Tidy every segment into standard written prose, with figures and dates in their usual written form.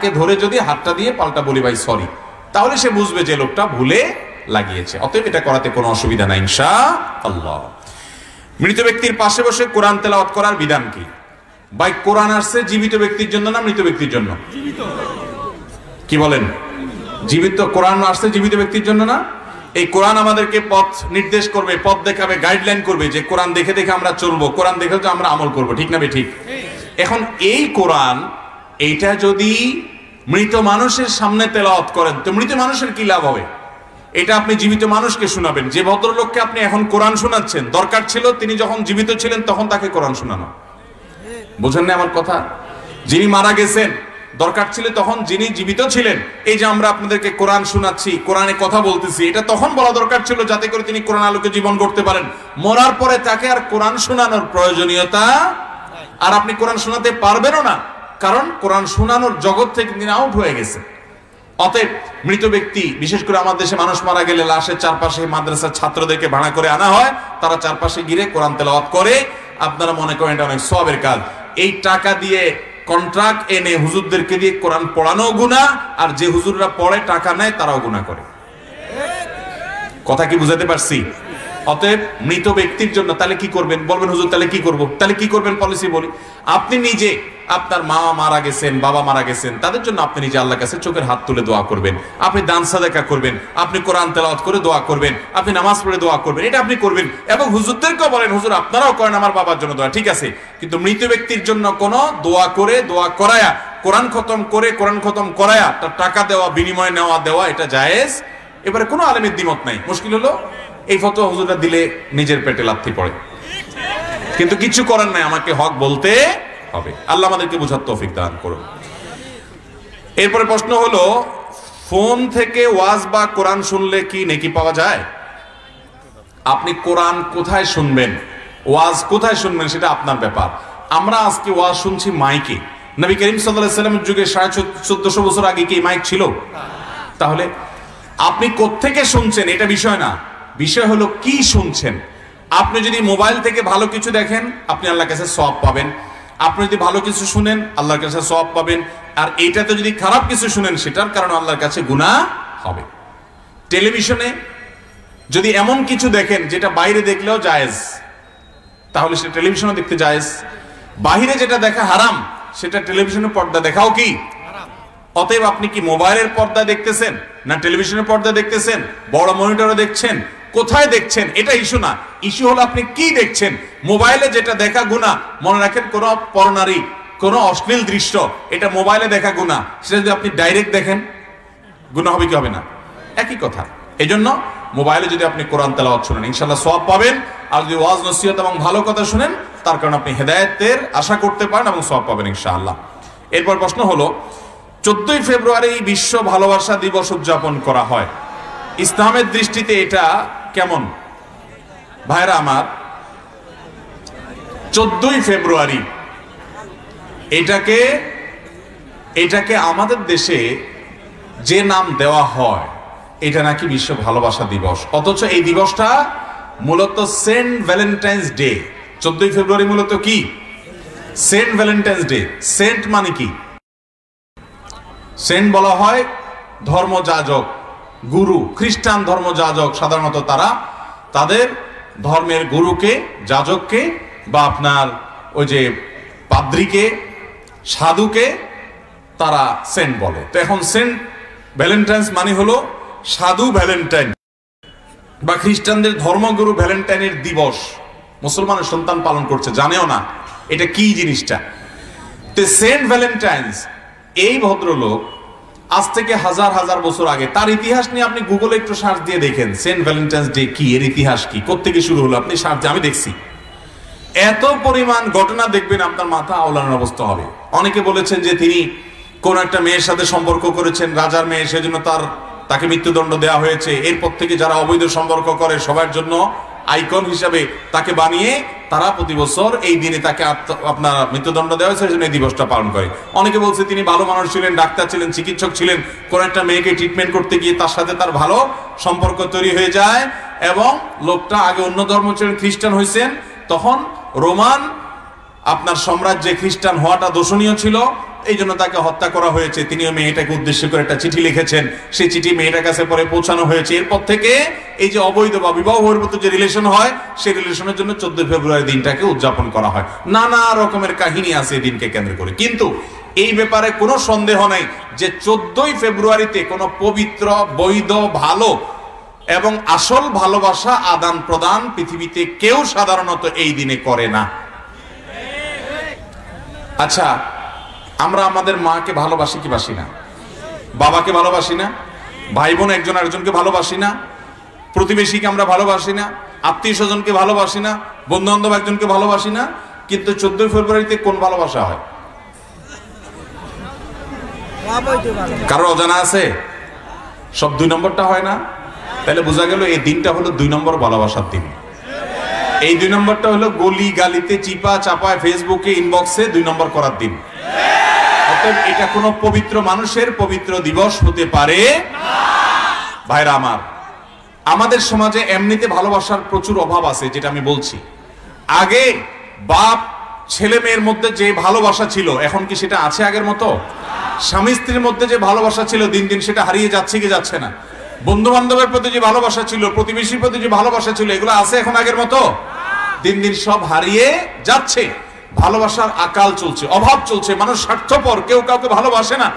তাকে ধরে যদি হাতটা দিয়ে পাল্টা বলি ভাই সরি, তাহলে সে বুঝবে যে লোকটা ভুলে লাগিয়েছে। অতএব এটা করাতে কোনো অসুবিধা নাই ইনশাআল্লাহ। মৃত ব্যক্তির পাশে বসে কোরআন তেলাওয়াত করার বিধান কি? ভাই কোরআন আসছে জীবিত ব্যক্তির জন্য না মৃত ব্যক্তির জন্য? কি বলেন? জীবিত। কোরআন আসছে জীবিত ব্যক্তির জন্য না? এই কোরআন আমাদেরকে পথ নির্দেশ করবে, পথ দেখাবে, গাইডলাইন করবে যে কোরআন দেখে দেখে আমরা চলবো, কোরআন দেখে তো আমরা আমল করবো, ঠিক না বে ঠিক? এখন এই কোরআন এইটা যদি মৃত মানুষের সামনে তেলাওয়াত করেন তো মৃত মানুষের কি লাভ হবে? এটা আপনি জীবিত মানুষকে শোনাবেন। যে ভদ্রলোককে আপনি এখন কোরআন শোনাচ্ছেন, দরকার ছিল তিনি যখন জীবিত ছিলেন তখন তাকে কোরআন শোনানো। বুঝেন না আমার কথা? যিনি মারা গেছেন দরকার ছিল তখন যিনি জীবিত ছিলেন। এই যে আমরা আপনাদেরকে কোরআন শোনাচ্ছি, কোরআনে কথা বলতেছি, এটা তখন বলা দরকার ছিল যাতে করে তিনি কোরআন আলোকে জীবন করতে পারেন। মরার পরে তাকে আর কোরআন শোনানোর প্রয়োজনীয়তা, আর আপনি কোরআন শোনাতে পারবেনও না, কারণ কোরআন শোনানোর জগৎ থেকে তিনি আউট হয়ে গেছে। অতএব মৃত ব্যক্তি, বিশেষ করে আমাদের দেশে মানুষ মারা গেলে লাশের চারপাশে মাদ্রাসার ছাত্রদেরকে ভাড়া করে আনা হয়, তারা চারপাশে ঘিরে কোরআন তেলাওয়াত করে। আপনারা মনে করেন এটা অনেক সওয়াবের কাজ। এই টাকা দিয়ে কন্ট্রাক্ট এনে হুজুরদেরকে দিয়ে কোরআন পড়ানো গুনাহ, আর যে হুজুররা পড়ে টাকা নেয় তারাও গুনাহ করে। কথা কি বুঝাতে পারছি? অতএব মৃত ব্যক্তির জন্য তাহলে কি করবেন? বলবেন হুজুর তাহলে কি করব? তাহলে কি করবেন পলিসি বলি। আপনি নিজে, আপনার মা মারা গেছেন, বাবা মারা গেছেন, তাদের জন্য আপনি নিজে আল্লাহর কাছে চোখের হাত তুলে দোয়া করবেন, আপনি দান সাদাকা করবেন, আপনি কোরআন তেলাওয়াত করে দোয়া করবেন, আপনি নামাজ পড়ে দোয়া করবেন, এটা আপনি করবেন। এবং হুজুরদেরকেও বলেন হুজুর আপনারাও করেন আমার বাবার জন্য দোয়া, ঠিক আছে, কিন্তু মৃত ব্যক্তির জন্য কোনো দোয়া করে, দোয়া করায়া, কোরআন খতম করে, কোরআন খতম করায়া তার টাকা দেওয়া, বিনিময় নেওয়া দেওয়া, এটা জায়েজ। এবারে কোনো আলেমের দ্বিমত নাই। মুশকিল হলো এই ফতোয়া হুজুররা দিলে নিজের পেটে লাথি পড়ে, কিন্তু কিছু করার নাই, আমাকে হক বলতে হবে। আল্লাহ আমাদেরকে বুঝার তৌফিক দান করুন। এরপরে প্রশ্ন হলো, ফোন থেকে ওয়াজ বা কোরআন শুনলে কি নেকি পাওয়া যায়? আপনি কোরআন কোথায় শুনবেন, ওয়াজ কোথায় শুনবেন সেটা আপনার ব্যাপার। আমরা আজকে ওয়াজ শুনছি মাইকে। নবী করিম সাল্লাল্লাহু আলাইহি ওয়াসাল্লামের যুগে 1450 বছর আগে কি মাইক ছিল? তাহলে আপনি কোত্থেকে শুনছেন এটা বিষয় না, বিষয় হলো কি শুনছেন। আপনি যদি মোবাইল থেকে ভালো কিছু দেখেন আপনি আল্লাহর কাছে সওয়াব পাবেন, আপনি যদি ভালো কিছু শুনেন আল্লাহর কাছে সওয়াব পাবেন, আর এইটাতে যদি খারাপ কিছু শুনেন সেটার কারণে আল্লাহর কাছে গুনাহ হবে। টেলিভিশনে যদি এমন কিছু দেখেন যেটা বাইরে দেখলেও জায়েজ, তাহলে সেটা টেলিভিশনে দেখতে জায়েজ। বাইরে যেটা দেখা হারাম সেটা টেলিভিশনের পর্দা দেখাও কি হারাম। অতএব আপনি কি মোবাইলের পর্দা দেখতেছেন না টেলিভিশনের পর্দা দেখতেছেন, বড় মনিটরে দেখছেন, কোথায় দেখছেন এটা ইস্যু না। ইস্যু হলো আপনি কি দেখছেন। মোবাইলে যেটা দেখা গুনাহ, মনে রাখেন কোন পরনারী, কোন অশ্লীল দৃশ্য, এটা মোবাইলে দেখা গুনাহ, সেটা যদি আপনি ডাইরেক্ট দেখেন গুনাহ হবে কি হবে না? একই কথা। এজন্য মোবাইলে যদি আপনি কোরআন তেলাওয়াত শুনেন ইনশাআল্লাহ সওয়াব পাবেন, আর যদি ওয়াজ নসিহত এবং ভালো কথা শুনেন তার কারণে আপনি হেদায়েতের আশা করতে পারেন এবং সওয়াব পাবেন ইনশাআল্লাহ। এরপর প্রশ্ন হলো, 14ই ফেব্রুয়ারি বিশ্ব ভালোবাসা দিবস উদযাপন করা হয়, ইসলামের দৃষ্টিতে এটা কেমন? ভাইরা আমার, 14ই ফেব্রুয়ারি এটাকে আমাদের দেশে যে নাম দেওয়া হয় এটা নাকি বিশ্ব ভালোবাসা দিবস, অথচ এই দিবসটা মূলত সেন্ট ভ্যালেন্টাইন্স ডে। 14ই ফেব্রুয়ারি মূলত কি? Saint Valentine's day. সেন্ট মানে কি? সেন্ট বলা হয় ধর্মযাজক, গুরু। খ্রিস্টান ধর্মযাজক সাধারণত তারা তাদের ধর্মের গুরুকে, যাজককে বা আপনার ওই যে পাদ্রীকে, সাধুকে তারা সেন্ট বলে। তো এখন সেন্ট ভ্যালেন্টাইন্স মানে হলো সাধু ভ্যালেন্টাইন বা খ্রিস্টানদের ধর্মগুরু ভ্যালেন্টাইনের দিবস। মুসলমানের সন্তান পালন করছে, জানেও না এটা কি জিনিসটা। তো সেন্ট ভ্যালেন্টাইন্স এই ভদ্রলোক আজ থেকে হাজার হাজার বছর আগে, তার ইতিহাস নিয়ে আপনি গুগলে একটু সার্চ দিয়ে দেখেন সেন্ট ভ্যালেন্টাইন্স ডে কি, এর ইতিহাস কি, কোত্থেকে শুরু হলো, আপনি সার্চ দিয়ে, আমি দেখছি এত পরিমাণ ঘটনা দেখবেন আপনার মাথা আওলানোর অবস্থা হবে। অনেকে বলেছেন যে তিনি কোন একটা মেয়ের সাথে সম্পর্ক করেছেন, রাজার মেয়ে, সেজন্য তাকে মৃত্যুদণ্ড দেওয়া হয়েছে। এরপর থেকে যারা অবৈধ সম্পর্ক করে সবার জন্য আইকন হিসাবে তাকে বানিয়ে তারা প্রতি বছর এই দিনে তাকে আপনার মৃত্যুদণ্ড দেওয়া হয়েছে, সেজন্য এই দিবসটা পালন করে। অনেকে বলছে তিনি ভালো মানুষ ছিলেন, ডাক্তার ছিলেন, চিকিৎসক ছিলেন, কোন একটা মেয়েকে ট্রিটমেন্ট করতে গিয়ে তার সাথে তার ভালো সম্পর্ক তৈরি হয়ে যায় এবং লোকটা আগে অন্য ধর্ম ছিলেন, খ্রিস্টান হয়েছেন। তখন রোমান আপনার সাম্রাজ্যে খ্রিস্টান হওয়াটা দোষণীয় ছিল, এই জন্য তাকে হত্যা করা হয়েছে। তিনিও মেয়েটাকে উদ্দেশ্য করে একটা চিঠি লিখেছেন, সেই চিঠি মেয়েটার কাছে পরে পৌঁছানো হয়েছে। এরপর থেকে এই যে অবৈধ বা বিবাহ বহির্ভূত যে রিলেশন হয়, সেই রিলেশনের জন্য 14 ফেব্রুয়ারি দিনটাকে উদযাপন করা হয়। নানা রকমের কাহিনী আছে এই দিনকে কেন্দ্র করে। কিন্তু এই ব্যাপারে কোনো সন্দেহ নাই যে 14 ফেব্রুয়ারিতে কোনো পবিত্র, বৈধ, ভালো এবং আসল ভালোবাসা আদান প্রদান পৃথিবীতে কেউ সাধারণত এই দিনে করে না। আচ্ছা, আমরা আমাদের মাকে ভালোবাসি কি বাসি না? বাবাকে ভালোবাসি না? ভাই বোন একজন আরেকজনকে ভালোবাসি না? প্রতিবেশীকে আমরা ভালোবাসি না? আত্মীয় স্বজনকে ভালোবাসি না? বন্ধু বান্ধব একজনকে ভালোবাসি না? কিন্তু 14 ফেব্রুয়ারিতে কোন ভালোবাসা হয়? কারো অজানা আছে? সব 2 নম্বরটা হয় না? তাহলে বোঝা গেল এই দিনটা হলো 2 নম্বর ভালোবাসার দিন। এই 2 নম্বরটা হলো গলি গালিতে, চিপা চাপায়, ফেসবুকে, ইনবক্সে 2 নম্বর করার দিন। অতএব এটা কোনো পবিত্র মানুষের পবিত্র দিবস হতে পারে না। ভাইরা আমার, আমাদের সমাজে এমনিতে ভালোবাসার প্রচুর অভাব আছে, যেটা আমি বলছি। আগে বাপ ছেলে মেয়ের মধ্যে যে ভালোবাসা ছিল, এখন কি সেটা আছে আগের মতো? স্বামী স্ত্রীর মধ্যে যে ভালোবাসা ছিল, দিন দিন সেটা হারিয়ে যাচ্ছে কি যাচ্ছে না? বন্ধু বান্ধবের প্রতি যে ভালোবাসা ছিল, প্রতিবেশীর প্রতি যে ভালোবাসা ছিল, এগুলো আছে এখন আগের মতো? দিন দিন সব হারিয়ে যাচ্ছে। ভালোবাসার আকাল চলছে, অভাব চলছে, মানুষ স্বার্থপর, কেউ কাউকে ভালোবাসে না।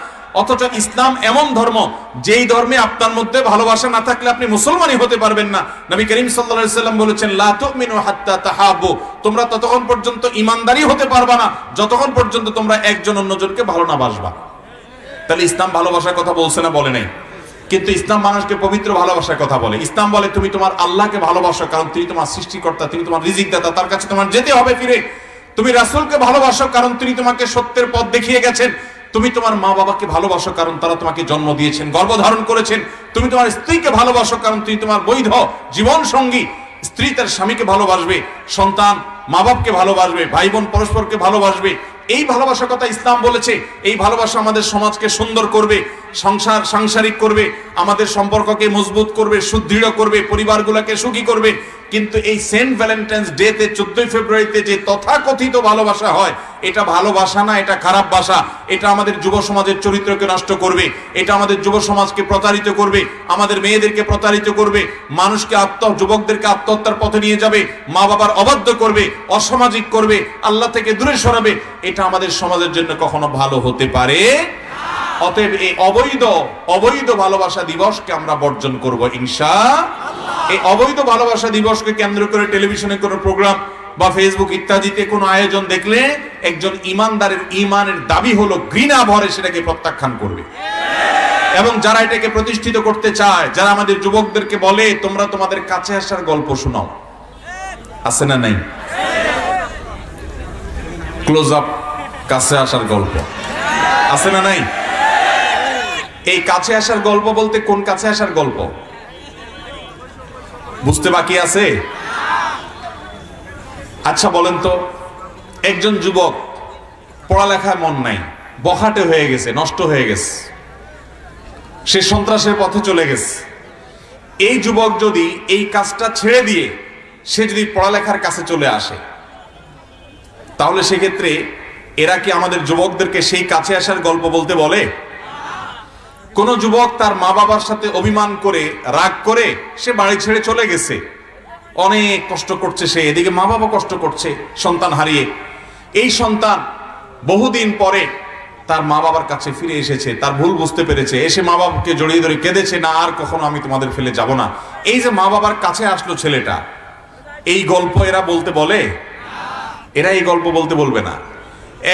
অথচ ইসলাম এমন ধর্ম, যেই ধর্মে আপনার মধ্যে ভালোবাসা না থাকলে আপনি মুসলমানই হতে পারবেন না। নবী করিম সাল্লাল্লাহু আলাইহি সাল্লাম বলেছেন, লা তুমিনু হাত্তা তাহাব্বু, তোমরা ততক্ষণ পর্যন্ত ঈমানদারই হতে পারবা না যতক্ষণ পর্যন্ত তোমরা একজন অন্যজনকে ভালো না বাসবা। তাহলে ইসলাম ভালোবাসার কথা বলছে না? বলে নাই। কিন্তু ইসলাম মানুষকে পবিত্র ভালোবাসার কথা বলে। ইসলাম বলে তুমি তোমার আল্লাহকে ভালোবাসো, কারণ তিনি তোমার সৃষ্টিকর্তা, তিনি তোমার রিজিক দাতা, তার কাছে তোমার যেতে হবে ফিরে। তুমি রাসূলকে ভালোবাসো, কারণ তিনি তোমাকে সত্যের পথ দেখিয়ে গেছেন। তুমি তোমার মা বাবাকে ভালোবাসো, কারণ তারা তোমাকে জন্ম দিয়েছেন, গর্ভধারণ করেছেন। তুমি তোমার স্ত্রীকে ভালোবাসো, কারণ তিনি তোমার বৈধ জীবন সঙ্গী। স্ত্রী তার স্বামীকে ভালোবাসবে, সন্তান মা বাপকে ভালোবাসবে, ভাই বোন পরস্পরকে ভালোবাসবে। এই ভালোবাসার কথা ইসলাম বলেছে। এই ভালোবাসা আমাদের সমাজকে সুন্দর করবে, সাংসারিক করবে, আমাদের সম্পর্ককে মজবুত করবে, সুদৃঢ় করবে, পরিবারগুলোকে সুখী করবে। কিন্তু এই সেন্ট ভ্যালেন্টাইন্স ডেতে 14 ফেব্রুয়ারিতে যে তথাকথিত ভালোবাসা হয়, এটা ভালোবাসা না, এটা খারাপ বাসা। এটা আমাদের যুব সমাজের চরিত্রকে নষ্ট করবে, এটা আমাদের যুব সমাজকে প্রতারিত করবে, আমাদের মেয়েদেরকে প্রতারিত করবে, মানুষকে যুবকদেরকে আত্মহত্যার পথে নিয়ে যাবে, মা বাবার অবাধ্য করবে, অসামাজিক করবে, আল্লাহ থেকে দূরে সরাবে। এটা আমাদের সমাজের জন্য কখনো ভালো হতে পারে না। অতএব এই অবৈধ ভালোবাসা দিবসকে আমরা বর্জন করব ইনশাআল্লাহ। এই অবৈধ ভালোবাসা দিবসকে কেন্দ্র করে টেলিভিশনে কোনো প্রোগ্রাম বা ফেসবুক ইত্যাদিতে কোনো আয়োজন দেখলে একজন ইমানদারের ইমানের দাবি হলো ঘৃণা ভরে সেটাকে প্রত্যাখ্যান করবে। এবং যারা এটাকে প্রতিষ্ঠিত করতে চায়, যারা আমাদের যুবকদেরকে বলে তোমরা তোমাদের কাছে আসার গল্প শোনাও, আছে না নাই? ক্লোজ আপ, কাছে আসার গল্প আছে না নাই? এই কাছে আসার গল্প বলতে কোন কাছে আসার গল্প বুঝতে বাকি আছে? আচ্ছা বলেন তো, একজন যুবক পড়ালেখায় মন নাই, বখাটে হয়ে গেছে, নষ্ট হয়ে গেছে, সে সন্ত্রাসের পথে চলে গেছে। এই যুবক যদি এই কাজটা ছেড়ে দিয়ে সে যদি পড়ালেখার কাছে চলে আসে, তাহলে সেক্ষেত্রে এরা কি আমাদের যুবকদেরকে সেই কাছে আসার গল্প বলতে বলে? কোন যুবক তার মা বাবার সাথে অভিমান করে, রাগ করে সে বাড়ি ছেড়ে চলে গেছে, অনেক কষ্ট করছে সে, এদিকে মা বাবা কষ্ট করছে সন্তান হারিয়ে। এই সন্তান বহুদিন পরে তার মা বাবার কাছে ফিরে এসেছে, তার ভুল বুঝতে পেরেছে, এসে মা বাবাকে জড়িয়ে ধরে কেঁদেছে, না আর কখনো আমি তোমাদের ফেলে যাব না। এই যে মা বাবার কাছে আসলো ছেলেটা, এই গল্প এরা বলতে বলে? এরা এই গল্প বলতে বলবে না।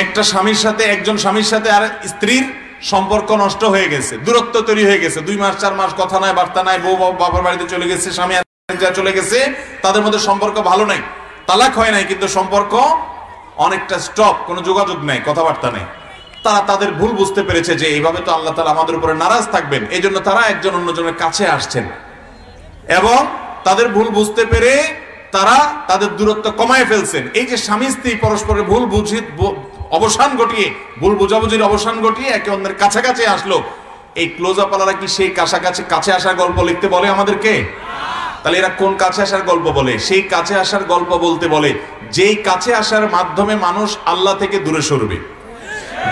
একটা স্বামীর সাথে, একজন স্বামীর সাথে আর স্ত্রীর সম্পর্ক নষ্ট হয়ে গেছে, দূরত্ব তৈরি হয়ে গেছে, 2 মাস 4 মাস কথা নাই, বার্তা নাই, বউ বাবার বাড়িতে চলে গেছে, স্বামী চলে গেছে, তাদের মধ্যে সম্পর্ক ভালো নাই, তালাক হয় নাই, কিন্তু সম্পর্ক অনেকটা স্টপ, কোনো যোগাযোগ নাই, কথাবার্তা নেই। তারা তাদের ভুল বুঝতে পেরেছে যে এইভাবে তো আল্লাহ তাআলা আমাদের উপরে নারাজ থাকবেন, এই জন্য তারা একজন অন্যজনের কাছে আসছেন এবং তাদের ভুল বুঝতে পেরে তারা তাদের দূরত্ব কমায় ফেলছেন। এই যে স্বামী স্ত্রী পরস্পরের ভুল অবসান ঘটিয়ে, ভুল বোঝাবুঝির অবসান ঘটিয়ে একে অন্যের কাছাকাছি আসলো, এই ক্লোজ আপ আলারা কি সেই কাছে আসার গল্প লিখতে বলে আমাদেরকে? তাহলে এরা কোন কাছে আসার গল্প বলে? সেই কাছে আসার গল্প বলতে বলে যেই কাছে আসার মাধ্যমে মানুষ আল্লাহ থেকে দূরে সরবে,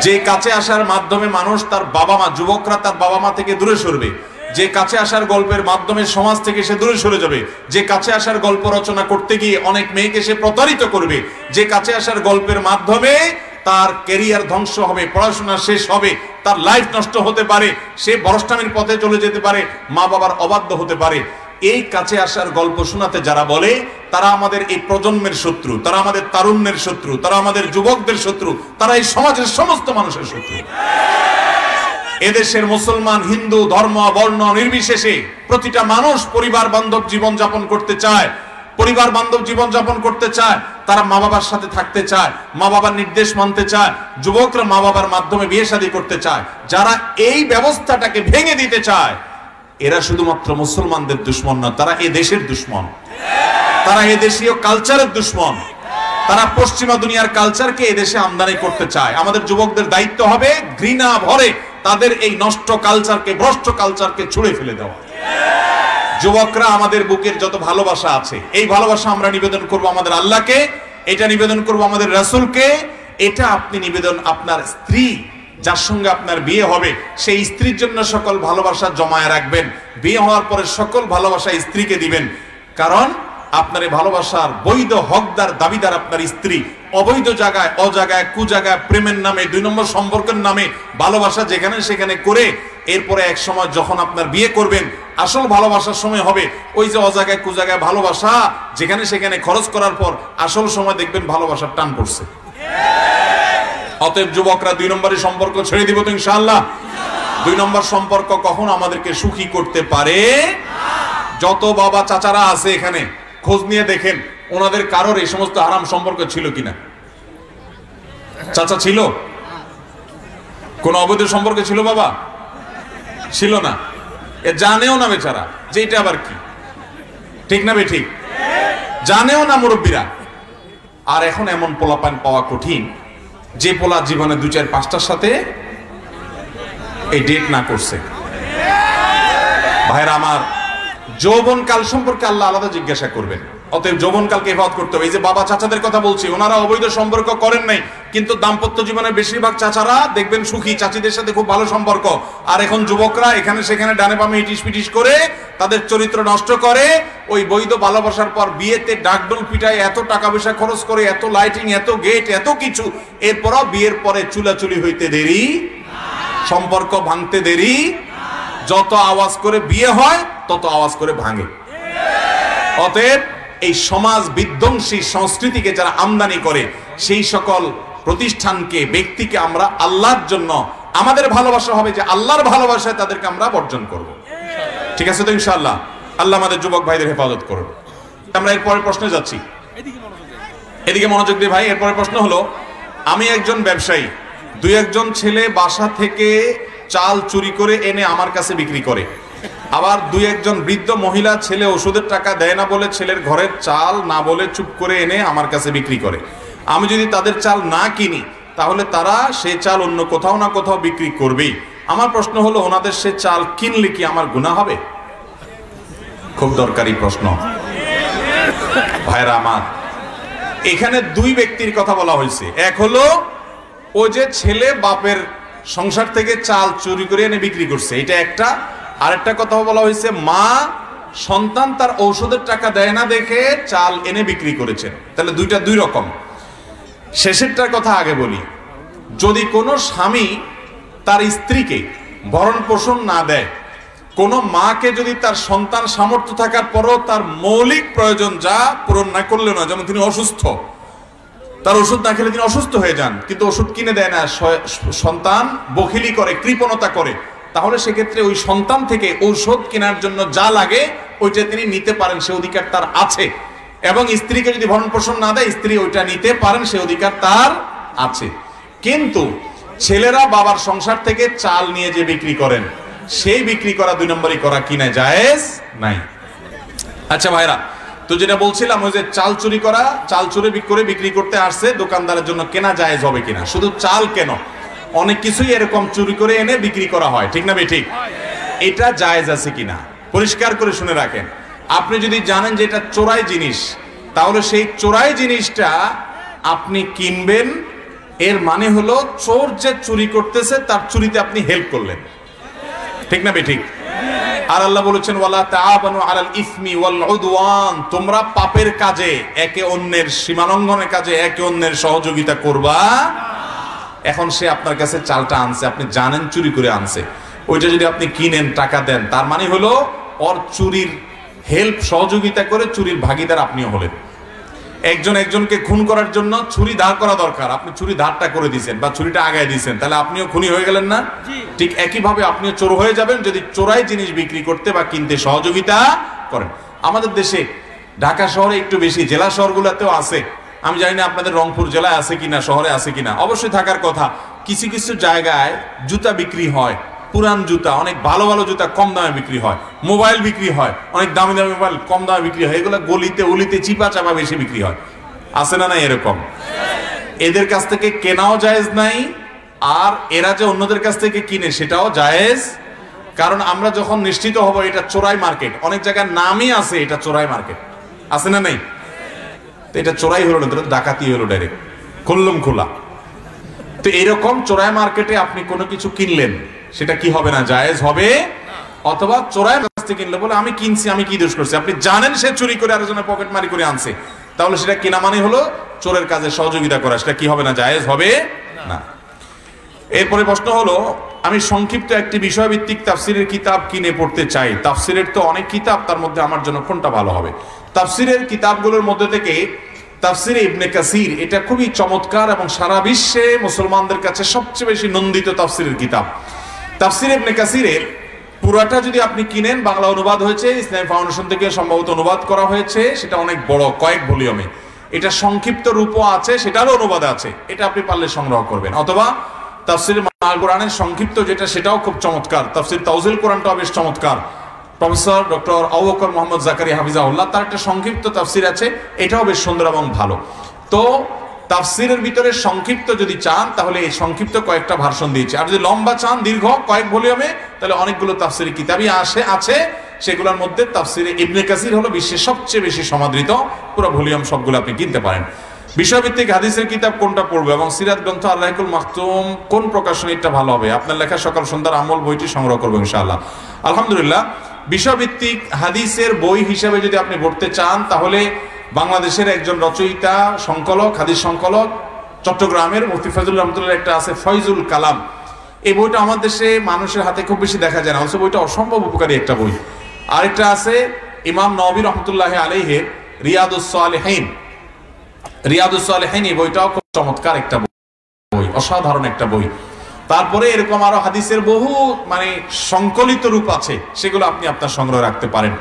যে কাছে আসার মাধ্যমে মানুষ তার বাবা মা, যুবকরা তার বাবা মা থেকে দূরে সরবে, যে কাছে আসার গল্পের মাধ্যমে সমাজ থেকে সে দূরে সরে যাবে, যে কাছে আসার গল্প রচনা করতে গিয়ে অনেক মেয়েকে সে প্রতারিত করবে, যে কাছে আসার গল্পের মাধ্যমে তার ক্যারিয়ার ধ্বংস হবে, পড়াশোনা শেষ হবে, তার লাইফ নষ্ট হতে পারে, সে বরষ্টামির পথে চলে যেতে পারে, মা বাবার অবাধ্য হতে পারে। এই কাছে আসার গল্প শোনাতে যারা বলে তারা আমাদের এই প্রজন্মের শত্রু, তারা আমাদের তারুণ্যের শত্রু, তারা আমাদের যুবকদের শত্রু, তারা এই সমাজের সমস্ত মানুষের শত্রু। এদেশের মুসলমান, হিন্দু, ধর্ম, বর্ণ নির্বিশেষে প্রতিটা মানুষ পরিবার বান্ধব জীবন যাপন করতে চায়, পরিবার বান্ধব জীবন যাপন করতে চায়, তারা মা বাবার সাথে থাকতে চায়, মা বাবার নির্দেশ মানতে চায়, যুবকরা মা বাবার মাধ্যমে বিয়ে শাদী করতে চায়। যারা এই ব্যবস্থাটাকে ভেঙে দিতে চায় এরা শুধুমাত্র মুসলমানদের দুশ্মন না, তারা এ দেশের দুশ্মন, তারা এ দেশীয় কালচারের দুশ্মন, তারা পশ্চিমা দুনিয়ার কালচারকে এদেশে আমদানি করতে চায়। আমাদের যুবকদের দায়িত্ব হবে ঘৃণা ভরে তাদের এই নষ্ট কালচারকে, ভ্রষ্ট কালচারকে ছুঁড়ে ফেলে দেওয়া। যুবকরা, আমাদের বুকের যত ভালোবাসা আছে, এই ভালোবাসা আমরা নিবেদন করব আমাদের আল্লাহকে, এটা নিবেদন করব আমাদের রাসূলকে, এটা আপনি নিবেদন আপনার স্ত্রী যার সঙ্গে আপনার বিয়ে হবে সেই স্ত্রীর জন্য সকল ভালোবাসা জমায়ে রাখবেন। বিয়ে হওয়ার পরে সকল ভালোবাসা স্ত্রীকে দিবেন, কারণ আপনার এই ভালোবাসার বৈধ হকদার দাবিদার আপনার স্ত্রী। অবৈধ জায়গায়, অজায়গায়, কুজায়গায়, প্রেমের নামে, 2 নম্বর সম্পর্কের নামে ভালোবাসা যেখানে সেখানে করে এরপরে এক সময় যখন আপনার বিয়ে করবেন, আসল ভালোবাসার সময় হবে ওই যে অজায়গায় কুজায়গায় ভালোবাসা যেখানে সেখানে খরচ করার পর আসল সময় দেখবেন ভালোবাসার টান পড়ছে। অতএব যুবকরা 2 নম্বরের সম্পর্ক ছেড়ে দিব তো ইনশাআল্লাহ। 2 নম্বর সম্পর্ক কখন আমাদেরকে সুখী করতে পারে? যত বাবা চাচারা আছে এখানে খোঁজ নিয়ে দেখেন ওনাদের কারোর এই সমস্ত হারাম সম্পর্ক ছিল কিনা। চাচা ছিল? কোন অবৈধ সম্পর্ক ছিল বাবা? ছিল না। এ জানেও না বেচারা যে এটা আবার কি, ঠিক না বে ঠিক? জানেও না মুরব্বীরা। আর এখন এমন পোলাপান পাওয়া কঠিন যে পোলা জীবনে 2, 4, 5টার সাথে এই ডেট না করছে। ভাইরা আমার, যৌবনকাল সম্পর্কে আল্লাহ আলাদা জিজ্ঞাসা করবেন। অতএব যৌবনকালকে হেফাজত করতে হবে। এই যে বাবা চাচাদের কথা বলছি, ওনারা অবৈধ সম্পর্ক করেন নাই, কিন্তু দাম্পত্য জীবনের বেশিরভাগ চাচারা দেখবেন সুখী, চাচিদের সাথে খুব ভালো সম্পর্ক। আর এখন যুবকরা এখানে সেখানে ডানে বামে ইটিস পিটিস করে তাদের চরিত্র নষ্ট করে। ওই বৈধ ভালোবাসার পর বিয়েতে ডাকডোল পিটায়, এত টাকা পয়সা খরচ করে, এত লাইটিং, এত গেট, এত কিছু, এরপরও বিয়ের পরে চুলাচুলি হইতে দেরি, সম্পর্ক ভাঙতে দেরি। যত আওয়াজ করে বিয়ে হয় তত আওয়াজ করে ভাঙে। অতএব এই সমাজ বিধ্বংসী সংস্কৃতিকে যারা আমদানি করে সেই সকল প্রতিষ্ঠানকে, ব্যক্তিকে আমরা আল্লাহর জন্য, আমাদের ভালোবাসা হবে যে আল্লাহর ভালোবাসায় তাদেরকে আমরা বর্জন করব। ঠিক আছে তো ইনশাআল্লাহ? আল্লাহ আমাদের যুবক ভাইদের হেফাজত করুন। আমরা এরপরের প্রশ্নে যাচ্ছি, এদিকে মনোযোগ দিয়ে ভাই। এরপরের প্রশ্ন হলো, আমি একজন ব্যবসায়ী, 2-1 জন ছেলে বাসা থেকে চাল চুরি করে এনে আমার কাছে বিক্রি করে, আবার 2-1 জন বৃদ্ধ মহিলা ছেলে ওষুধের টাকা দেয় না বলে ছেলের ঘরের চাল না বলে চুপ করে এনে আমার কাছে বিক্রি করে। আমি যদি তাদের চাল না কিনি তাহলে তারা সে চাল অন্য কোথাও না কোথাও বিক্রি করবেই। আমার প্রশ্ন হলো, ওনাদের সে চাল কিনলে কি আমার গুনাহ হবে? খুব দরকারি প্রশ্ন ভাইরা আমার। এখানে 2 ব্যক্তির কথা বলা হয়েছে। এক হলো ও যে ছেলে বাপের সংসার থেকে চাল চুরি করে এনে বিক্রি করছে, এটা একটা। আরেকটা কথা বলা হয়েছে, মা সন্তান তার ঔষধের টাকা দেয় না দেখে চাল এনে বিক্রি করেছেন। তাহলে 2টা 2 রকম। শেষেরটার কথা আগে বলি। যদি কোনো স্বামী তার স্ত্রীকে ভরণ পোষণ না দেয়, কোনো মাকে যদি তার সন্তান সামর্থ্য থাকার পরও তার মৌলিক প্রয়োজন যা পূরণ না করলে না, যেমন তিনি অসুস্থ, তার ওষুধ না খেলে তিনি অসুস্থ হয়ে যান, কিন্তু ওষুধ কিনে দেয় না, সন্তান বখিলি করে, কৃপণতা করে, তাহলে সেক্ষেত্রে ওই সন্তান থেকে ঔষধ কেনার জন্য যা লাগে ওইটা তিনি নিতে পারেন, সে অধিকার তার আছে। এবং স্ত্রীকে যদি ভরণ পোষণ না দেয়, স্ত্রী ওইটা নিতে পারেন, সে অধিকার তার আছে। কিন্তু ছেলেরা বাবার সংসার থেকে চাল নিয়ে যে বিক্রি করেন, সেই বিক্রি করা 2 নম্বরই করা কিনা জায়েজ নাই। আচ্ছা ভাইরা, তো যেটা বলছিলাম, ওই যে চাল চুরি করা, চাল চুরি করে বিক্রি করতে আসছে, দোকানদারের জন্য কেনা জায়েজ হবে কিনা? শুধু চাল কেন, অনেক কিছুই এরকম চুরি করে এনে বিক্রি করা হয়, ঠিক না বে ঠিক? এটা জায়েজ আছে কিনা পরিষ্কার করে শুনে রাখেন। আপনি যদি জানেন যে এটা চোরাই জিনিস, তাহলে সেই চোরাই জিনিসটা আপনি কিনবেন এর মানে হলো চোর যে চুরি করতেছে তার চুরিতে আপনি হেল্প করলেন, ঠিক না বেঠিক? আর আল্লাহ বলেছেন ওয়ালা তাআবানু আলাল ইসমি ওয়াল উদওয়ান, তোমরা পাপের কাজে একে অন্যের সীমালঙ্ঘনের কাজে একে অন্যের সহযোগিতা করবা। এখন সে আপনার কাছে চালটা আনছে, আপনি জানেন চুরি করে আনছে, ওইটা যদি আপনি কিনেন টাকা দেন, তার মানে হলো ওর চুরির হেল্প সহযোগিতা করে চুরির ভাগীদার আপনিও হলেন। একজন একজনকে খুন করার জন্য ছুরি ধার করা দরকার, আপনি ছুরি ধারটা করে দিয়েছেন বা ছুরিটা আগায় দিয়েছেন, তাহলে আপনিও খুনি হয়ে গেলেন না? ঠিক একইভাবে আপনিও চোর হয়ে যাবেন যদি চোরাই জিনিস বিক্রি করতে বা কিনতে সহযোগিতা করেন। আমাদের দেশে ঢাকা শহরে একটু বেশি, জেলা শহরগুলোতেও আছে, আমি জানি না আপনাদের রংপুর জেলায় আছে কিনা, শহরে আছে কিনা, অবশ্যই থাকার কথা। কিছু কিছু জায়গায় জুতা বিক্রি হয়, পুরান জুতা, অনেক ভালো ভালো জুতা কম দামে বিক্রি হয়, মোবাইল বিক্রি হয়, অনেক দামি দামি মোবাইল কম দামে বিক্রি হয়, এগুলো গলিতে উলিতে চিপা চাপা বেশি বিক্রি হয়, আছে না? না এরকম এদের কাছ থেকে কেনাও জায়েজ নাই, আর এরা যে অন্যদের কাছ থেকে কিনে সেটাও জায়েজ। কারণ আমরা যখন নিশ্চিত হব এটা চোরাই মার্কেট, অনেক জায়গায় নামই আছে এটা চোরাই মার্কেট, আছে না নাই? তো এটা চোরাই হলো না, ডাকাতি হলো ডাইরেক্ট খুললুম খোলা। তো এরকম চোরাই মার্কেটে আপনি কোনো কিছু কিনলেন, সেটা কি হবে না? জায়েজ হবে। অথবা চোরাই কাছ থেকে কিনলে বলে আমি কিনছি, আমি কি দোষ করছি, আপনি জানেন সে চুরি করে আরেকজনের পকেট মারি করে আনছে, তাহলে সেটা কেনা মানে হলো চোরের কাজে সহযোগিতা করা, সেটা কি হবে না? জায়েজ হবে না। এরপরে প্রশ্ন হলো, আমি সংক্ষিপ্ত একটি বিষয়ভিত্তিক তাফসিরের কিতাব কিনে পড়তে চাই। তাফসিরের তো অনেক কিতাব, তার মধ্যে আমার জন্য কোনটা ভালো হবে? তাফসিরের কিতাবগুলোর মধ্যে থেকে তাফসিরে ইবনে কাসির, এটা খুবই চমৎকার এবং সারা বিশ্বে মুসলমানদের কাছে সবচেয়ে বেশি নন্দিত তাফসিরের কিতাব। তাফসিরে ইবনে কাসিরের পুরাটা যদি আপনি কিনেন, বাংলা অনুবাদ হয়েছে, ইসলামী ফাউন্ডেশন থেকে সম্ভবত অনুবাদ করা হয়েছে, সেটা অনেক বড়, কয়েক ভলিউমে। এটা সংক্ষিপ্ত রূপও আছে, সেটারও অনুবাদ আছে, এটা আপনি পারলে সংগ্রহ করবেন। অথবা তাফসির আল কোরআনের সংক্ষিপ্ত যেটা, সেটাও খুব চমৎকার। তাফসির তাওজিল কোরআনটাও বেশ চমৎকার, প্রফেসর ডক্টর আবু বকর মোহাম্মদ জাকারিয়া হাফিজাহুল্লাহ, তার একটা সংক্ষিপ্ত তাফসির আছে, এটাও বেশ সুন্দর এবং ভালো। তো তাফসিরের ভিতরে সংক্ষিপ্ত যদি চান তাহলে এই সংক্ষিপ্ত কয়েকটা ভার্সন দিয়েছে, আর যদি লম্বা চান দীর্ঘ কয়েক ভলিউমে, তাহলে অনেকগুলো তাফসির কিতাবই আছে। সেগুলোর মধ্যে তাফসিরে ইবনে কাসির হলো বিশ্বের সবচেয়ে বেশি সমাদৃত, পুরো ভলিউম সবগুলো আপনি কিনতে পারেন। বিষয়ভিত্তিক হাদিসের কিতাব কোনটা পড়বে এবং সিরাত গ্রন্থ আল-রাহিকুল মাকতুম কোন প্রকাশনীটা ভালো হবে? আপনার লেখা সকাল সন্ধ্যার আমল বইটি সংগ্রহ করবো ইনশাআল্লাহ। আলহামদুলিল্লাহ, বিষয়ভিত্তিক হাদিসের বই হিসেবে যদি আপনি পড়তে চান, তাহলে বাংলাদেশের একজন রচয়িতা, সংকলক, হাদিস সংকলক, চট্টগ্রামের মুফতি ফয়জুল রহমতুল্লাহ একটা আছে ফয়জুল কালাম। এই বইটা আমাদের দেশে মানুষের হাতে খুব বেশি দেখা যায় না, অবশ্য বইটা অসম্ভব উপকারী একটা বই। আরেকটা আছে ইমাম নবী রহমতুল্লাহ আলাইহির রিয়াদুস সালিহিন। রিয়াদুস সালিহিন এই বইটাও খুব চমৎকার একটা বই, অসাধারণ একটা বই। তারপরে এরকম আরো হাদিসের বহু সংকলিত রূপ আছে, সেগুলো আপনি আপনার সংগ্রহ রাখতে পারেন।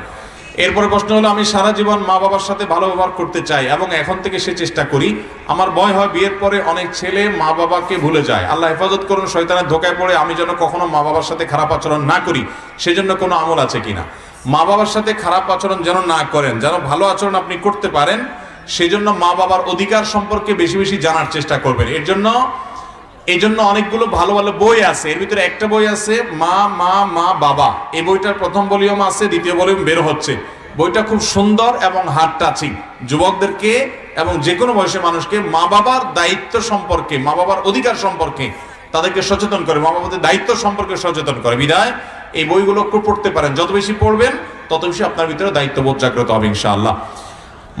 এরপরে প্রশ্ন হলো, আমি সারা জীবন মা বাবার সাথে ভালো ব্যবহার করতে চাই এবং এখন থেকে সে চেষ্টা করি। আমার ভয় হয় বিয়ের পরে অনেক ছেলে মা বাবাকে ভুলে যায়। আল্লাহ হেফাজত করুন শয়তানের ধোকায় পড়ে আমি যেন কখনো মা বাবার সাথে খারাপ আচরণ না করি, সেজন্য কোনো আমল আছে কিনা? মা বাবার সাথে খারাপ আচরণ যেন না করেন, যেন ভালো আচরণ আপনি করতে পারেন, সেজন্য মা বাবার অধিকার সম্পর্কে বেশি বেশি জানার চেষ্টা করবেন। এই জন্য অনেকগুলো ভালো ভালো বই আছে, এর ভিতরে একটা বই আছে মা মা মা বাবা, এই বইটার প্রথম ভলিউম আছে, দ্বিতীয় ভলিউম বের হচ্ছে। বইটা খুব সুন্দর এবং হার্ট টাচিং, যুবকদেরকে এবং যে কোনো বয়সের মানুষকে মা বাবার দায়িত্ব সম্পর্কে, মা বাবার অধিকার সম্পর্কে তাদেরকে সচেতন করে, মা বাবাদের দায়িত্ব সম্পর্কে সচেতন করে। বিধায় এই বইগুলো খুব পড়তে পারেন, যত বেশি পড়বেন তত বেশি আপনার ভিতরে দায়িত্ববোধ জাগ্রত হবে ইনশাআল্লাহ।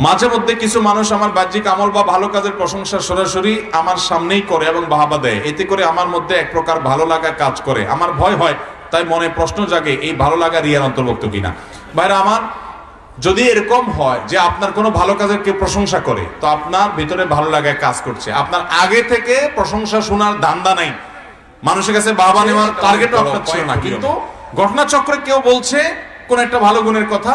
মাঝে মধ্যে কিছু মানুষ আমার বাহ্যিক আমল বা ভালো কাজের প্রশংসা সরাসরি আমার সামনেই করে এবং বাহাবা দেয়, এতে করে আমার মধ্যে এক প্রকার ভালো লাগা কাজ করে। আমার ভয় হয়, তাই মনে প্রশ্ন জাগে এই ভালো লাগা রিয়ার অন্তর্ভুক্ত কিনা। ভাইরা আমার, যদি এরকম হয় যে আপনার কোনো ভালো কাজের কেউ প্রশংসা করে, তো আপনার ভিতরে ভালো লাগায় কাজ করছে, আপনার আগে থেকে প্রশংসা শোনার ধান্দা নাই, মানুষের কাছে বাবা নেওয়ার টার্গেটও আপনার ছিল না, কিন্তু ঘটনাচক্রে কেউ বলছে কোন একটা ভালো গুণের কথা,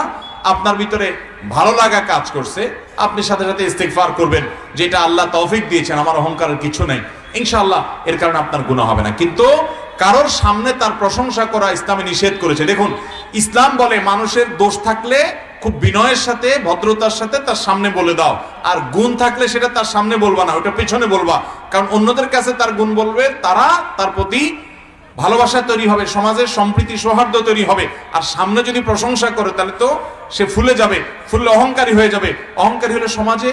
আপনার ভিতরে ভালো লাগা কাজ করছে, আপনি সাথে সাথে ইস্তিগফার করবেন যে এটা আল্লাহ তৌফিক দিয়েছেন, আমার অহংকারের কিছু নাই, ইনশাআল্লাহ এর কারণে আপনার গুনাহ হবে না। কিন্তু কারোর সামনে তার প্রশংসা করা ইসলামে নিষেধ করেছে। দেখুন, ইসলাম বলে মানুষের দোষ থাকলে খুব বিনয়ের সাথে, ভদ্রতার সাথে তার সামনে বলে দাও, আর গুণ থাকলে সেটা তার সামনে বলবা না, ওটা পেছনে বলবা, কারণ অন্যদের কাছে তার গুণ বলবে, তারা তার প্রতি ভালোবাসা তৈরি হবে, সমাজের সম্প্রীতি সৌহার্দ্য তৈরি হবে। আর সামনে যদি প্রশংসা করে তাহলে তো সে ফুলে যাবে, ফুললে অহংকারী হয়ে যাবে, অহংকারী হলে সমাজে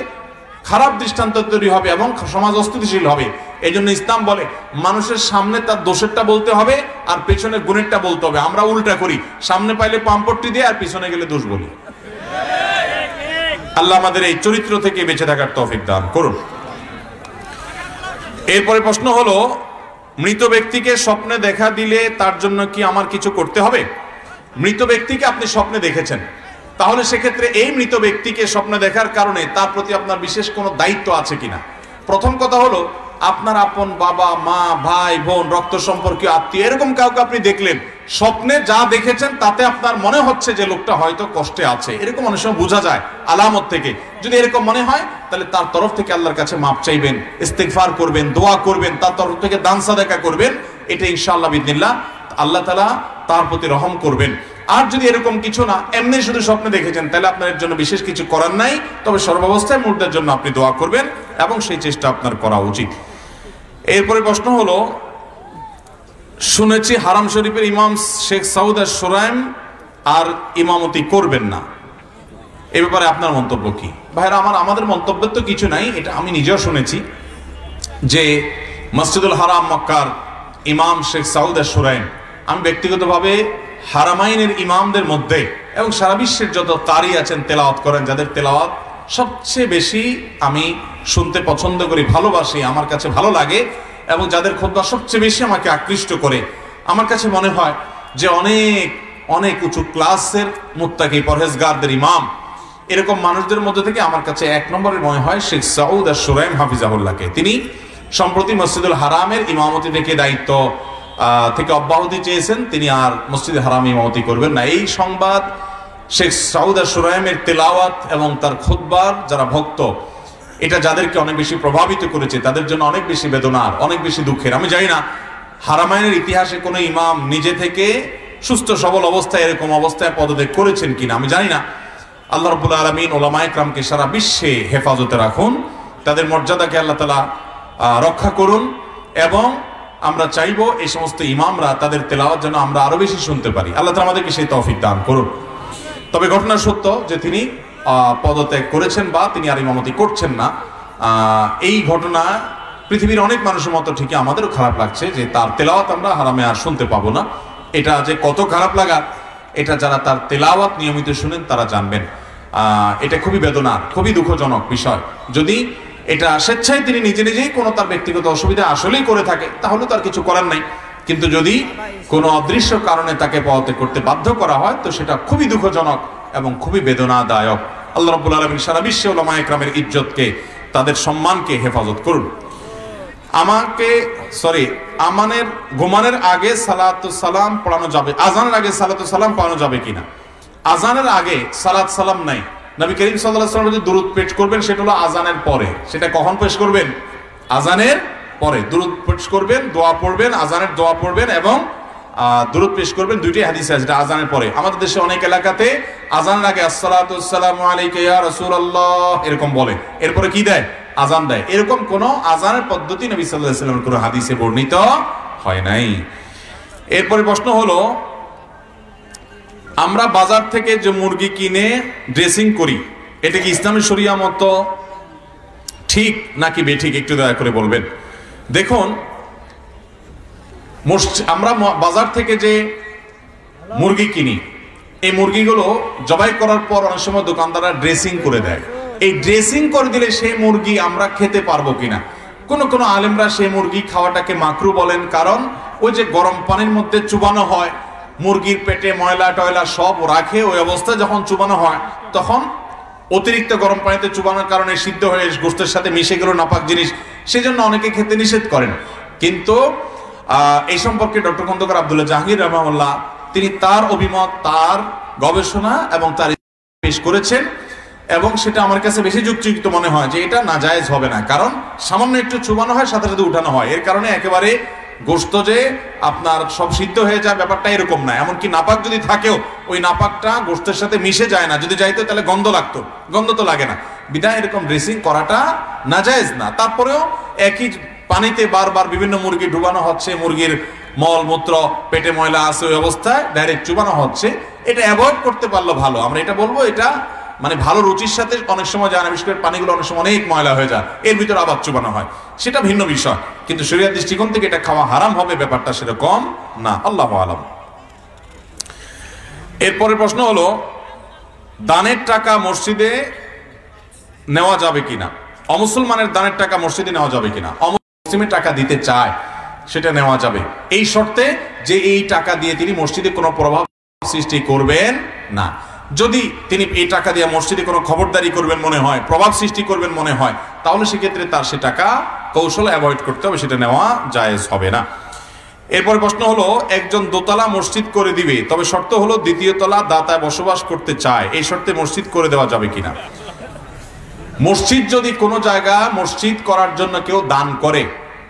খারাপ দৃষ্টান্ত তৈরি হবে এবং সমাজ অস্থিতিশীল হবে। এই জন্য ইসলাম বলে মানুষের সামনে তার দোষেরটা বলতে হবে আর পেছনে গুণেরটা বলতে হবে। আমরা উল্টা করি, সামনে পাইলে পাম্পট্টি দিয়ে আর পিছনে গেলে দোষ বলি। আল্লাহ আমাদের এই চরিত্র থেকে বেঁচে থাকার তৌফিক দান করুন। এরপরে প্রশ্ন হলো, মৃত ব্যক্তিকে স্বপ্নে দেখা দিলে তার জন্য কি আমার কিছু করতে হবে? মৃত ব্যক্তিকে আপনি স্বপ্নে দেখেছেন, তাহলে সেক্ষেত্রে এই মৃত ব্যক্তিকে স্বপ্নে দেখার কারণে তার প্রতি আপনার বিশেষ কোনো দায়িত্ব আছে কিনা। প্রথম কথা হলো, আপনার আপন বাবা মা ভাই বোন রক্ত সম্পর্কীয় আত্মীয় এরকম কাউকে আপনি দেখলেন, স্বপ্নে যা দেখেছেন তাতে আপনার মনে হচ্ছে যে লোকটা হয়তো কষ্টে আছে, এরকম অনেক সময় বোঝা যায় আলামত থেকে। যদি এরকম মনে হয় তাহলে তার তরফ থেকে আল্লাহর কাছে মাপ চাইবেন, ইস্তিগফার করবেন, দোয়া করবেন, তার তরফ থেকে দান সাদাকা করবেন। এটা ইনশাআল্লাহ বিদিনিল্লাহ আল্লাহ তাআলা তার প্রতি রহম করবেন। আর যদি এরকম কিছু না, এমনি শুধু স্বপ্নে দেখেছেন, তাহলে আপনার এর জন্য বিশেষ কিছু করার নাই। তবে সর্বাবস্থায় মুর্দার জন্য আপনি দোয়া করবেন এবং সেই চেষ্টা আপনার করা উচিত। এরপরে প্রশ্ন হলো, শুনেছি হারাম শরীফের ইমাম শেখ সাউদ আশ-শুরাইম আর ইমামতি করবেন না, এ ব্যাপারে আপনার মন্তব্য কি? ভাইরা আমার, আমাদের মন্তব্যের তো কিছু নাই, এটা আমি নিজেও শুনেছি যে মসজিদুল হারাম মক্কার ইমাম শেখ সাউদ আশ-শুরাইম, আমি ব্যক্তিগতভাবে হারামাইনের ইমামদের মধ্যে এবং সারা বিশ্বের যত কারি আছেন তেলাওয়াত করেন, যাদের তেলাওয়াত সবচেয়ে বেশি আমি শুনতে পছন্দ করি, ভালোবাসি, আমার কাছে ভালো লাগে এবং যাদের খুতবা সবচেয়ে বেশি আমাকে আকৃষ্ট করে, আমার কাছে মনে হয় যে অনেক অনেক উঁচু ক্লাসের মুত্তাকি পরহেজগারদের ইমাম, এরকম মানুষদের মধ্যে থেকে আমার কাছে এক নম্বরে মনে হয় শেখ সাউদ আশ-শুরাইম হাফিজাহুল্লাহকে। তিনি সম্প্রতি মসজিদুল হারামের ইমামতি থেকে দায়িত্ব থেকে অব্যাহতি চেয়েছেন, তিনি আর মসজিদে হারামে ইমামতি করবেন না। এই সংবাদ শেখ সাউদ আশ-শুরাইমের তেলাওয়াত এবং তার খুতবার যারা ভক্ত, এটা যাদেরকে অনেক বেশি প্রভাবিত করেছে, তাদের জন্য অনেক বেশি বেদনার, অনেক বেশি দুঃখের। আমি জানি না হারামাইনের ইতিহাসে কোনো ইমাম নিজে থেকে সুস্থ সবল অবস্থায় এরকম অবস্থায় পদত্যাগ করেছেন কিনা আমি জানি না। আল্লাহ রাব্বুল আলামিন উলামায়ে কেরামকে সারা বিশ্বে হেফাজতে রাখুন, তাদের মর্যাদাকে আল্লাহ তাআলা রক্ষা করুন এবং আমরা চাইবো এই সমস্ত ইমামরা তাদের তেলাওয়াত যেন আমরা আরো বেশি শুনতে পারি। আল্লাহ তাআলা আমাদেরকে সেই তৌফিক দান করুন। তবে ঘটনা সত্য যে তিনি পদত্যাগ করেছেন বা তিনি আর ইমামতি করছেন না। এই ঘটনা পৃথিবীর অনেক মানুষের মতো ঠিকই আমাদেরও খারাপ লাগছে যে তার তেলাওয়াত আমরা হারামে আর শুনতে পাবো না। এটা যে কত খারাপ লাগা, এটা যারা তার তেলাওয়াত নিয়মিত শুনেন তারা জানবেন। এটা খুবই বেদনার, খুবই দুঃখজনক বিষয়। যদি এটা স্বেচ্ছায় তিনি নিজে নিজেই কোনো তার ব্যক্তিগত অসুবিধা আসলেই করে থাকে তাহলে তার কিছু করার নাই, কিন্তু যদি কোনো অদৃশ্য কারণে তাকে পদত্যাগ করতে বাধ্য করা হয় তো সেটা খুবই দুঃখজনক এবং খুবই বেদনাদায়ক। আল্লাহ রাব্বুল আলামিন সারা বিশ্বে উলামায়ে কেরামের ইজ্জতকে, তাদের সম্মানকে হেফাজত করুন। আমানের ঘুমানোর আগে সালাতুস সালাম পড়ানো যাবে, আজানের আগে সালাতুস সালাম পড়ানো যাবে কিনা? আজানের আগে সালাত সালাম নাই। নবী করিম সাল্লাল্লাহু আলাইহি ওয়াসাল্লাম যে দুরূদ পেশ করবেন সেটা হলো আজানের পরে। সেটা কখন পেশ করবেন? আজানের পরে দুরূদ পেশ করবেন, দোয়া পড়বেন, আজানের দোয়া পড়বেন এবং দুরূদ পেশ করবেন। দুইটাই হাদিসে আছে, এটা আজানের পরে। আমাদের দেশে অনেক এলাকাতে আজানের আগে আসসালাতু ওয়াসসালামু আলাইকা ইয়া রাসূলুল্লাহ এরকম বলে, এরপরে কি দেয়? আজান দেয়। এরকম কোন আজানের পদ্ধতি নবী সাল্লাল্লাহু আলাইহি ওয়াসাল্লামের কোনো হাদিসে বর্ণিত হয় নাই। এরপরে প্রশ্ন হলো, আমরা বাজার থেকে যে মুরগি কিনে ড্রেসিং করি এটা কি ইসলামী শরিয়া মতো ঠিক নাকি বেঠিক, একটু দয়া করে বলবেন। দেখুন, আমরা বাজার থেকে যে মুরগি কিনি, এই মুরগিগুলো জবাই করার পর অনেক সময় দোকানদাররা ড্রেসিং করে দেয়। এই ড্রেসিং করে দিলে সেই মুরগি আমরা খেতে পারবো কিনা? কোন আলেমরা সেই মুরগি খাওয়াটাকে মাকরু বলেন, কারণ ওই যে গরম পানির মধ্যে চুবানো হয়, মুরগির পেটে ময়লা টয়লা সব রাখে, ওই অবস্থায় যখন চুবানো হয় তখন অতিরিক্ত গরম পানিতে চুবানোর কারণে সিদ্ধ হয়ে গোশতের সাথে মিশে গেল নাপাক জিনিস, সেজন্য অনেকে খেতে নিষেধ করেন। কিন্তু এই সম্পর্কে ডক্টর খন্দকার আব্দুল্লাহ জাহাঙ্গীর রাহমাহুল্লাহ তিনি তার অভিমত, তার গবেষণা এবং তার পেশ করেছেন এবং সেটা আমার কাছে বেশি যুক্তিযুক্ত মনে হয় যে এটা নাজায়েজ হবে না। কারণ সামান্য একটু চুবানো হয়, সাথে সাথে উঠানো হয়, এর কারণে একেবারে গোশত যে আপনার সব সিদ্ধ হয়ে যায় ব্যাপারটা এরকম না। এমনকি নাপাক যদি থাকেও ওই নাপাকটা গোশতের সাথে মিশে যায় না, যদি যাইতো তাহলে গন্ধ লাগতো, গন্ধ তো লাগে না, বিধায় এরকম ড্রেসিং করাটা নাজায়েজ না। তারপরেও একই পানিতে বারবার বিভিন্ন মুরগি ডুবানো হচ্ছে, মুরগির মল মূত্র পেটে ময়লা আছে, ওই অবস্থায় ডাইরেক্ট চুবানো হচ্ছে, এটা অ্যাভয়েড করতে পারলে ভালো। আমরা এটা বলবো এটা মানে ভালো রুচির সাথে অনেক সময় যায় না, বিশেষ করে পানিগুলো অনেক সময় অনেক ময়লা হয়ে যায়, এর ভিতরে আবার চুবানো হয়, সেটা ভিন্ন বিষয়। কিন্তু শরীয়ত দৃষ্টিকোণ থেকে এটা খাওয়া হারাম হবে, ব্যাপারটা সেরকম না। আল্লাহু আলাম। এরপরের প্রশ্ন হলো, দানের টাকা মসজিদে নেওয়া যাবে কিনা? অমুসলমানের দানের টাকা মসজিদে নেওয়া যাবে কিনা? অমুসলিমের টাকা দিতে চায়, সেটা নেওয়া যাবে, এই শর্তে যে এই টাকা দিয়ে তিনি মসজিদে কোনো প্রভাব সৃষ্টি করবেন না। যদি তিনি এই টাকা দিয়ে মসজিদে কোনো খবরদারি করবেন মনে হয়, প্রভাব সৃষ্টি করবেন মনে হয়, তাহলে সেক্ষেত্রে তার সে টাকা কৌশলে অ্যাভয়েড করতে হবে, সেটা নেওয়া জায়েজ হবে না। এরপর প্রশ্ন হলো, একজন দোতলা মসজিদ করে দিবে, তবে শর্ত হলো দ্বিতীয় তলা দাতায় বসবাস করতে চায়, এই শর্তে মসজিদ করে দেওয়া যাবে কিনা? মসজিদ যদি কোনো জায়গা মসজিদ করার জন্য কেউ দান করে,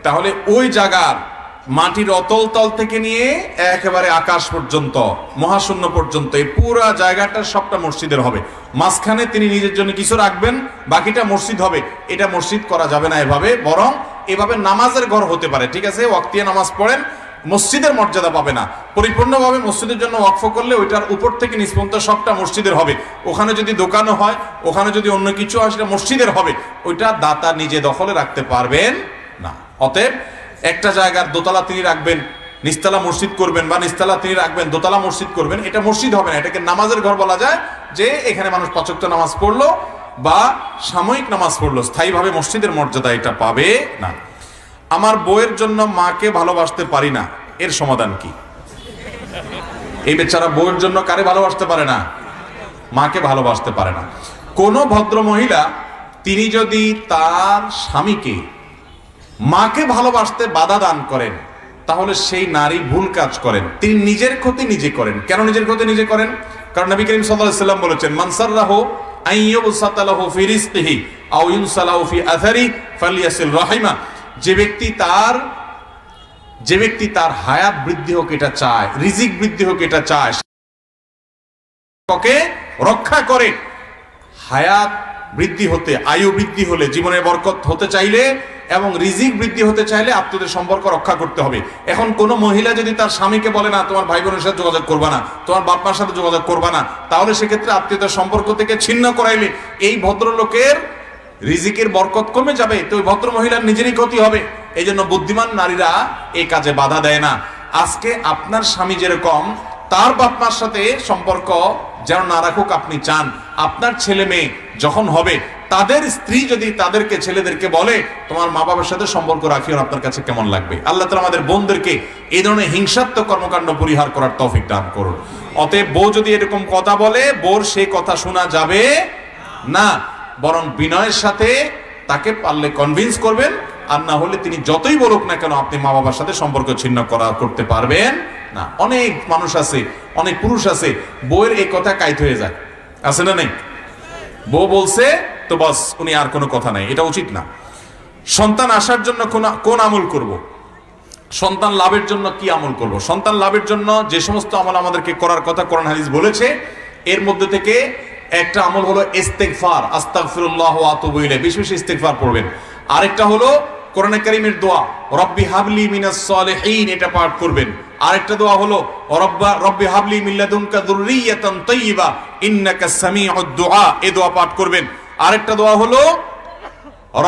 তাহলে ওই জায়গার মাটির অতল তল থেকে নিয়ে একেবারে আকাশ পর্যন্ত, মহাশূন্য পর্যন্ত, এই পুরা জায়গাটা সবটা মসজিদের হবে। মাঝখানে তিনি নিজের জন্য কিছু রাখবেন, বাকিটা মসজিদ হবে। এটা মসজিদ করা যাবে না এভাবে, বরং এভাবে নামাজের ঘর হতে পারে, ঠিক আছে, ওয়াক্তিয়া নামাজ পড়েন, মসজিদের মর্যাদা পাবে না। পরিপূর্ণভাবে মসজিদের জন্য ওয়াকফ করলে ওইটার উপর থেকে নিচ পর্যন্ত সবটা মসজিদের হবে। ওখানে যদি দোকানও হয়, ওখানে যদি অন্য কিছু হয়, সেটা মসজিদের হবে, ওইটা দাতা নিজে দখলে রাখতে পারবেন না। অতএব একটা জায়গার দোতলা তিনি রাখবেন, নিচতলা মসজিদ করবেন, বা নিচতলা তিনি রাখবেন, দোতলা মসজিদ করবেন, এটা মসজিদ হবে না। এটাকে নামাজের ঘর বলা যায়, যে এখানে মানুষ ৫ ওয়াক্ত নামাজ পড়লো বা সাময়িক নামাজ পড়লো, স্থায়ীভাবে মসজিদের মর্যাদা এটা পাবে না। আমার বউয়ের জন্য মাকে ভালোবাসতে পারি না, এর সমাধান কি? এই বেচারা বউয়ের জন্য কারে ভালোবাসতে পারে না? মাকে ভালোবাসতে পারে না। কোন ভদ্র মহিলা তিনি যদি তার স্বামীকে মাকে ভালোবাসতে বাধা দান করেন, তাহলে সেই নারী ভুল কাজ করেন, তিনি নিজের ক্ষতি নিজে করেন। কেন নিজের ক্ষতি নিজে করেন? কারণ নবী করিম সাল্লাল্লাহু আলাইহি ওয়াসাল্লাম বলেছেন, মান সাররাহু আইয়ুবসাতা লাহু ফি রিজকিহি আও ইউনসালাহু ফি আথারি ফালিয়াসিল রাহিমা। যে ব্যক্তি তার হায়াত বৃদ্ধি হোক এটা চায়, রিজিক বৃদ্ধি হোক এটা চায়, তাকে রক্ষা করে। হায়াত বৃদ্ধি হতে, আয়ু বৃদ্ধি হলে, জীবনের বরকত হতে চাইলে এবং রিজিক বৃদ্ধি হতে চাইলে আত্মীয়দের সম্পর্ক রক্ষা করতে হবে। এখন কোন মহিলা যদি তার স্বামীকে বলে না তোমার ভাই বোনের সাথে যোগাযোগ করবা না, তোমার বাপ মার সাথে যোগাযোগ করবা না, তাহলে সেক্ষেত্রে আত্মীয়তার সম্পর্ক থেকে ছিন্ন করাইলে এই ভদ্রলোকের রিজিকের বরকত কমে যাবে, তো ওই ভদ্র মহিলার নিজেরই ক্ষতি হবে। এই জন্য বুদ্ধিমান নারীরা এই কাজে বাধা দেয় না। আজকে আপনার স্বামী যেরকম তার বাপ মার সাথে সম্পর্ক যেন না রাখুক আপনি চান, আপনার ছেলে মেয়ে যখন হবে তাদের স্ত্রী যদি তাদেরকে, ছেলেদেরকে বলে তোমার মা বাবার সাথে সম্পর্ক রাখিও, আপনার কাছে কেমন লাগবে? আল্লাহ তাআলা আমাদের বোনদেরকে এই ধরনের হিংসাত্মক কর্মকাণ্ড পরিহার করার তৌফিক দান করুন। অতএব বউ যদি এরকম কথা বলে, বউর সেই কথা শোনা যাবে না, বরং বিনয়ের সাথে তাকে পারলে কনভিন্স করবেন, আর না হলে তিনি যতই বলুক না কেন আপনি মা বাবার সাথে সম্পর্ক ছিন্ন করতে পারবেন না। অনেক মানুষ আছে, অনেক পুরুষ আছে, বউয়ের এই কথা কাইত হয়ে যায়, আছে না নেই? বউ বলছে তো বস, উনি আর কোনো কথা নাই, এটা উচিত না। সন্তান আসার জন্য কোন আমল করব? সন্তান লাভের জন্য কি আমল করব? সন্তান লাভের জন্য যে সমস্ত আমল আমাদেরকে করার কথা কোরআন হাদিস বলেছে, এর মধ্যে থেকে একটা আমল হলো ইস্তিগফার, আস্তাগফিরুল্লাহ ওয়া আতুবু ইলাইহি, বেশি বেশি ইস্তিগফার পড়বেন। আরেকটা হলো কোরআনে কারীমের দোয়া রব্বি হাবলি মিনাস সালিহিন, এটা পাঠ করবেন। আরেকটা দোয়া হলো রব্বি হাবলি মিন লাদুনকা যুররিয়াতান তাইয়্যিবা ইন্নাকা সামিউদ দুআ, এই দোয়া পাঠ করবেন। আরেকটা দোয়া হলো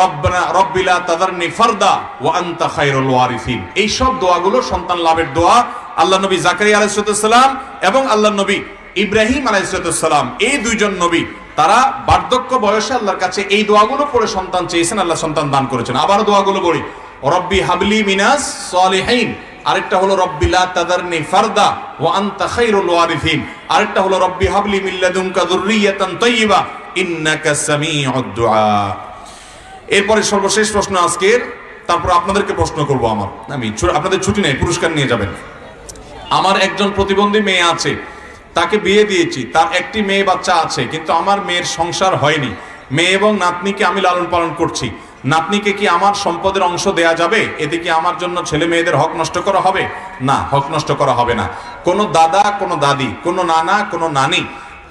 রব্বানা রব্বি লা তাযারনি ফারদা ওয়া আনতা খায়রুল ওয়ারিসিন। এই সব দোয়াগুলো সন্তান লাভের দোয়া। আল্লাহ নবী জাকারিয়া আলাইহিস সালাম এবং আল্লাহ নবী ইব্রাহিম আলাইহিস সালাম, এই দুইজন নবী তারা বার্ধক্য বয়সে আল্লাহর কাছে এই দোয়াগুলো পড়ে সন্তান চেয়েছেন, আল্লাহ সন্তান দান করেছেন। আবার দোয়াগুলো বলি, রব্বি হাবলি মিনাস সালিহিন, আরেকটা হলো রব্বি লা তাযারনি ফারদা ওয়া আনতা খায়রুল ওয়ারিসিন, আরেকটা হলো রব্বি হাবলি মিন লাদুনকা যুররিয়াতান তাইয়্যিবা ইন্নাকা সামিউদ দুআ। এরপরে সর্বশেষ প্রশ্ন আজকের, তারপর আপনাদেরকে প্রশ্ন করব। আপনাদের ছুটি নেই, পুরস্কার নিয়ে যাবেন। আমার একজন প্রতিবন্ধী মেয়ে আছে, তাকে বিয়ে দিয়েছি, তার একটি মেয়ে বাচ্চা আছে, কিন্তু আমার মেয়ের সংসার হয়নি। মেয়ে এবং নাতনিকে আমি লালন পালন করছি, নাতনিকে কি আমার সম্পদের অংশ দেয়া যাবে? এতে কি আমার জন্য ছেলে মেয়েদের হক নষ্ট করা হবে? না, হক নষ্ট করা হবে না। কোনো দাদা, কোনো দাদি, কোনো নানা, কোনো নানি,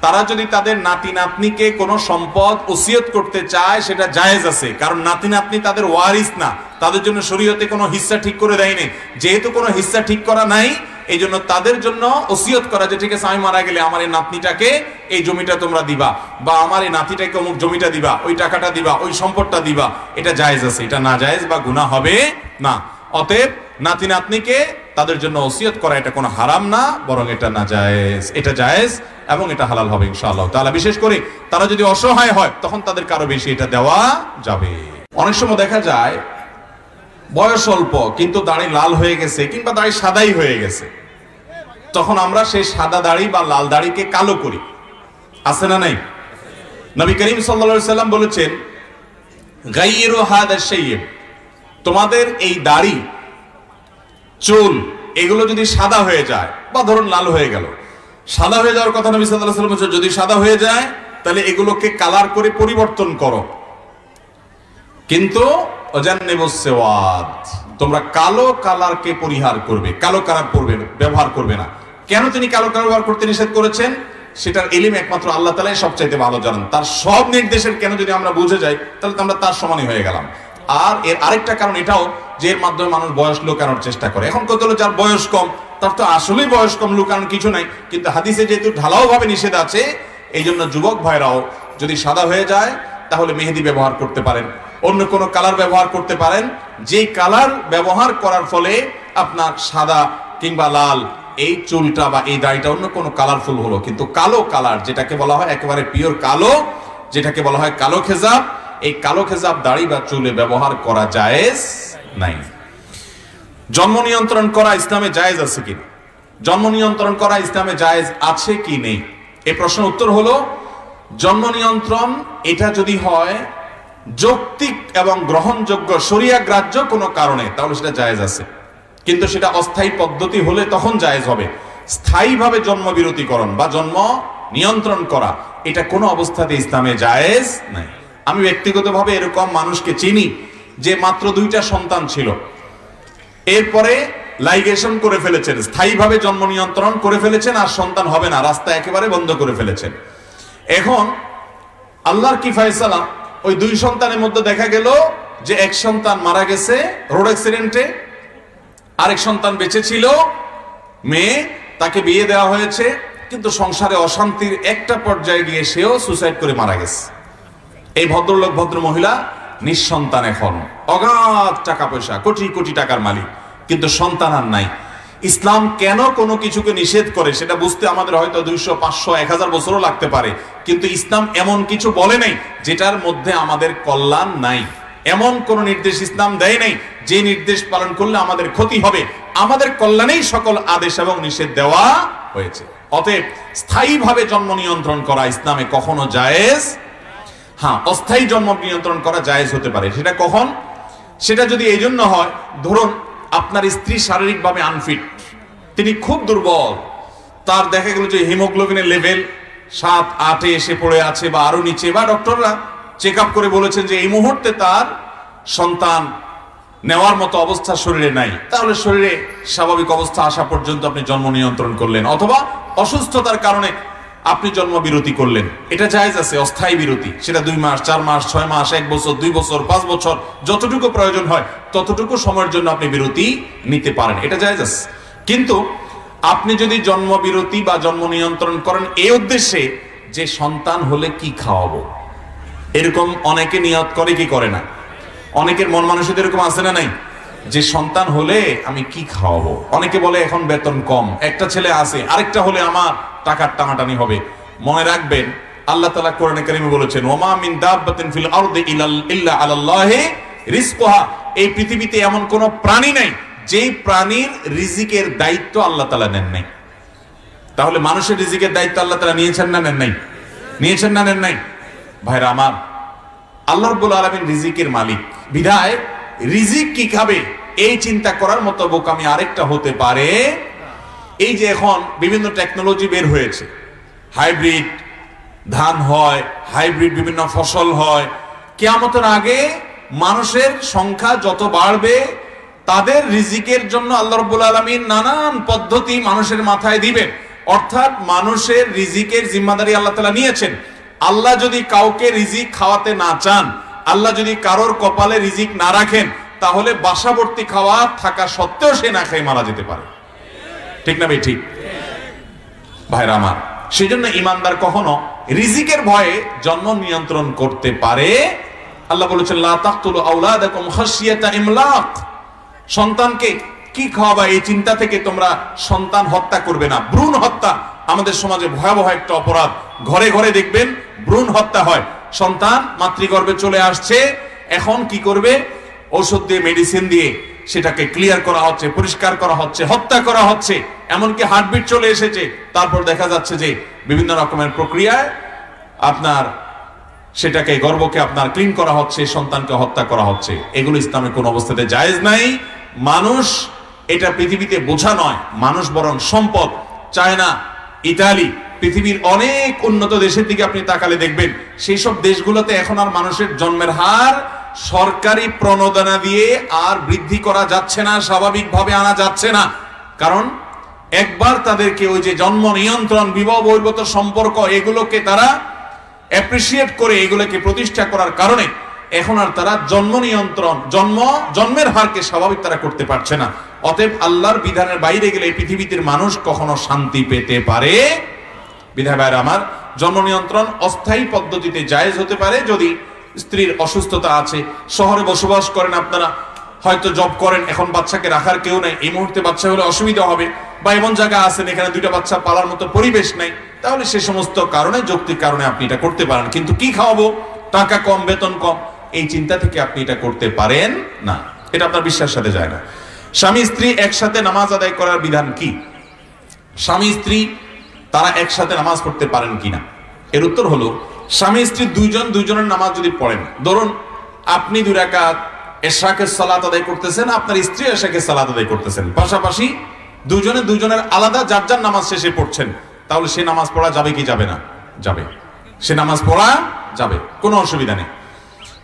তারা যদি তাদের নাতি নাতনিকে কোনো সম্পদ ওসিয়ত করতে চায়, সেটা জায়েজ আছে, কারণ নাতি নাতনি তাদের ওয়ারিস না, তাদের জন্য শরীয়তে কোনো হিস্সা ঠিক করে দেয়নি। যেহেতু কোনো হিস্সা ঠিক করা নাই, এই জন্য তাদের জন্য ওসিয়ত করা যে ঠিক আছে আমি মারা গেলে আমার এই নাতনিটাকে এই জমিটা তোমরা দিবা, বা আমার এই নাতিটাকে অমুক জমিটা দিবা, ওই টাকাটা দিবা, ওই সম্পদটা দিবা, এটা জায়েজ আছে, এটা না জায়েজ বা গুনাহ হবে না। অতএব নাতি নাতনিকে তাদের জন্য ওসিয়ত করা এটা কোনো হারাম না, বরং এটা না জায়েজ, এটা জায়েজ এবং এটা হালাল হবে ইনশাআল্লাহ তাআলা। বিশেষ করে তারা যদি অসহায় হয় তখন তাদেরকে আরো বেশি এটা দেওয়া যাবে। অনেক সময় দেখা যায় বয়স অল্প কিন্তু দাড়ি লাল হয়ে গেছে কিংবা দাড়ি সাদাই হয়ে গেছে, তখন আমরা সেই সাদা দাড়ি বা লাল দাড়িকে কালো করি, আছে না নাই? নবী করিম সাল্লাল্লাহু আলাইহি সাল্লাম বলেছেন গায়্যিরু হাদা শাইয়্যিব, তোমাদের এই দাড়ি চুল এগুলো যদি সাদা হয়ে যায় বা ধরুন লাল হয়ে গেল, সাদা হয়ে যাওয়ার কথা নবী সাল্লাল্লাহু আলাইহি সাল্লাম বলেছেন যদি সাদা হয়ে যায় তাহলে এগুলোকে কালার করে পরিবর্তন করো, কিন্তু অজান্নিবুস সাওয়াদ, তোমরা কালো কালারকে পরিহার করবে, কালো কালার ব্যবহার করবে না। কেন তিনি কালো কালার ব্যবহার করতে নিষেধ করেছেন সেটার ইলম একমাত্র আল্লাহ তাআলাই সবচাইতে ভালো জানেন। তার সব নির্দেশের কেন যদি আমরা বুঝে যাই তাহলে তো আমরা তার সমানই হয়ে গেলাম। আর এর আরেকটা কারণ এটাও যে এর মাধ্যমে মানুষ বয়স লুকানোর চেষ্টা করে। এখন কত হলো যার বয়স কম তার তো আসলেই বয়স কম, লুকানোর কিছু নাই, কিন্তু হাদিসে যেহেতু ঢালাও ভাবে নিষেধ আছে এই জন্য যুবক ভাইরাও যদি সাদা হয়ে যায় তাহলে মেহেদি ব্যবহার করতে পারেন, অন্য কোনো কালার ব্যবহার করতে পারেন, যেই কালার ব্যবহার করার ফলে আপনার সাদা কিংবা লাল এই চুলটা বা এই দাড়িটা অন্য কোনো কালারফুল হলো, কিন্তু কালো কালার যেটাকে বলা হয় একেবারে পিওর কালো, যেটাকে বলা হয় কালো খেজাব, এই কালো খেজাব দাড়ি বা চুলে ব্যবহার করা জায়েজ নাই। জন্ম নিয়ন্ত্রণ করা ইসলামে জায়েজ আছে কি? জন্ম নিয়ন্ত্রণ করা ইসলামে জায়েজ আছে কি নেই? এই প্রশ্নের উত্তর হলো জন্ম নিয়ন্ত্রণ এটা যদি হয় যৌক্তিক এবং গ্রহণযোগ্য শরিয়া গ্রাহ্য কোনো কারণে তাহলে সেটা জায়েজ আছে, কিন্তু সেটা অস্থায়ী পদ্ধতি হলে তখন জায়েজ হবে। স্থায়ীভাবে জন্ম বিরতিকরণ বা জন্ম নিয়ন্ত্রণ করা এটা কোনো অবস্থাতে ইসলামে জায়েজ নাই। আমি ব্যক্তিগতভাবে এরকম মানুষকে চিনি যে মাত্র 2টা সন্তান ছিল, এরপরে লাইগেশন করে ফেলেছেন, স্থায়ীভাবে জন্ম নিয়ন্ত্রণ করে ফেলেছেন, আর সন্তান হবে না, রাস্তা একেবারে বন্ধ করে ফেলেছেন। এখন আল্লাহর কি ফয়সালা, ওই 2 সন্তানের মধ্যে দেখা গেল যে এক সন্তান মারা গেছে রোড অ্যাক্সিডেন্টে, আরেক সন্তান বেঁচে ছিল, মেয়ে, তাকে বিয়ে দেওয়া হয়েছে, কিন্তু সংসারে অশান্তির একটা পর্যায়ে গিয়ে সেও সুসাইড করে মারা গেছে। এই ভদ্রলোক ভদ্র মহিলা নিঃসন্তান, এখন অগাধ টাকা পয়সা, কোটি কোটি টাকার মালিক, কিন্তু সন্তান আর নাই। ইসলাম কেন কোনো কিছুকে নিষেধ করে সেটা বুঝতে আমাদের হয়তো 200, 500, 1000 বছরও লাগতে পারে, কিন্তু ইসলাম এমন কিছু বলে নাই যেটার মধ্যে আমাদের কল্যাণ নাই। এমন কোন নির্দেশ ইসলাম দেয় নাই যে নির্দেশ পালন করলে আমাদের ক্ষতি হবে। আমাদের কল্যাণেই সকল আদেশ এবং নিষেধ দেওয়া হয়েছে। অতএব স্থায়ীভাবে জন্ম নিয়ন্ত্রণ করা ইসলামে কখনো জায়েজ, হ্যাঁ অস্থায়ী জন্ম নিয়ন্ত্রণ করা জায়েজ হতে পারে। সেটা কখন? সেটা যদি এই জন্য হয়, ধরুন আপনার স্ত্রী শারীরিকভাবে আনফিট, তিনি খুব দুর্বল, তার দেখা গেল যে হিমোগ্লোবিনের লেভেল 7-8-এ এসে পড়ে আছে বা আরো নিচে, বা ডক্টররা চেক আপ করে বলেছেন যে এই মুহূর্তে তার সন্তান নেওয়ার মতো অবস্থা শরীরে নাই, তাহলে শরীরে স্বাভাবিক অবস্থা আসা পর্যন্ত আপনি জন্ম নিয়ন্ত্রণ করলেন, অথবা অসুস্থতার কারণে আপনি জন্ম বিরতি করলেন, এটা জায়েজ আছে, অস্থায়ী বিরতি। সেটা 2 মাস, 4 মাস, 6 মাস, 1 বছর, 2 বছর, 5 বছর, যতটুকু প্রয়োজন হয় ততটুকু সময়ের জন্য আপনি বিরতি নিতে পারেন, এটা জায়েজ আছে। কিন্তু আপনি যদি জন্ম বিরতি বা জন্ম নিয়ন্ত্রণ করেন এই উদ্দেশ্যে যে সন্তান হলে কি খাওয়াবো, এরকম অনেকে নিয়ত করে কি করে না, অনেকের মন মানসিকতা এরকম আছে না নাই, যে সন্তান হলে আমি কি খাওয়াবো। অনেকে বলে এখন বেতন কম, একটা ছেলে আছে, আরেকটা হলে আমার টাকার টানাটানি হবে। মনে রাখবেন আল্লাহ তাআলা কোরআনে কারীমে বলেছেন ওমা মিন দাব্বাতিন ফিল আরদি ইল্লা আলাল্লাহি রিজকুহা, এই পৃথিবীতে এমন কোন প্রাণী নাই যেই প্রাণীর রিজিকের দায়িত্ব আল্লাহ তাআলা নেন নাই। তাহলে মানুষের রিজিকের দায়িত্ব আল্লাহ তাআলা নিয়েছেন না নেন নাই? নিয়েছেন না নেন নাই? ভাইরা আমার, আল্লাহ রাব্বুল আলামিন রিজিকের মালিক, বিধায় রিজিক কি খাবে এই চিন্তা করার মতো বোকামি আরেকটা হতে পারে। এই যে এখন বিভিন্ন টেকনোলজি বের হয়েছে, হাইব্রিড ধান হয়, হাইব্রিড বিভিন্ন ফসল হয়, কিয়ামতের আগে মানুষের সংখ্যা যত বাড়বে তাদের রিজিকের জন্য আল্লাহ রাব্বুল আলামিন নানান পদ্ধতি মানুষের মাথায় দিবেন। অর্থাৎ মানুষের রিজিকের জিম্মাদারি আল্লাহ তাআলা নিয়েছেন। আল্লাহ যদি কাউকে রিজিক খাওয়াতে না চান, আল্লাহ যদি কারোর কপালে রিজিক না রাখেন, তাহলে বাসাবর্তী খাওয়া থাকা সত্ত্বেও সে না খেয়ে মারা যেতে পারে। ঠিক না ভাই? ঠিক ভাইরা আমার, সেই জন্য ইমানদার কখনো রিজিকের ভয়ে জন্ম নিয়ন্ত্রণ করতে পারে। আল্লাহ বলেছেন লা তাকতুলু আওলাদাকুম খাশিয়াতা ইমলাক, সন্তানকে কি খাওয়াবা এই চিন্তা থেকে তোমরা সন্তান হত্যা করবে না। ভ্রূণ হত্যা আমাদের সমাজে ভয়াবহ একটা অপরাধ। ঘরে ঘরে দেখবেন ভ্রূণ হত্যা হয়। সন্তান মাতৃগর্ভে চলে আসছে, এখন কি করবে? ঔষধ দিয়ে, মেডিসিন দিয়ে সেটাকে ক্লিয়ার করা হচ্ছে, পরিষ্কার করা হচ্ছে, হত্যা করা হচ্ছে, এমনকি হার্টবিট চলে এসেছে। তারপর দেখা যাচ্ছে যে বিভিন্ন রকমের প্রক্রিয়ায় আপনার সেটাকে, গর্ভকে আপনার ক্লিন করা হচ্ছে, সন্তানকে হত্যা করা হচ্ছে। এগুলো ইসলামে কোন অবস্থাতে জায়েজ নাই। মানুষ এটা পৃথিবীতে বোঝা নয়, মানুষ বরং সম্পদ। চায়না, ইতালি, পৃথিবীর অনেক উন্নত দেশের দিকে আপনি তাকালে দেখবেন সেই সব দেশগুলোতে এখন আর মানুষের জন্মের হার সরকারি প্রণোদনা দিয়ে আর বৃদ্ধি করা যাচ্ছে না, স্বাভাবিকভাবে আনা যাচ্ছে না। কারণ একবার তাদেরকে ওই যে জন্ম নিয়ন্ত্রণ, বিবাহ বহির্ভূত সম্পর্ক, এগুলোকে তারা অ্যাপ্রিসিয়েট করে এগুলোকে প্রতিষ্ঠা করার কারণে এখন আর তারা জন্ম নিয়ন্ত্রণ, জন্মের হারকে স্বাভাবিক তারা করতে পারছে না। অতএব আল্লাহর বিধানের বাইরে গেলে পৃথিবীতে মানুষ কখনো শান্তি পেতে পারে। বিধায় ভাইরা আমার, জন্ম নিয়ন্ত্রণ অস্থায়ী পদ্ধতিতে জায়েজ হতে পারে যদি স্ত্রীর অসুস্থতা আছে। শহরে বসবাস করেন আপনারা, হয়তো জব করেন, এখন বাচ্চাকে রাখার কেউ নেই, এই মুহূর্তে বাচ্চা হলে অসুবিধা হবে, বা এমন জায়গা আছেন এখানে দুইটা বাচ্চা পালার মতো পরিবেশ নাই, তাহলে সে সমস্ত কারণে, যৌক্তিক কারণে আপনি এটা করতে পারেন। কিন্তু কি খাওয়াবো, টাকা কম, বেতন কম, এই চিন্তা থেকে আপনি এটা করতে পারেন না। এটা আপনার বিশ্বাসের সাথে যায় না। স্বামী স্ত্রী একসাথে নামাজ আদায় করার বিধান কি? স্বামী স্ত্রী তারা একসাথে নামাজ পড়তে পারেন কিনা? এর উত্তর হলো, স্বামী স্ত্রী দুইজনের নামাজ যদি পড়েন, ধরুন আপনি 2 রাকাত এশাকের সালাত আদায় করতেছেন, আপনার স্ত্রী এশাকের সালাত আদায় করতেছেন, পাশাপাশি দুজনের আলাদা যার যার নামাজ শেষে পড়ছেন, তাহলে সে নামাজ পড়া যাবে কি যাবে না? যাবে। সে নামাজ পড়া যাবে, কোনো অসুবিধা নেই।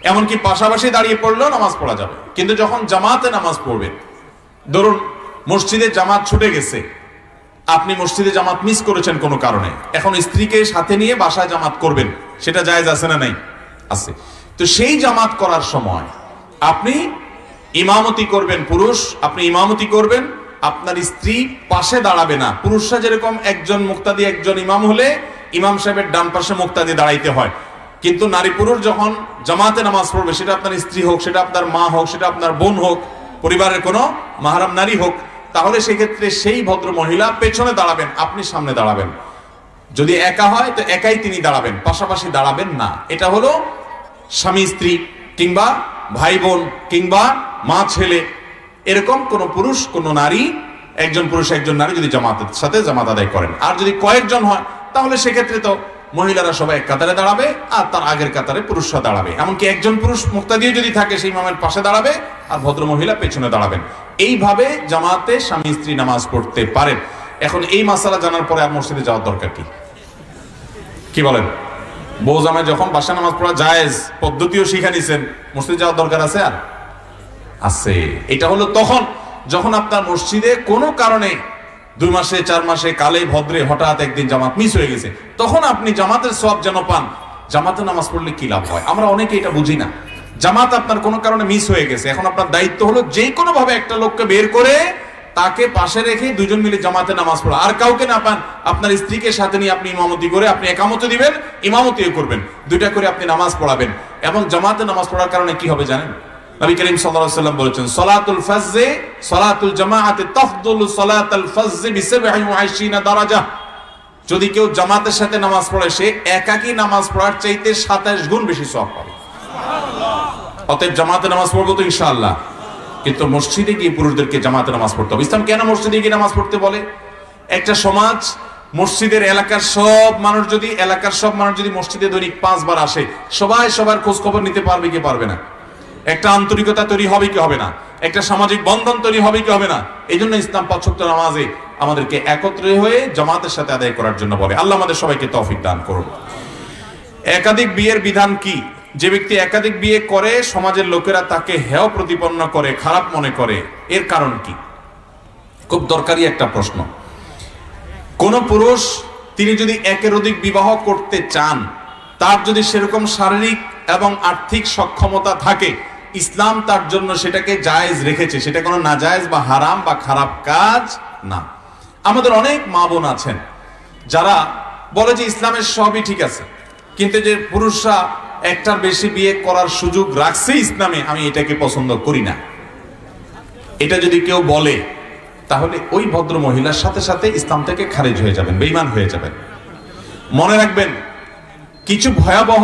এমনকি পাশাপাশি দাঁড়িয়ে পড়লেও নামাজ পড়া যাবে। কিন্তু যখন জামাতে নামাজ পড়বেন, ধরুন মসজিদে জামাত ছুটে গেছে, আপনি মসজিদে জামাত মিস করেছেন কোনো কারণে, এখন স্ত্রীকে সাথে নিয়ে বাসায় জামাত করবেন, সেটা জায়েজ আছে না নাই? আছে। তো সেই জামাত করার সময় আপনি ইমামতি করবেন, পুরুষ আপনি ইমামতি করবেন, আপনার স্ত্রী পাশে দাঁড়াবে না। পুরুষরা যেরকম একজন মুক্তাদি, একজন ইমাম হলে ইমাম সাহেবের ডান পাশে মুক্তাদি দাঁড়াইতে হয়, কিন্তু নারী পুরুষ যখন জামাতে নামাজ পড়বে, সেটা আপনার স্ত্রী হোক, সেটা আপনার মা হোক, সেটা আপনার বোন হোক, পরিবারের কোনো মাহরাম নারী হোক, তাহলে সেক্ষেত্রে সেই ভদ্র মহিলা পেছনে দাঁড়াবেন, আপনি সামনে দাঁড়াবেন। যদি একা হয় তো একাই তিনি দাঁড়াবেন, পাশাপাশি দাঁড়াবেন না। এটা হলো স্বামী স্ত্রী কিংবা ভাই বোন কিংবা মা ছেলে, এরকম কোন পুরুষ কোন নারী, একজন পুরুষ একজন নারী যদি জামাতের সাথে জামাত আদায় করেন। আর যদি কয়েকজন হয় তাহলে সেক্ষেত্রে তো মহিলারা সবাই এক কাতারে দাঁড়াবে আর তার আগের কাতারে পুরুষরা দাঁড়াবে। এমনকি একজন পুরুষ মুক্তাদিও যদি থাকে, সেই ইমামের পাশে দাঁড়াবে আর ভদ্র মহিলা পেছনে দাঁড়াবেন। এইভাবে জামাতে স্বামী স্ত্রী নামাজ পড়তে পারেন। এখন এই মাসালা জানার পরে আর মসজিদে যাওয়ার দরকার কি? কি বলেন? বউ জামাই যখন বাসায় নামাজ পড়া জায়েজ, পদ্ধতিও শিখে নিছেন, মসজিদে যাওয়ার দরকার আছে? আর আছে। এটা হলো তখন যখন আপনার মসজিদে কোনো কারণে 2 মাসে 4 মাসে কালে ভদ্রে হঠাৎ একদিন জামাত মিস হয়ে গেছে, তখন আপনি জামাতের সওয়াব যেন পান। জামাতে নামাজ পড়লে কি লাভ হয়? আমরা অনেকে এটা বুঝি না। জামাত আপনার কোনো কারণে মিস হয়ে গেছে, এখন আপনার দায়িত্ব হলো যে কোনো ভাবে একটা লোককে বের করে তাকে পাশে রেখে দুজন মিলে জামাতে নামাজ পড়া। আর কাউকে না পান, আপনার স্ত্রীকে সাথে নিয়ে আপনি ইমামতি করে, আপনি একামতে দিবেন, ইমামতিও করবেন, 2টা করে আপনি নামাজ পড়াবেন। এবং জামাতে নামাজ পড়ার কারণে কি হবে জানেন? নবী করিম সাল্লাল্লাহু আলাইহি ওয়াসাল্লাম বলেছেন, সালাতুল ফাজে সালাতুল জামাআতি তাফদুলু সালাতাল ফাজে বি27 দারাজা। যদি কেউ জামাতের সাথে নামাজ পড়ে, সে একাকী নামাজ পড়ার চাইতে 27 গুণ বেশি সওয়াব পাবে। সুবহানাল্লাহ। অতএব জামাতে নামাজ পড়বো তো ইনশাআল্লাহ, কিন্তু মসজিদে গিয়ে পুরুষদেরকে জামাতে নামাজ পড়তে হবে। ইসলাম কেন মসজিদে গিয়ে নামাজ পড়তে বলে? একটা সমাজ, মসজিদের এলাকার সব মানুষ যদি মসজিদে দৈনিক 5 বার আসে, সবাই সবার খোঁজ খবর নিতে পারবে কি পারবে না? একটা আন্তরিকতা তৈরি হবে কি হবে না? একটা সামাজিক বন্ধন তৈরি হবে কি হবে না? এই জন্য ইসলাম 5 ওয়াক্ত নামাজে আমাদেরকে একত্রে হয়ে জামাতের সাথে আদায় করার জন্য বলে। আল্লাহ আমাদের সবাইকে তৌফিক দান করুন। একাধিক বিয়ের বিধান কি? যে ব্যক্তি একাধিক বিয়ে করে, সমাজের লোকেরা তাকে হেয় প্রতিপন্ন করে, খারাপ মনে করে, এর কারণ কি? খুব দরকারি একটা প্রশ্ন। কোন পুরুষ তিনি যদি একের অধিক বিবাহ করতে চান, তার যদি সেরকম শারীরিক এবং আর্থিক সক্ষমতা থাকে, ইসলাম তার জন্য সেটাকে জায়েজ রেখেছে। সেটা কোনো নাজায়েজ বা হারাম বা খারাপ কাজ না। আমাদের অনেক মা বোন আছেন যারা বলে যে ইসলামের সবই ঠিক আছে, কিন্তু যে পুরুষরা একটার বেশি বিয়ে করার সুযোগ রাখছে ইসলামে, আমি এটাকে পছন্দ করি না। এটা যদি কেউ বলে তাহলে ওই ভদ্র মহিলার সাথে সাথে ইসলাম থেকে খারিজ হয়ে যাবেন, বেঈমান হয়ে যাবেন। মনে রাখবেন, কিছু ভয়াবহ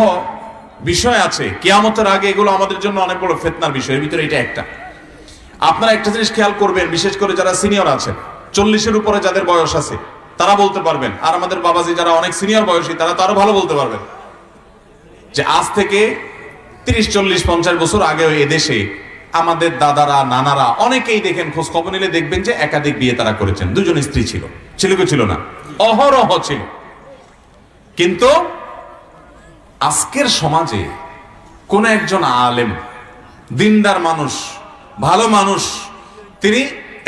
বিষয় আছে কিয়ামতের আগে, এগুলো আমাদের জন্য অনেক বড় ফিতনার বিষয়। এর ভিতরে এটা একটা। আপনারা একটা জিনিস খেয়াল করবেন, বিশেষ করে যারা সিনিয়র আছেন, 40-এর উপরে যাদের বয়স আছে তারা বলতে পারবেন, আর আমাদের বাবাজি যারা অনেক সিনিয়র বয়সী তারা তো আরো ভালো বলতে পারবেন, যে আজ থেকে 30, 40, 50 বছর আগে এদেশে আমাদের দাদারা নানারা অনেকেই দেখেন, খোঁজ খবর নিলে দেখবেন যে একাধিক বিয়ে তারা করেছেন। 2 জন স্ত্রী ছিল, ছিল কি ছিল না? অহরহ ছিল। কিন্তু আজকের সমাজে কোন একজন আলেম, দিনদার মানুষ, ভালো মানুষ, তিনি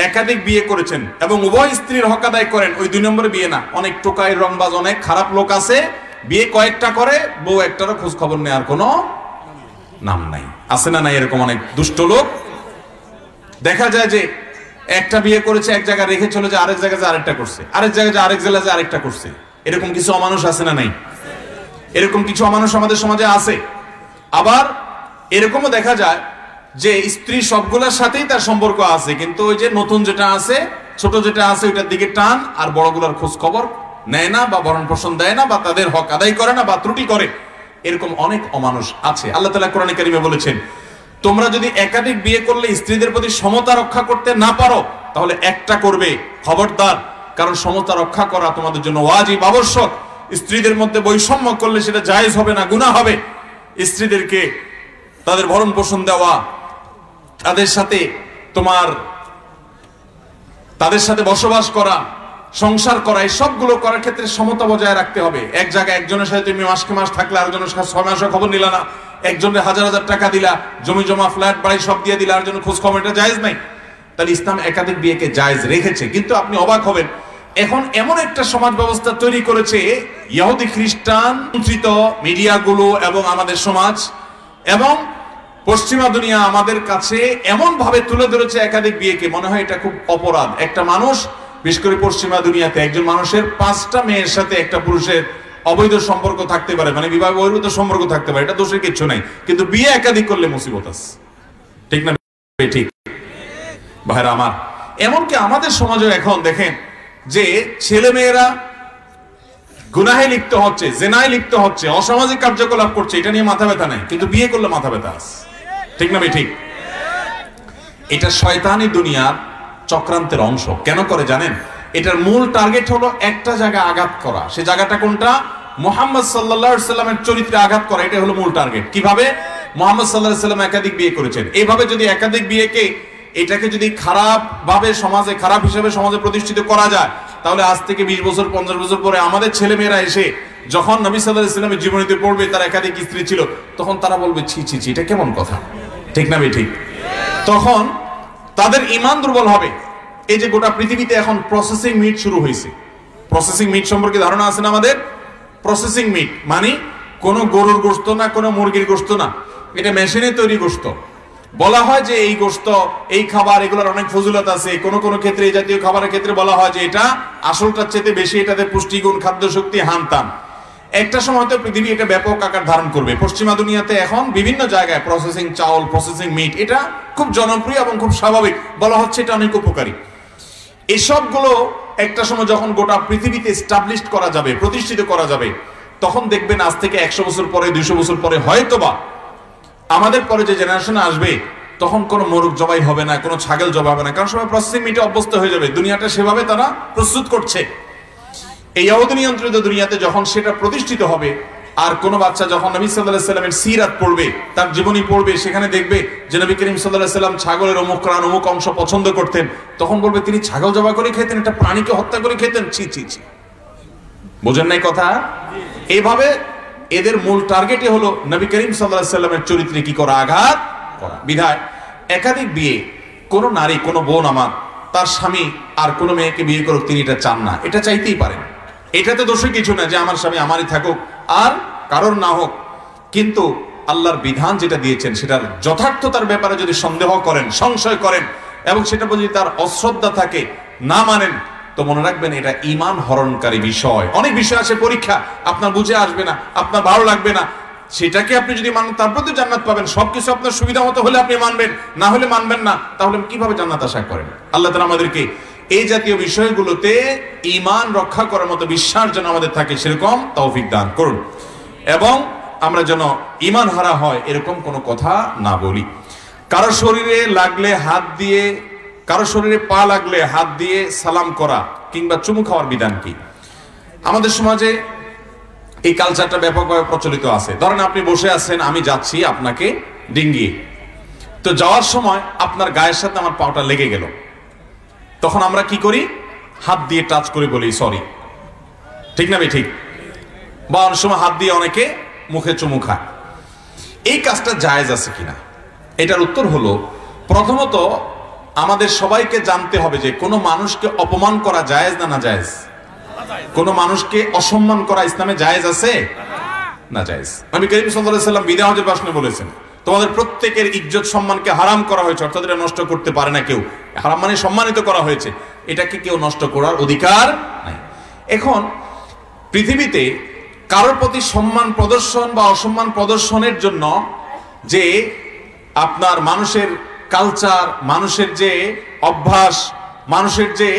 একাধিক বিয়ে করেছেন এবং উভয় স্ত্রীর হক আদায় করেন। ওই 2 নম্বরে বিয়ে না, অনেক টোকাই রংবাজ অনেক খারাপ লোক আছে, বিয়ে কয়েকটা করে, বউ একটারও খোঁজ খবর নেওয়ার কোনো নাম নাই। আছে না নাই? এরকম অনেক দুষ্ট লোক দেখা যায় যে একটা বিয়ে করেছে, এক জায়গায় রেখে চলে যায়, আরেক জায়গায় আরেকটা করছে, আরেক জায়গায় আরেক জেলায় আরেকটা করছে। এরকম কিছু অমানুষ আছে না নাই? এরকম কিছু অমানুষ আমাদের সমাজে আছে। আবার এরকমও দেখা যায় যে স্ত্রী সবগুলোর সাথেই তার সম্পর্ক আছে, কিন্তু ওই যে নতুন যেটা আছে, ছোট যেটা আছে, ওইটার দিকে টান, আর বড়গুলোর খোঁজ খবর নেয় না, বা ভরণ পোষণ দেয় না, বা তাদের হক আদায় করে না, বা ত্রুটি করে। এরকম অনেক অমানুষ আছে। আল্লাহ তাআলা কোরআনে কারিমে বলেছেন, তোমরা যদি একাধিক বিয়ে করলে স্ত্রীদের প্রতি সমতা রক্ষা করতে না পারো, তাহলে একটা করবে, খবরদার। কারণ সমতা রক্ষা করা তোমাদের জন্য ওয়াজিব, আবশ্যক। স্ত্রীদের মধ্যে বৈষম্য করলে সেটা জায়েজ হবে না, গুনাহ হবে। স্ত্রীদেরকে তাদের ভরণ পোষণ দেওয়া, তাদের সাথে বসবাস করা, সংসার করা, এই সবগুলো করার ক্ষেত্রে সমতা বজায় রাখতে হবে। এক জায়গায় একজনের সাথে তুমি মাসকে মাস থাকলে আরেকজনের সাথে 6 মাসও খবর নিলা না, একজনের 1000 টাকা দিলা, জমি জমা ফ্ল্যাট বাড়ি সব দিয়ে দিলা, আর জন্য খোঁজ খবর, এটা জায়েজ নাই। তাহলে ইসলাম একাধিক বিয়েকে জায়েজ রেখেছে। কিন্তু আপনি অবাক হবেন, এখন এমন একটা সমাজ ব্যবস্থা তৈরি করেছে ইহুদি খ্রিস্টান নিয়ন্ত্রিত মিডিয়াগুলো এবং আমাদের সমাজ এবং পশ্চিমা দুনিয়া আমাদের কাছে এমন ভাবে তুলে ধরেছে একাধিক বিয়েকে, মনে হয় এটা খুব অপরাধ। একটা মানুষ, বিশেষ করে পশ্চিমা দুনিয়াতে, একজন মানুষের 5টা মেয়ের সাথে একটা পুরুষের অবৈধ সম্পর্ক থাকতে পারে, মানে বিবাহ বহির্ভূত সম্পর্ক থাকতে পারে, এটা দোষের কিছু নাই। কিন্তু বিয়ে একাধিক করলে মুসিবত আছে, ঠিক না? ঠিক ভাইরা আমার, এমনকি আমাদের সমাজে এখন দেখেন যে ছেলে মেয়েরা গুনাহে লিপ্ত হচ্ছে, জেনায় লিপ্ত হচ্ছে, অসামাজিক কার্যকলাপ করছে, এটা নিয়ে মাথা ব্যথা নাই, কিন্তু বিয়ে করলে মাথা ব্যথা আছে, ঠিক না? ঠিক। এটা শয়তানি দুনিয়ার চক্রান্তের অংশ। কেন করে জানেন? এটার মূল টার্গেট হলো একটা জায়গায় আঘাত করা। সে জায়গাটা কোনটা? মুহাম্মদ সাল্লাল্লাহু আলাইহি সাল্লামের চরিত্রে আঘাত করা। এটা হলো মূল টার্গেট। কিভাবে? মুহাম্মদ সাল্লাল্লাহু আলাইহি সাল্লাম একাধিক বিয়ে করেছেন, এইভাবে যদি একাধিক বিয়েকে, এটাকে যদি খারাপ ভাবে সমাজে, খারাপ হিসেবে সমাজে প্রতিষ্ঠিত করা যায়, তাহলে আজ থেকে 20 বছর 50 বছর পরে আমাদের ছেলে মেয়েরা এসে যখন নবী সাল্লাল্লাহু আলাইহি সাল্লামের জীবনীতে পড়বে তার একাধিক স্ত্রী ছিল, তখন তারা বলবে ছি ছি ছি, এটা কেমন কথা, ঠিক না? ঠিক। তখন তাদের ঈমান দুর্বল হবে। এই যে গোটা পৃথিবীতে এখন প্রসেসিং মিট শুরু হয়েছে, প্রসেসিং মিট সম্পর্কে ধারণা আছে না আমাদের? প্রসেসিং মিট মানে কোন গরুর গোশত না, কোন মুরগির গোশত না, এটা মেশিনে তৈরি গোশত। বলা হয় যে এই গোশত, এই খাবার, এগুলোর অনেক ফজিলত আছে। কোন কোন ক্ষেত্রে এই জাতীয় খাবারের ক্ষেত্রে বলা হয় যে এটা আসলটার চেয়ে বেশি, এটাতে পুষ্টিগুণ, খাদ্য শক্তি, হানতান। একটা সময় তো পৃথিবী এটা ব্যাপক আকার ধারণ করবে। পশ্চিমা দুনিয়াতে এখন বিভিন্ন জায়গায় প্রসেসিং চাউল, প্রসেসিং মিট, এটা খুব জনপ্রিয় এবং খুব স্বাভাবিক। বলা হচ্ছে এটা অনেক উপকারী। এসবগুলো একটা সময় যখন গোটা পৃথিবীতে এস্টাবলিশড করা যাবে, প্রতিষ্ঠিত করা যাবে, তখন দেখবেন আজ থেকে 100 বছর পরে, 200 বছর পরে হয়তোবা আমাদের পরে যে জেনারেশন আসবে, তখন কোনো মোরগ জবাই হবে না, কোনো ছাগল জবাই হবে না, কারণ সবাই প্রসেসিং মিটে অভ্যস্ত হয়ে যাবে। দুনিয়াটা সেভাবে তারা প্রস্তুত করছে। এই ইহুদি নিয়ন্ত্রিত দুনিয়াতে যখন সেটা প্রতিষ্ঠিত হবে, আর কোন বাচ্চা যখন নবী সাল্লাল্লাহু আলাইহি সাল্লামের সিরাত পড়বে, তার জীবনী পড়বে, সেখানে দেখবে যে নবী করিম সাল্লাল্লাহু আলাইহি সাল্লাম ছাগলের অমুক রান, অমুক অংশ পছন্দ করতেন, তখন বলবে তিনি ছাগল জবাই করে খেতেন, একটা প্রাণীকে হত্যা করে খেতেন, ছি ছি ছি। বোঝেন নাই কথা? এইভাবে এদের মূল টার্গেটই হলো নবী করিম সাল্লাল্লাহু আলাইহি সাল্লামের চরিত্রে কি করা? আঘাত করা। বিধায় একাধিক বিয়ে, কোন নারী, কোন বোন আমার তার স্বামী আর কোন মেয়েকে বিয়ে করুক, তিনি এটা চান না, এটা চাইতেই পারেন। এটাতে দোষের কিছু না যে আমার স্বামী আমারই থাকুক আর কারোর না হোক। কিন্তু আল্লাহর বিধান যেটা দিয়েছেন সেটার যথার্থতার ব্যাপারে যদি সন্দেহ করেন, সংশয় করেন, এবং সেটা যদি তার অশ্রদ্ধা থাকে, না মানেন, তো মনে রাখবেন এটা ঈমান হরণকারী বিষয়। অনেক বিষয় আছে পরীক্ষা, আপনার বুঝে আসবে না, আপনার ভালো লাগবে না, সেটাকে আপনি যদি মানেন তারপর তো জান্নাত পাবেন। সবকিছু আপনার সুবিধা মতো হলে আপনি মানবেন, না হলে মানবেন না, তাহলে কিভাবে জান্নাত আশা করেন? আল্লাহ তাআলা আমাদেরকে এই জাতীয় বিষয়গুলোতে ঈমান রক্ষা করার মতো বিশ্বাস যেন আমাদের থাকে, সেরকম তৌফিক দান করুন, এবং আমরা যেন ঈমান হারা হয় এরকম কোনো কথা না বলি। কারো শরীরে লাগলে হাত দিয়ে, কারো শরীরে পা লাগলে হাত দিয়ে সালাম করা কিংবা চুমু খাওয়ার বিধান কি? আমাদের সমাজে এই কালচারটা ব্যাপকভাবে প্রচলিত আছে। ধরেন আপনি বসে আছেন, আমি যাচ্ছি আপনাকে ডিঙ্গিয়ে, তো যাওয়ার সময় আপনার গায়ের সাথে আমার পাটা লেগে গেল, তখন আমরা কি করি? হাত দিয়ে টাচ করে বলি সরি, ঠিক না ঠিক? বা অনেক সময় হাত দিয়ে অনেকে মুখে চুমু খায়। এই কাজটা জায়েজ আছে কিনা? এটার উত্তর হলো, প্রথমত আমাদের সবাইকে জানতে হবে যে কোনো মানুষকে অপমান করা জায়েজ না না জায়েজ? কোনো মানুষকে অসম্মান করা ইসলামে জায়েজ আছে না জায়েজ? নবী করিম সাল্লাল্লাহু আলাইহি ওয়াসাল্লাম বিদায় হজের ভাষণে বলেছেন, তোমাদের প্রত্যেকের ইজ্জত সম্মানকে হারাম করা হয়েছে, অর্থাৎ এটা নষ্ট করতে পারে না কেউ। হারাম মানে সম্মানিত করা হয়েছে, এটাকে কেউ নষ্ট করার অধিকার নাই। এখন পৃথিবীতে কারোর প্রতি সম্মান প্রদর্শন বা অসম্মান প্রদর্শনের জন্য যে আপনার মানুষের কালচার, মানুষের যে অভ্যাস, মানুষের যে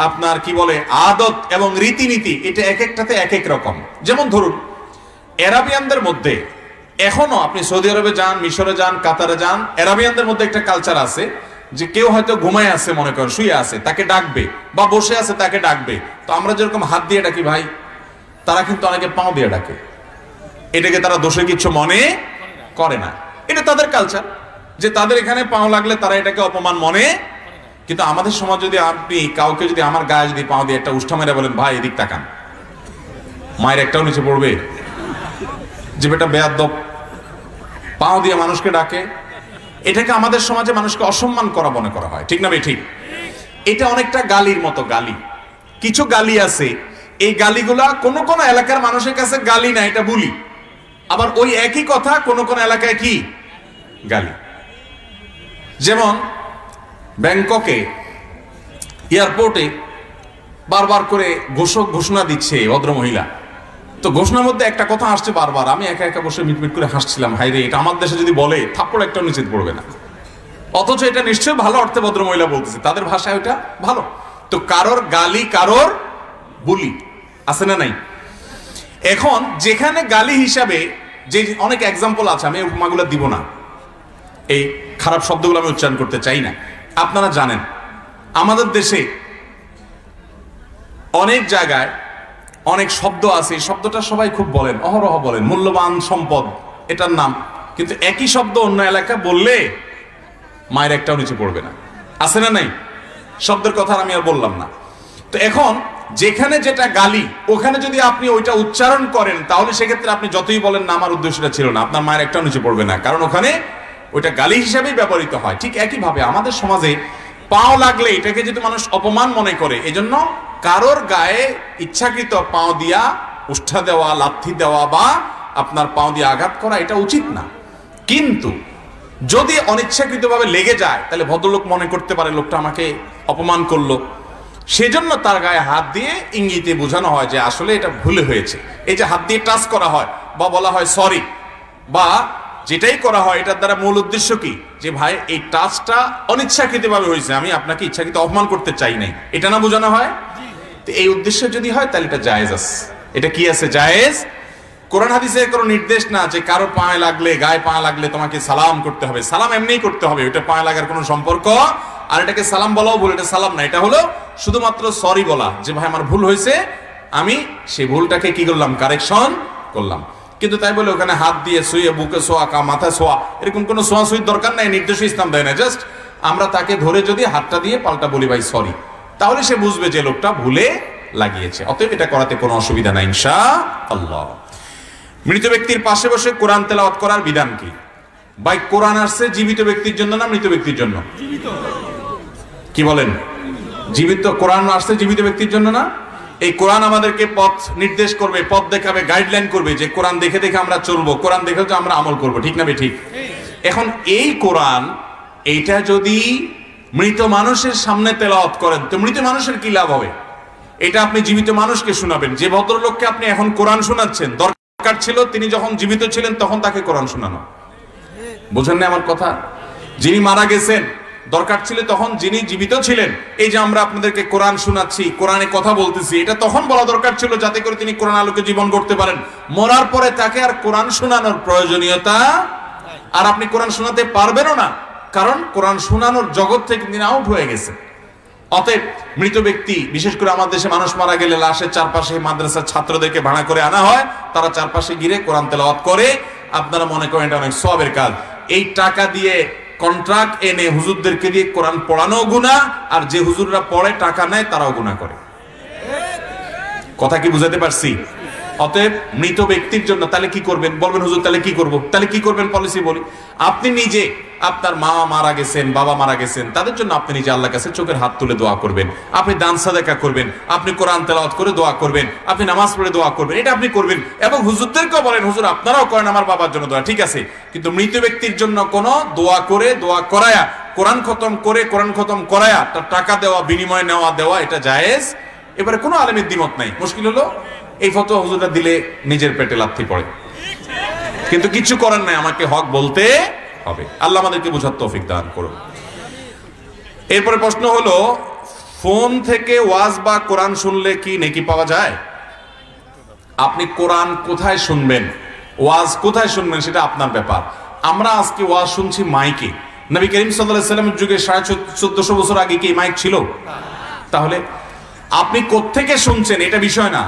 আপনার কি বলে আদত এবং রীতিনীতি, এটা এক একটাতে এক এক রকম। যেমন ধরুন আরাবিয়ানদের মধ্যে এখনো, আপনি সৌদি আরবে যান, মিশরে যান, কাতারে যান, আরাবিয়ানদের মধ্যে একটা কালচার আছে যে কেউ হয়তো ঘুমায় আছে, মনে করেন শুয়ে আছে, তাকে ডাকবে, বা বসে আছে তাকে ডাকবে। তো আমরা যেরকম হাত দিয়ে ডাকি ভাই, তারা কিন্তু অনেকে পাও দিয়ে ডাকে। এটাকে তারা দোষে কিছু মনে করে না, এটা তাদের কালচার, যে তাদের এখানে পাও লাগলে তারা এটাকে অপমান মনে। কিন্তু আমাদের সমাজ যদি আপনি কাউকে যদি আমার গায়ে যদি পাও দিয়ে একটা উষ্ঠা মেরে বলেন ভাই এদিক তাকান, মায়ের একটাও নিচে পড়বে যে বেটা বেয়াদব পাও দিয়ে মানুষকে ডাকে। এটাকে আমাদের সমাজে মানুষকে অসম্মান করা মনে করা হয়, ঠিক না ভাই ঠিক? এটা অনেকটা গালির মতো গালি। কিছু গালি আছে, এই গালিগুলা কোন কোন এলাকার মানুষের কাছে গালি না, এটা বুলি। আবার ওই একই কথা কোন কোন এলাকায় কি গালি। যেমন ব্যাংককে এয়ারপোর্টে বারবার করে ঘোষণা দিচ্ছে ভদ্রমহিলা, তো ঘোষণার মধ্যে একটা কথা আসছে বারবার, আমি একা একা বসে মিটমিট করে হাসছিলাম, হাই রে, এটা আমার দেশে যদি বলে থাপ্পড় একটা নিচে পড়বে না। অথচ এটা নিশ্চয়ই ভালো অর্থে ভদ্রমহিলা বলতেছে, তাদের ভাষায় ওটা ভালো। তো কারোর গালি কারোর বুলি আছে না নাই? এখন যেখানে গালি হিসাবে যে অনেক এক্সাম্পল আছে, আমি উপমাগুলো দিব না, এই খারাপ শব্দগুলো আমি উচ্চারণ করতে চাই না। আপনারা জানেন আমাদের দেশে অনেক জায়গায় অনেক শব্দ আছে, শব্দটা সবাই খুব বলেন, অহরহ বলেন, মূল্যবান সম্পদ এটার নাম, কিন্তু একই শব্দ অন্য এলাকা বললে মায়ের একটাও নিচে পড়বে না, আছে না নাই? শব্দের কথা আমি আর বললাম না। তো এখন যেখানে যেটা গালি, ওখানে যদি আপনি ওইটা উচ্চারণ করেন, তাহলে সেক্ষেত্রে আপনি যতই বলেন না আমার উদ্দেশ্যটা ছিল না, আপনার মায়ের একটাও নিচে পড়বে না, কারণ ওখানে ওইটা গালি হিসাবেই ব্যবহৃত হয়। ঠিক একইভাবে আমাদের সমাজে পাও লাগলে এটাকে যদি মানুষ অপমান মনে করে, এজন্য কারোর গায়ে ইচ্ছাকৃত পাও দিয়া উষ্ঠা দেওয়া, লাথি দেওয়া বা আপনার পাও দিয়ে আঘাত করা এটা উচিত না। কিন্তু যদি অনিচ্ছাকৃতভাবে লেগে যায়, তাহলে ভদ্রলোক মনে করতে পারে লোকটা আমাকে অপমান করলো, সেজন্য তার গায়ে হাত দিয়ে ইঙ্গিতে বোঝানো হয় যে আসলে এটা ভুলে হয়েছে। এই যে হাত দিয়ে টাচ করা হয় বা বলা হয় সরি, বা যেটাই করা হয়, এটার দ্বারা মূল উদ্দেশ্য কি, যে ভাই এই টাচটা অনিচ্ছাকৃতভাবে হয়েছে, আমি আপনাকে ইচ্ছাকৃত অপমান করতে চাই নাই, এটা না বোঝানো হয়? তো এই উদ্দেশ্য যদি হয় তাহলে এটা জায়েজ আছে। এটা কি আছে? জায়েজ। কোরআন হাদিসে কোনো নির্দেশ না যে কারো পায়ে লাগলে, গায়ে পা লাগলে তোমাকে সালাম করতে হবে। সালাম এমনিই করতে হবে, এটা পায়ে লাগার কোনো সম্পর্ক, আর এটাকে সালাম বলাও বলে এটা সালাম না, এটা হলো শুধুমাত্র সরি বলা, যে ভাই আমার ভুল হয়েছে, আমি সেই ভুলটাকে কি করলাম, কারেকশন করলাম। কিন্তু তাই বলে ওখানে হাত দিয়ে শুয়ে, বুকে শোয়া, মাথায় শোয়া, এরকম কোনো শোয়া শুয়ির দরকার নাই, নির্দেশ ইসলাম দেয় না। জাস্ট আমরা তাকে ধরে যদি হাতটা দিয়ে পাল্টা বলি ভাই সরি, তাহলে সে বুঝবে যে লোকটা ভুলে লাগিয়েছে। অতএব এটা করাতে কোনো অসুবিধা নাই ইনশাআল্লাহ। মৃত ব্যক্তির পাশে বসে কোরআন তেলাওয়াত করার বিধান কি? ভাই কোরআন আসছে জীবিত ব্যক্তির জন্য না মৃত ব্যক্তির জন্য? কি বলেন? জীবিত। কোরআন আসছে জীবিত ব্যক্তির জন্য না? এই কোরআন আমাদেরকে পথ নির্দেশ করবে, পথ দেখাবে, গাইডলাইন করবে, যে কোরআন দেখে দেখে আমরা চলবো, কোরআন দেখে তো আমরা আমল করবো, ঠিক না বে ঠিক? এখন এই কোরআন, এইটা যদি মৃত মানুষের সামনে তেলাওয়াত করেন, তো মৃত মানুষের কি লাভ হবে? এটা আপনি জীবিত মানুষকে শোনাবেন। যে ভদ্রলোককে আপনি এখন কোরআন শোনাচ্ছেন, দরকার ছিল তিনি যখন জীবিত ছিলেন তখন তাকে কোরআন শোনানো। বুঝেন না আমার কথা? যিনি মারা গেছেন, দরকার ছিল তখন যিনি জীবিত ছিলেন। এই যে আমরা আপনাদেরকে কোরআন শোনাচ্ছি, কোরআনে কথা বলতেছি, এটা তখন বলা দরকার ছিল যাতে করে তিনি কোরআন আলোকে জীবন করতে পারেন। মরার পরে তাকে আর কোরআন শোনানোর প্রয়োজনীয়তা, আর আপনি কোরআন শোনাতে পারবেনও না, কারণ কোরআন শোনানোর জগৎ থেকে তিনি আউট হয়ে গেছে। অতএব মৃত ব্যক্তি, বিশেষ করে আমাদের দেশে মানুষ মারা গেলে লাশের চারপাশে মাদ্রাসার ছাত্রদেরকে ভাড়া করে আনা হয়, তারা চারপাশে ঘিরে কোরআন তেলাওয়াত করে। আপনারা মনে করেন এটা অনেক সওয়াবের কাজ। এই টাকা দিয়ে কন্ট্রাক্ট এনে হুজুরদেরকে দিয়ে কোরআন পড়ানো গুনাহ, আর যে হুজুররা পড়ে টাকা নেয় তারাও গুনাহ করে। কথা কি বুঝাতে পারছি? অতএব মৃত ব্যক্তির জন্য তাহলে কি করবেন? বলবেন হুজুর তাহলে কি করব? তাহলে কি করবেন পলিসি বলি। আপনি নিজে, আপনার মা মারা গেছেন, বাবা মারা গেছেন, তাদের জন্য আপনি নিজে আল্লাহর কাছে চোখের হাত তুলে দোয়া করবেন, আপনি দান সাদাকা করবেন, আপনি কোরআন তেলাওয়াত করে দোয়া করবেন, আপনি নামাজ পড়ে দোয়া করবেন, এটা আপনি করবেন। এবং হুজুরদেরকেও বলেন হুজুর আপনারাও করেন আমার বাবার জন্য দোয়া, ঠিক আছে, কিন্তু মৃত ব্যক্তির জন্য কোন দোয়া করে, দোয়া করায়া, কোরআন খতম করে, কোরআন খতম করায়া তার টাকা দেওয়া, বিনিময় নেওয়া দেওয়া, এটা জায়েজ। এবারে কোনো আলেমের দ্বিমত নাই। মুশকিল হলো এই ফতোয়া হুজুররা দিলে নিজের পেটে লাথি পড়ে, কিন্তু কিছু করার নাই, আমাকে হক বলতে হবে। আল্লাহ আমাদেরকে বোঝার তৌফিক দান করুন। এরপরে প্রশ্ন হলো, ফোন থেকে ওয়াজ বা কোরআন শুনলে কি নেকি পাওয়া যায়? আপনি কোরআন কোথায় শুনবেন, ওয়াজ কোথায় শুনবেন, সেটা আপনার ব্যাপার। আমরা আজকে ওয়াজ শুনছি মাইকে। নবী করিম সাল্লাল্লাহু আলাইহি ওয়াসাল্লামের যুগে 1450 বছর আগে কি মাইক ছিল? তাহলে আপনি কোত্থেকে শুনছেন এটা বিষয় না,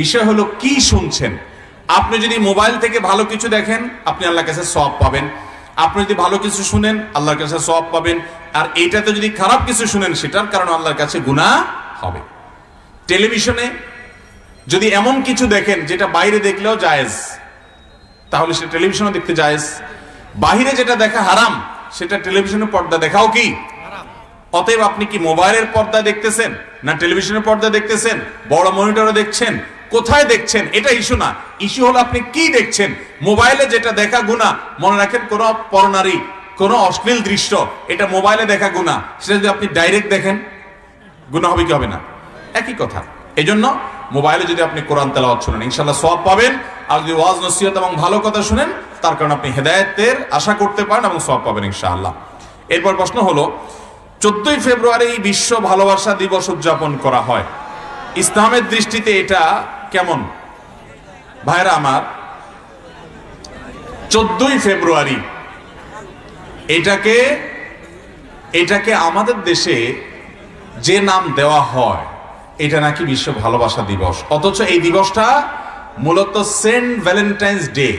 বিষয় হলো কি শুনছেন। আপনি যদি মোবাইল থেকে ভালো কিছু দেখেন, আপনি আল্লাহর কাছে সওয়াব পাবেন। আপনি যদি ভালো কিছু শুনেন, আল্লাহর কাছে সওয়াব পাবেন। আর এইটাতে যদি খারাপ কিছু শুনেন, সেটার কারণে আল্লাহর কাছে গুনাহ হবে। টেলিভিশনে যদি এমন কিছু দেখেন যেটা বাইরে দেখলেও জায়েজ, তাহলে সেটা টেলিভিশনে দেখতে জায়েজ। বাহিরে যেটা দেখা হারাম, সেটা টেলিভিশনের পর্দা দেখাও কি হারাম। অতএব আপনি কি মোবাইলের পর্দা দেখতেছেন না টেলিভিশনের পর্দা দেখতেছেন, বড় মনিটরে দেখছেন, কোথায় দেখছেন এটা ইস্যু না। ইস্যু হলো আপনি কি দেখছেন। মোবাইলে যেটা দেখা গুনাহ, মনে রাখেন, কোন পরনারী, কোন অশ্লীল দৃশ্য, এটা মোবাইলে দেখা গুনাহ, সেটা যদি আপনি ডাইরেক্ট দেখেন গুনাহ হবে কি হবে না? একই কথা। এজন্য মোবাইলে যদি আপনি কোরআন তেলাওয়াত শুনেন, ইনশাআল্লাহ সওয়াব পাবেন। আর যদি ওয়াজ নসিহত এবং ভালো কথা শুনেন, তার কারণে আপনি হেদায়েতের আশা করতে পারেন এবং সওয়াব পাবেন ইনশাআল্লাহ। এরপর প্রশ্ন হলো, 14ই ফেব্রুয়ারি বিশ্ব ভালোবাসা দিবস উদযাপন করা হয়, ইসলামের দৃষ্টিতে এটা কেমন? ভাইরা আমার, 14ই ফেব্রুয়ারি এটাকে আমাদের দেশে যে নাম দেওয়া হয়, এটা নাকি বিশ্ব ভালোবাসা দিবস। অথচ এই দিবসটা মূলত সেন্ট ভ্যালেন্টাইন্স ডে।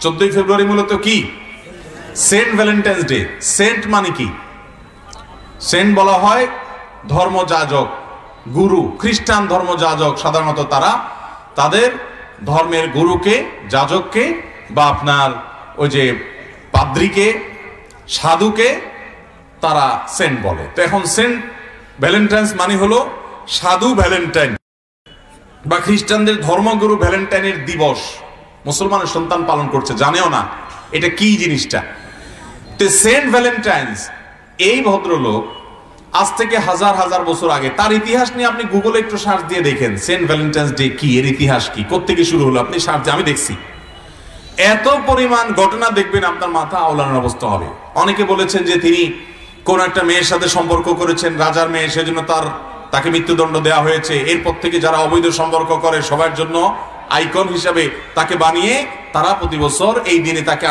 14ই ফেব্রুয়ারি মূলত কি? Saint Valentine's day. সেন্ট মানে কি? সেন্ট বলা হয় ধর্মযাজক, গুরু। খ্রিস্টান ধর্মযাজক সাধারণত তারা তাদের ধর্মের গুরুকে, যাজককে, বা আপনার ওই যে পাদ্রীকে, সাধুকে তারা সেন্ট বলে। তো এখন সেন্ট ভ্যালেন্টাইন্স মানে হলো সাধু ভ্যালেন্টাইন, বা খ্রিস্টানদের ধর্মগুরু ভ্যালেন্টাইনের দিবস মুসলমানের সন্তান পালন করছে, জানেও না এটা কি জিনিসটা। তো সেন্ট ভ্যালেন্টাইন্স, এই ভদ্রলোক আজ থেকে হাজার হাজার বছর আগে, তার ইতিহাস নিয়ে আপনি গুগলে একটু সার্চ দিয়ে দেখেন সেন্ট ভ্যালেন্টাইন্স ডে কি, এর ইতিহাস কি, কোত্থেকে শুরু হলো, আপনি সার্চ দিয়ে, আমি দেখছি এত পরিমাণ ঘটনা দেখবেন আপনার মাথা আওলানোর অবস্থা হবে। অনেকে বলেছেন যে তিনি কোন একটা মেয়ের সাথে সম্পর্ক করেছেন, রাজার মেয়ে, সেজন্য তাকে মৃত্যুদণ্ড দেওয়া হয়েছে। এরপর থেকে যারা অবৈধ সম্পর্ক করে সবার জন্য আইকন হিসাবে তাকে বানিয়ে তারা প্রতি বছর এই দিনে তাকে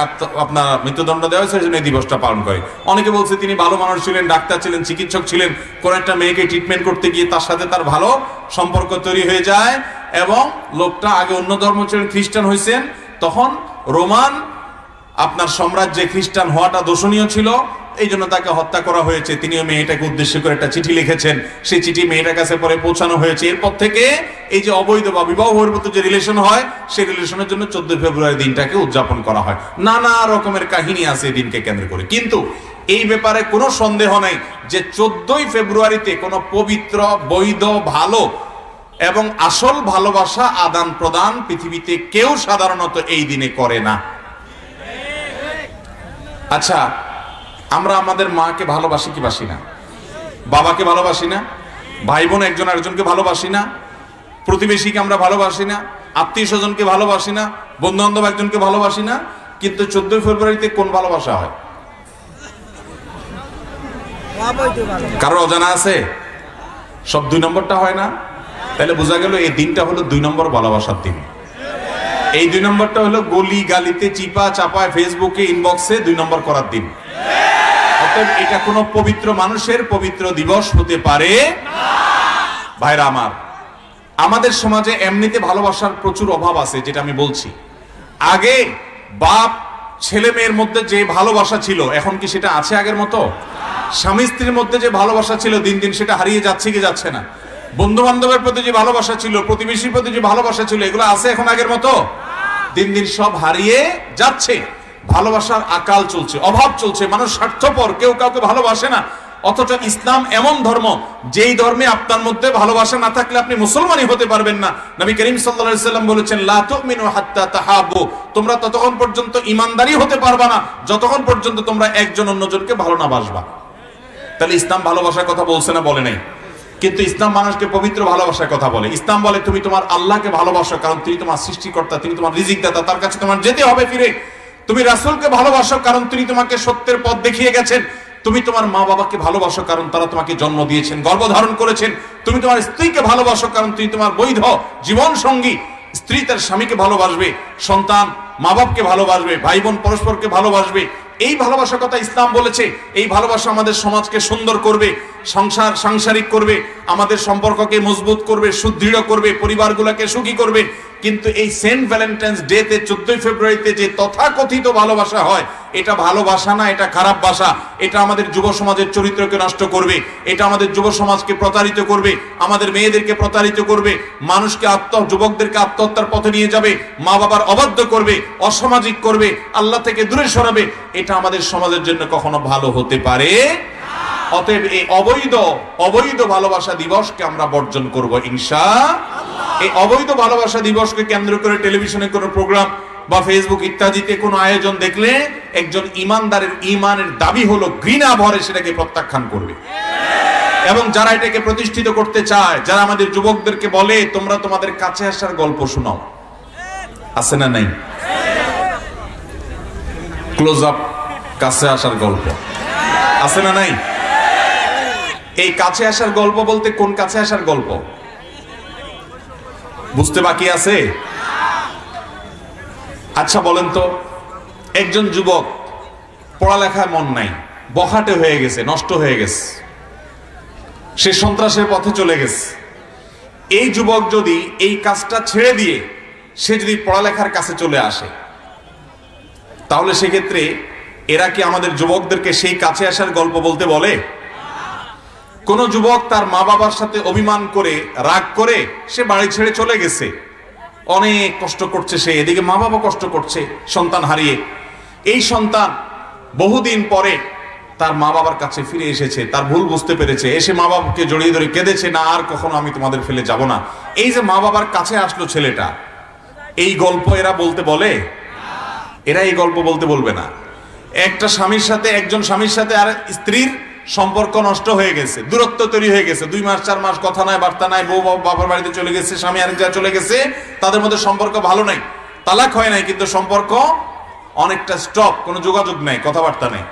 আপনার মৃত্যুদণ্ড দেওয়া হয়েছে, সেজন্য এই দিবসটা পালন করে। অনেকে বলছে তিনি ভালো মানুষ ছিলেন, ডাক্তার ছিলেন, চিকিৎসক ছিলেন, কোন একটা মেয়েকে ট্রিটমেন্ট করতে গিয়ে তার সাথে তার ভালো সম্পর্ক তৈরি হয়ে যায়, এবং লোকটা আগে অন্য ধর্ম ছিলেন, খ্রিস্টান হয়েছেন। তখন রোমান আপনার সাম্রাজ্যে খ্রিস্টান হওয়াটা দোষণীয় ছিল, এই জন্য তাকে হত্যা করা হয়েছে। তিনিও মেয়েটাকে উদ্দেশ্য করে একটা চিঠি লিখেছেন, সেই চিঠি মেয়েটার কাছে পরে পৌঁছানো হয়েছে। এরপর থেকে এই যে অবৈধ বা বিবাহ বহির্ভূত যে রিলেশন হয়, সেই রিলেশনের জন্য 14 ফেব্রুয়ারি দিনটাকে উদযাপন করা হয়। নানা রকমের কাহিনী আছে এই দিনকে কেন্দ্র করে, কিন্তু এই ব্যাপারে কোনো সন্দেহ নেই যে 14ই ফেব্রুয়ারিতে কোনো পবিত্র, বৈধ, ভালো এবং আসল ভালোবাসা আদান প্রদান পৃথিবীতে কেউ সাধারণত এই দিনে করে না। আচ্ছা, আমরা আমাদের মাকে ভালোবাসি কি বাসি না? বাবাকে ভালোবাসি না? ভাই বোন একজন আরেকজনকে ভালোবাসি না? প্রতিবেশীকে আমরা ভালোবাসি না, আত্মীয় স্বজনকে ভালোবাসি না, বন্ধু বান্ধব একজনকে ভালোবাসি না, কিন্তু 14 ফেব্রুয়ারিতে কোন ভালোবাসা হয়? কারো অজানা আছে? সব 2 নম্বরটা হয় না? তাহলে বোঝা গেল এই দিনটা হলো 2 নম্বর ভালোবাসার দিন। এই 2 নম্বরটা হলো গলি গালিতে চিপা চাপায় ফেসবুকে ইনবক্সে 2 নম্বর করার দিন। অতএব এটা কোনো পবিত্র মানুষের পবিত্র দিবস হতে পারে না। ভাইরা আমার, আমাদের সমাজে এমনিতে ভালোবাসার প্রচুর অভাব আছে, যেটা আমি বলছি। আগে বাপ ছেলে মেয়ের মধ্যে যে ভালোবাসা ছিল, এখন কি সেটা আছে আগের মতো? স্বামী স্ত্রীর মধ্যে যে ভালোবাসা ছিল, দিন দিন সেটা হারিয়ে যাচ্ছে কি যাচ্ছে না? বন্ধু বান্ধবের প্রতি যে ভালোবাসা ছিল, প্রতিবেশীর প্রতি যে ভালোবাসা ছিল, এগুলো আছে এখন আগের মতো? দিন দিন সব হারিয়ে যাচ্ছে। ভালোবাসার আকাল চলছে, অভাব চলছে, মানুষ স্বার্থপর, কেউ কাউকে ভালোবাসে না। অথচ ইসলাম এমন ধর্ম, যেই ধর্মে আপনার মধ্যে ভালোবাসা না থাকলে আপনি মুসলমানই হতে পারবেন না। নবী করিম সাল্লাল্লাহু আলাইহি সাল্লাম বলেছেন, লা তুমিনু হাত্তা তাহাব্বু, তোমরা ততক্ষণ পর্যন্ত ঈমানদারই হতে পারবে না যতক্ষণ পর্যন্ত তোমরা একজন অন্যজনকে ভালো না বাসবা। তাহলে ইসলাম ভালোবাসার কথা বলছে না? বলে নাই। কিন্তু ইসলাম মানুষকে পবিত্র ভালোবাসার কথা বলে। ইসলাম বলে তুমি তোমার আল্লাহকে ভালোবাসো, কারণ তিনি তোমার সৃষ্টিকর্তা, তিনি তোমার রিজিক দাতা, তার কাছে তোমার যেতে হবে ফিরে। তুমি রাসূলকে ভালোবাসো, কারণ তিনি তোমাকে সত্যের পথ দেখিয়ে গেছেন। তুমি তোমার মা বাবাকে ভালোবাসো, কারণ তারা তোমাকে জন্ম দিয়েছেন, গর্ভধারণ করেছেন। তুমি তোমার স্ত্রীকে ভালোবাসো, কারণ তিনি তোমার বৈধ জীবন সঙ্গী। স্ত্রী তার স্বামীকে ভালোবাসবে, সন্তান মা বাপকে ভালোবাসবে, ভাই বোন পরস্পরকে ভালোবাসবে। এই ভালোবাসার কথা ইসলাম বলেছে। এই ভালোবাসা আমাদের সমাজকে সুন্দর করবে, সাংসারিক করবে, আমাদের সম্পর্ককে মজবুত করবে, সুদৃঢ় করবে, পরিবারগুলোকে সুখী করবে। কিন্তু এই সেন্ট ভ্যালেন্টাইন্স ডে তে 14 ফেব্রুয়ারিতে যে তথাকথিত ভালোবাসা হয়, এটা ভালোবাসা না, এটা খারাপ বাসা। এটা আমাদের যুব সমাজের চরিত্রকে নষ্ট করবে, এটা আমাদের যুব সমাজকে প্রতারিত করবে, আমাদের মেয়েদেরকে প্রতারিত করবে, মানুষকে যুবকদেরকে আত্মহত্যার পথে নিয়ে যাবে, মা বাবার অবাধ্য করবে, অসামাজিক করবে, আল্লাহ থেকে দূরে সরাবে। এটা আমাদের সমাজের জন্য কখনো ভালো হতে পারে না। অতএব এই অবৈধ ভালোবাসা দিবসকে আমরা বর্জন করব ইনশাআল্লাহ। এই অবৈধ ভালোবাসা দিবসকে কেন্দ্র করে টেলিভিশনে কোনো প্রোগ্রাম বা ফেসবুক ইত্যাদিতে কোনো আয়োজন দেখলে একজন ইমানদারের ইমানের দাবি হলো ঘৃণা ভরে সেটাকে প্রত্যাখ্যান করবে। এবং যারা এটাকে প্রতিষ্ঠিত করতে চায়, যারা আমাদের যুবকদেরকে বলে তোমরা তোমাদের কাছে আসার গল্প শোনাও, আছে না নাই? ক্লোজ আপ, কাছে আসার গল্প আছে না নাই? এই কাছে আসার গল্প বলতে কোন কাছে আসার গল্প বুঝতে বাকি আছে? আচ্ছা বলেন তো, একজন যুবক পড়ালেখায় মন নাই, বখাটে হয়ে গেছে, নষ্ট হয়ে গেছে, সে সন্ত্রাসের পথে চলে গেছে। এই যুবক যদি এই কাজটা ছেড়ে দিয়ে সে যদি পড়ালেখার কাছে চলে আসে, তাহলে সেক্ষেত্রে এরা কি আমাদের যুবকদেরকে সেই কাছে আসার গল্প বলতে বলে? কোন যুবক তার মা বাবার সাথে অভিমান করে, রাগ করে সে বাড়ি ছেড়ে চলে গেছে, অনেক কষ্ট করছে সে, এদিকে মা বাবা কষ্ট করছে সন্তান হারিয়ে। এই সন্তান বহুদিন পরে তার মা বাবার কাছে ফিরে এসেছে, তার ভুল বুঝতে পেরেছে, এসে মা বাবাকে জড়িয়ে ধরে কেঁদেছে, না আর কখনো আমি তোমাদের ফেলে যাব না। এই যে মা বাবার কাছে আসলো ছেলেটা, এই গল্প এরা বলতে বলে? এরা এই গল্প বলতে বলবে না। একটা স্বামীর সাথে, একজন স্বামীর সাথে আর স্ত্রীর সম্পর্ক নষ্ট হয়ে গেছে, দূরত্ব তৈরি হয়ে গেছে, 2 মাস 4 মাস কথা নাই, বার্তা নাই, বউ বাবার বাড়িতে চলে গেছে, স্বামী আরেক জায়গায় চলে গেছে, তাদের মধ্যে সম্পর্ক ভালো নাই, তালাক হয় নাই, কিন্তু সম্পর্ক অনেকটা স্টপ, কোনো যোগাযোগ নাই, কথাবার্তা নেই।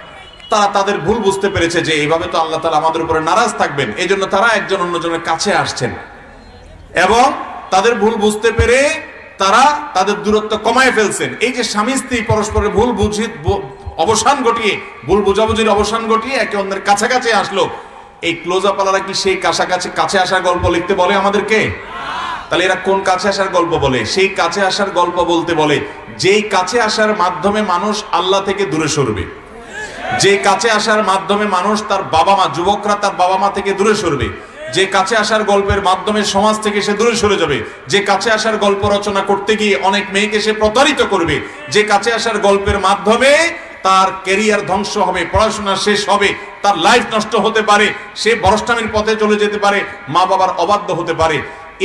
তারা তাদের ভুল বুঝতে পেরেছে যে এইভাবে তো আল্লাহ তাআলা আমাদের উপরে নারাজ থাকবেন, এই জন্য তারা একজন অন্যজনের কাছে আসছেন এবং তাদের ভুল বুঝতে পেরে তারা তাদের দূরত্ব কমায় ফেলছেন। এই যে স্বামী স্ত্রী পরস্পরের ভুল অবসান ঘটিয়ে, ভুল বোঝাবুঝির অবসান ঘটিয়ে একে অন্যের কাছাকাছি আসলো, এই ক্লোজ আপ আলারা কি সেই কাছে আসার গল্প লিখতে বলে আমাদেরকে? তাহলে এরা কোন কাছে আসার গল্প বলে? সেই কাছে আসার গল্প বলতে বলে যেই কাছে আসার মাধ্যমে মানুষ আল্লাহ থেকে দূরে সরবে, যে কাছে আসার মাধ্যমে মানুষ তার বাবা মা, যুবকরা তার বাবা মা থেকে দূরে সরবে, যে কাছে আসার গল্পের মাধ্যমে সমাজ থেকে সে দূরে সরে যাবে, যে কাছে আসার গল্প রচনা করতে গিয়ে অনেক মেয়েকে সে প্রতারিত করবে, যে কাছে আসার গল্পের মাধ্যমে তার ক্যারিয়ার ধ্বংস হবে, পড়াশোনা শেষ হবে, তার লাইফ নষ্ট হতে পারে, সে ভ্রষ্টামির পথে চলে যেতে পারে, মা বাবার অবাধ্য হতে পারে।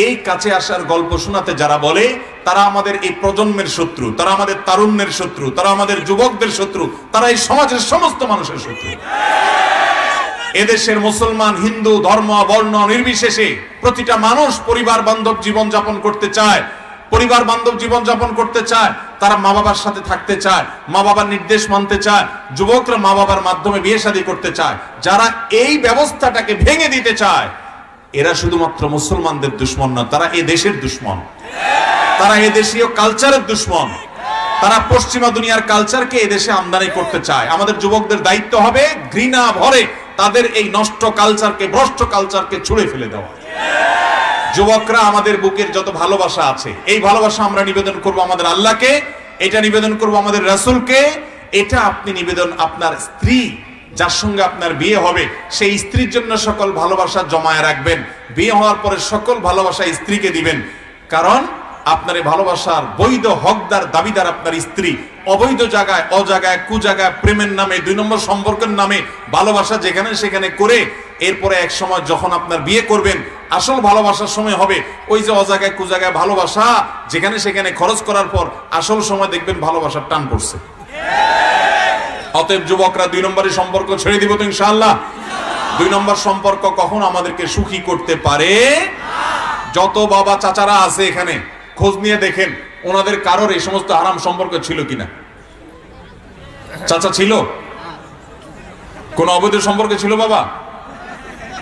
এই কাছে আসার গল্প শোনাতে যারা বলে, তারা আমাদের এই প্রজন্মের শত্রু, তারা আমাদের তারুণ্যের শত্রু, তারা আমাদের যুবকদের শত্রু, তারা এই সমাজের সমস্ত মানুষের শত্রু। এদেশের মুসলমান, হিন্দু, ধর্ম, বর্ণ নির্বিশেষে প্রতিটা মানুষ পরিবার বান্ধব জীবন যাপন করতে চায়, পরিবার বান্ধব জীবন যাপন করতে চায়, তারা মা বাবার সাথে থাকতে চায়, মা বাবার নির্দেশ মানতে চায়, যুবকরা মা বাবার মাধ্যমে বিয়ে শাদী করতে চায়। যারা এই ব্যবস্থাটাকে ভেঙে দিতে চায় এরা শুধুমাত্র মুসলমানদের দুশমন না, তারা এ দেশের দুশমন, তারা এ দেশীয় কালচারের দুশমন, তারা পশ্চিমা দুনিয়ার কালচারকে এদেশে আমদানি করতে চায়। আমাদের যুবকদের দায়িত্ব হবে ঘৃণা ভরে তাদের এই নষ্ট কালচারকে, ভ্রষ্ট কালচারকে ছুঁড়ে ফেলে দেওয়া। যুবকরা, আমাদের বুকের যত ভালোবাসা আছে এই ভালোবাসা আমরা নিবেদন করব আমাদের আল্লাহকে, এটা নিবেদন করব আমাদের রাসূলকে, এটা আপনি নিবেদন আপনার স্ত্রী যার সঙ্গে আপনার বিয়ে হবে সেই স্ত্রীর জন্য সকল ভালোবাসা জমায়ে রাখবেন। বিয়ে হওয়ার পরে সকল ভালোবাসা স্ত্রীকে দিবেন, কারণ আপনার এই ভালোবাসার বৈধ হকদার দাবিদার আপনার স্ত্রী। অবৈধ জায়গায়, অজায়গায়, কুজায়গায়, প্রেমের নামে, 2 নম্বর সম্পর্কের নামে ভালোবাসা যেখানে সেখানে করে এরপরে এক সময় যখন আপনার বিয়ে করবেন আসল ভালোবাসার সময় হবে ওই যে অজায়গায় কুজায়গায় ভালোবাসা যেখানে সেখানে খরচ করার পর আসল সময় দেখবেন ভালোবাসার টান পড়ছে। অতএব যুবকরা 2 নম্বরের সম্পর্ক ছেড়ে দিব তো ইনশাআল্লাহ। 2 নম্বর সম্পর্ক কখন আমাদেরকে সুখী করতে পারে? যত বাবা চাচারা আছে এখানে খোঁজ নিয়ে দেখেন ওনাদের কারোর এই সমস্ত হারাম সম্পর্ক ছিল কিনা। চাচা ছিল? কোন অবৈধ সম্পর্ক ছিল বাবা?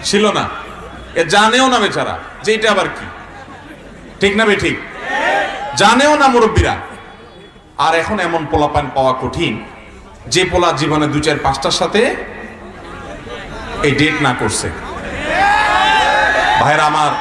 ছিল না। এ জানেও না বেচারা যে এটা আবার কি, ঠিক না ঠিক? জানেও না মুরব্বীরা। আর এখন এমন পোলাপান পাওয়া কঠিন যে পোলা জীবনে 2, 4, 5টার সাথে এই ডেট না করছে। ভাইরা আমার,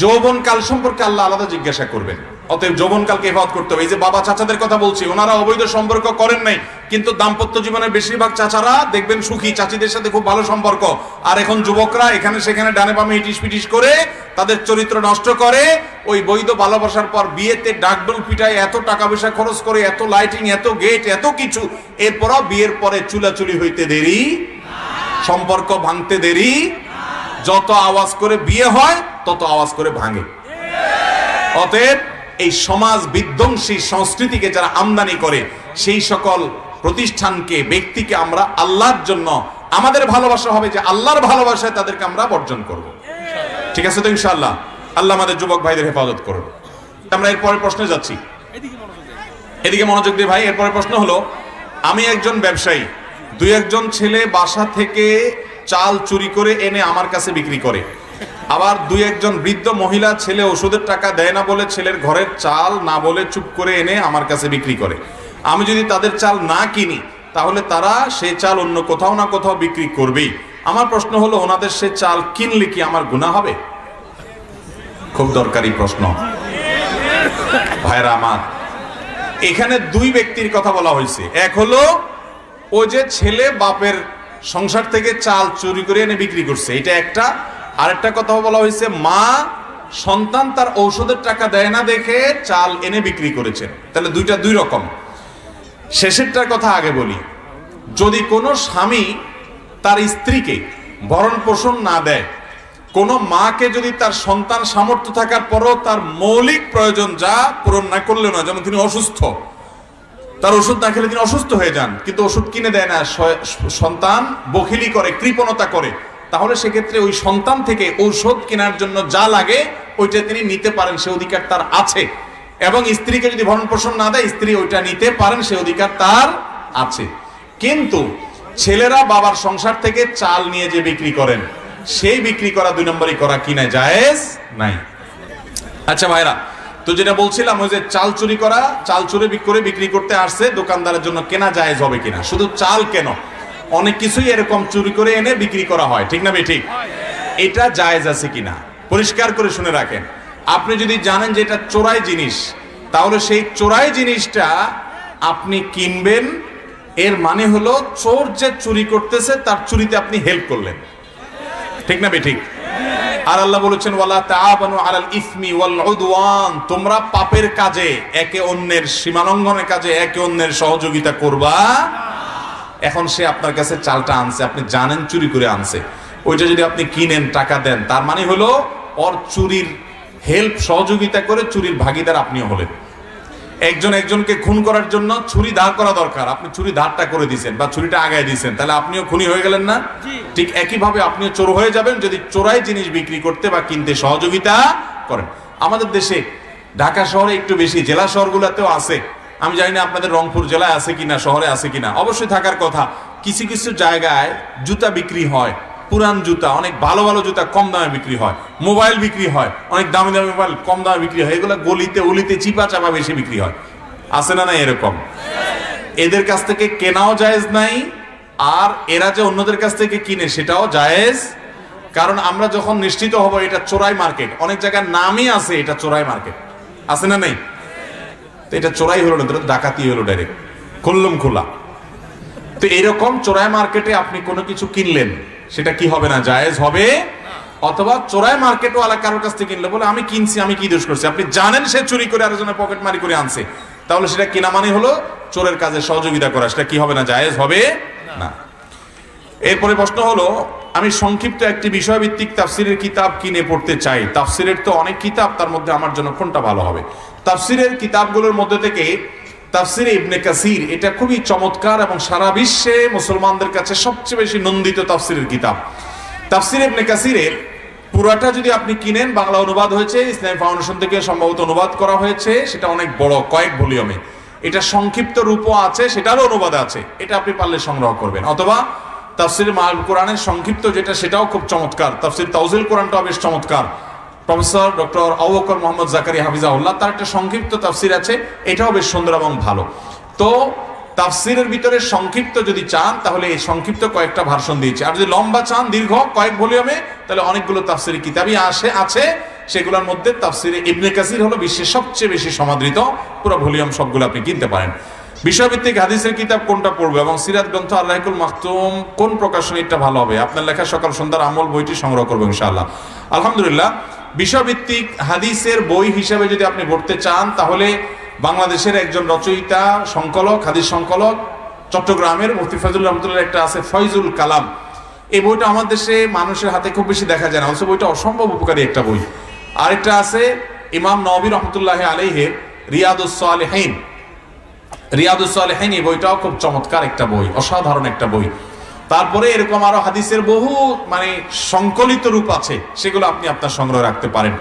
যৌবনকাল সম্পর্কে আল্লাহ আলাদা জিজ্ঞাসা করবেন। অতএব যৌবনকালকে হেফাজত করতে হবে। এই যে বাবা চাচাদের কথা বলছি, ওনারা অবৈধ সম্পর্ক করেন নাই, কিন্তু দাম্পত্য জীবনের বেশিরভাগ চাচারা দেখবেন সুখী, চাচিদের সাথে খুব ভালো সম্পর্ক। আর এখন যুবকরা এখানে সেখানে ডানে বামে ইটিস পিটিস করে তাদের চরিত্র নষ্ট করে ওই বৈধ ভালোবাসার পর বিয়েতে ডাকডোল পিটায়, এত টাকা পয়সা খরচ করে, এত লাইটিং, এত গেট, এত কিছু, এরপরও বিয়ের পরে চুলাচুলি হইতে দেরি, সম্পর্ক ভাঙতে দেরি। যত আওয়াজ করে বিয়ে হয় তত আওয়াজ করে ভাঙে। অতএব এই সমাজ বিধ্বংসী সংস্কৃতিকে যারা আমদানি করে সেই সকল প্রতিষ্ঠানকে, ব্যক্তিকে আমরা আল্লাহর জন্য, আমাদের ভালোবাসা হবে যে আল্লাহর ভালোবাসায় তাদেরকে আমরা বর্জন করব। ঠিক আছে তো ইনশাআল্লাহ? আল্লাহ আমাদের যুবক ভাইদের হেফাজত করুন। আমরা এরপরের প্রশ্নে যাচ্ছি, এদিকে মনোযোগ দিয়ে ভাই। এরপরের প্রশ্ন হলো, আমি একজন ব্যবসায়ী, 2-1 জন ছেলে বাসা থেকে চাল চুরি করে এনে আমার কাছে বিক্রি করে, আবার 2-1 জন বৃদ্ধ মহিলা ছেলে ওষুধের টাকা দেয় না বলে ছেলের ঘরের চাল না বলে চুপ করে এনে আমার কাছে বিক্রি করে। আমি যদি তাদের চাল না কিনি তাহলে তারা সে চাল অন্য কোথাও না কোথাও বিক্রি করবেই। আমার প্রশ্ন হলো, ওনাদের সে চাল কিনলে কি আমার গুনাহ হবে? খুব দরকারি প্রশ্ন ভাইরা আমার। এখানে 2 ব্যক্তির কথা বলা হয়েছে। এক হলো ওই যে ছেলে বাপের সংসার থেকে চাল চুরি করে এনে বিক্রি করছে, এটা একটা। আরেকটা কথা বলা হয়েছে, মা সন্তান তার ঔষধের টাকা দেয় না দেখে চাল এনে বিক্রি করেছেন। তাহলে 2 রকম। শেষেরটার কথা আগে বলি। যদি কোনো স্বামী তার স্ত্রীকে ভরণ পোষণ না দেয়, কোনো মাকে যদি তার সন্তান সামর্থ্য থাকার পরও তার মৌলিক প্রয়োজন যা পূরণ না করলে নয়, যেমন তিনি অসুস্থ, তার ওষুধ না খেলে তিনি অসুস্থ হয়ে যান, কিন্তু ওষুধ কিনে দেয় না, সন্তান বখিলি করে, কৃপণতা করে, তাহলে সেক্ষেত্রে ওই সন্তান থেকে ঔষধ কেনার জন্য যা লাগে ওইটা তিনি নিতে পারেন, সে অধিকার তার আছে। এবং স্ত্রীকে যদি ভরণ পোষণ না দেয়, স্ত্রী ওইটা নিতে পারেন, সে অধিকার তার আছে। কিন্তু ছেলেরা বাবার সংসার থেকে চাল নিয়ে যে বিক্রি করেন, সেই বিক্রি করা 2 নম্বরই করা কিনা জায়েজ নাই। আচ্ছা ভাইরা, তো যেটা বলছিলাম, ওই যে চাল চুরি করা, চাল চুরি করে বিক্রি করতে আসছে দোকানদারের জন্য, কেনা জায়েজ হবে কিনা? শুধু চাল কেন, অনেক কিছুই এরকম চুরি করে এনে বিক্রি করা হয়, ঠিক না ঠিক? এটা জায়েজ আছে কিনা পরিষ্কার করে শুনে রাখেন। আপনি যদি জানেন যে এটা চোরাই জিনিস, তাহলে সেই চোরাই জিনিসটা আপনি কিনবেন, এর মানে হলো চোর যে চুরি করতেছে তার চুরিতে আপনি হেল্প করলেন, ঠিক না ঠিক? আর আল্লাহ বলেছেন, ওয়ালা তাআবানু আলাল ইসমি ওয়াল উদওয়ান, তোমরা পাপের কাজে, একে অন্যের সীমালঙ্ঘনের কাজে একে অন্যের সহযোগিতা করবা। এখন সে আপনার কাছে চালটা আনছে, আপনি জানেন চুরি করে আনছে, ওইটা যদি আপনি কিনেন, টাকা দেন, তার মানে হলো ওর চুরির হেল্প, সহযোগিতা করে চুরির ভাগীদার আপনিও হলেন। একজন একজনকে খুন করার জন্য ছুরি ধার করা দরকার, আপনি ছুরি ধারটা করে দিয়েছেন বা ছুরিটা আগায় দিয়েছেন, তাহলে আপনিও খুনি হয়ে গেলেন না? ঠিক একইভাবে আপনিও চোর হয়ে যাবেন যদি চোরাই জিনিস বিক্রি করতে বা কিনতে সহযোগিতা করেন। আমাদের দেশে ঢাকা শহরে একটু বেশি, জেলা শহরগুলোতেও আছে, আমি জানি না আপনাদের রংপুর জেলায় আছে কিনা, শহরে আছে কিনা, অবশ্যই থাকার কথা। কিছু কিছু জায়গায় জুতা বিক্রি হয়, পুরান জুতা, অনেক ভালো ভালো জুতা কম দামে বিক্রি হয়, মোবাইল বিক্রি হয়, অনেক দামি দামি মোবাইল কম দামে বিক্রি হয়, এগুলো গলিতে উলিতে চিপা চাপা বেশি বিক্রি হয়, আছে না? না এরকম এদের কাছ থেকে কেনাও জায়েজ নাই, আর এরা যে অন্যদের কাছ থেকে কিনে সেটাও জায়েজ। কারণ আমরা যখন নিশ্চিত হব এটা চোরাই মার্কেট, অনেক জায়গায় নামই আছে এটা চোরাই মার্কেট, আছে না? নেই? তো এটা চোরাই হলো না, ডাকাতি হলো, ডাইরেক্ট খুললুম খোলা। তো এরকম চোরাই মার্কেটে আপনি কোনো কিছু কিনলেন, সেটা কি হবে না? জায়েজ হবে। অথবা চোরাই মার্কেটও আলাদা কারোর কাছ থেকে কিনলে বলে আমি কিনছি, আমি কি দোষ করছি, আপনি জানেন সে চুরি করে আরেকজনের পকেট মারি করে আনছে, তাহলে সেটা কিনা মানে হলো চোরের কাজে সহযোগিতা করা, সেটা কি হবে না? জায়েজ হবে না। এরপরে প্রশ্ন হলো, আমি সংক্ষিপ্ত একটি বিষয়ভিত্তিক তাফসিরের কিতাব কিনে পড়তে চাই। তাফসিরের তো অনেক কিতাব, তার মধ্যে আমার জন্য কোনটা ভালো হবে? তাফসিরের কিতাবগুলোর মধ্যে থেকে তাফসিরে ইবনে কাসির, এটা খুবই চমৎকার এবং সারা বিশ্বে মুসলমানদের কাছে সবচেয়ে বেশি নন্দিত তাফসিরের কিতাব। তাফসিরে ইবনে কাসিরের পুরাটা যদি আপনি কিনেন, বাংলা অনুবাদ হয়েছে, ইসলামী ফাউন্ডেশন থেকে সম্ভবত অনুবাদ করা হয়েছে, সেটা অনেক বড়, কয়েক ভলিউমে। এটা সংক্ষিপ্ত রূপও আছে, সেটারও অনুবাদ আছে, এটা আপনি পারলে সংগ্রহ করবেন। অথবা তাফসির মাল কোরআনের সংক্ষিপ্ত যেটা, সেটাও খুব চমৎকার। তাফসির তাওজিল কোরআনটাও বেশ চমৎকার। প্রফেসর ডক্টর আবু বকর মোহাম্মদ জাকারিয়া হাফিজাহুল্লাহ, তার একটা সংক্ষিপ্ত তাফসির আছে, এটাও বেশ সুন্দর এবং ভালো। তো তাফসিরের ভিতরে সংক্ষিপ্ত যদি চান, তাহলে এই সংক্ষিপ্ত কয়েকটা ভার্সন দিয়েছে। আর যদি লম্বা চান, দীর্ঘ কয়েক ভলিউমে, তাহলে অনেকগুলো তাফসিরের কিতাবই আছে। সেগুলোর মধ্যে তাফসিরে ইবনে কাসির হলো বিশ্বের সবচেয়ে বেশি সমাদৃত, পুরো ভলিউম সবগুলো আপনি কিনতে পারেন। বিষয়ভিত্তিক হাদিসের কিতাব কোনটা পড়বো এবং সিরাত গ্রন্থ আল-রাহিকুল মাকতুম কোন প্রকাশনীটা ভালো হবে? আপনার লেখা সকাল সন্ধ্যার আমল বইটি সংগ্রহ করবো ইনশাআল্লাহ। আলহামদুলিল্লাহ, বিষয়ভিত্তিক হাদিসের বই হিসেবে যদি আপনি পড়তে চান, তাহলে বাংলাদেশের একজন রচয়িতা, সংকলক, হাদিস সংকলক, চট্টগ্রামের মুফতি ফয়জুল রহমতুল্লাহ একটা আছে, ফয়জুল কালাম। এই বইটা আমার দেশে মানুষের হাতে খুব বেশি দেখা যায় না, অবশ্য বইটা অসম্ভব উপকারী একটা বই। আরেকটা আছে ইমাম নবী রহমতুল্লাহ আলাইহির রিয়াদুস সালেহিন। রিয়াদুস সালেহিন এই বইটাও খুব চমৎকার একটা বই, অসাধারণ একটা বই। তারপরে এরকম আরো হাদিসের বহু সংকলিত রূপ আছে, সেগুলো আপনি আপনার সংগ্রহ রাখতে পারেন।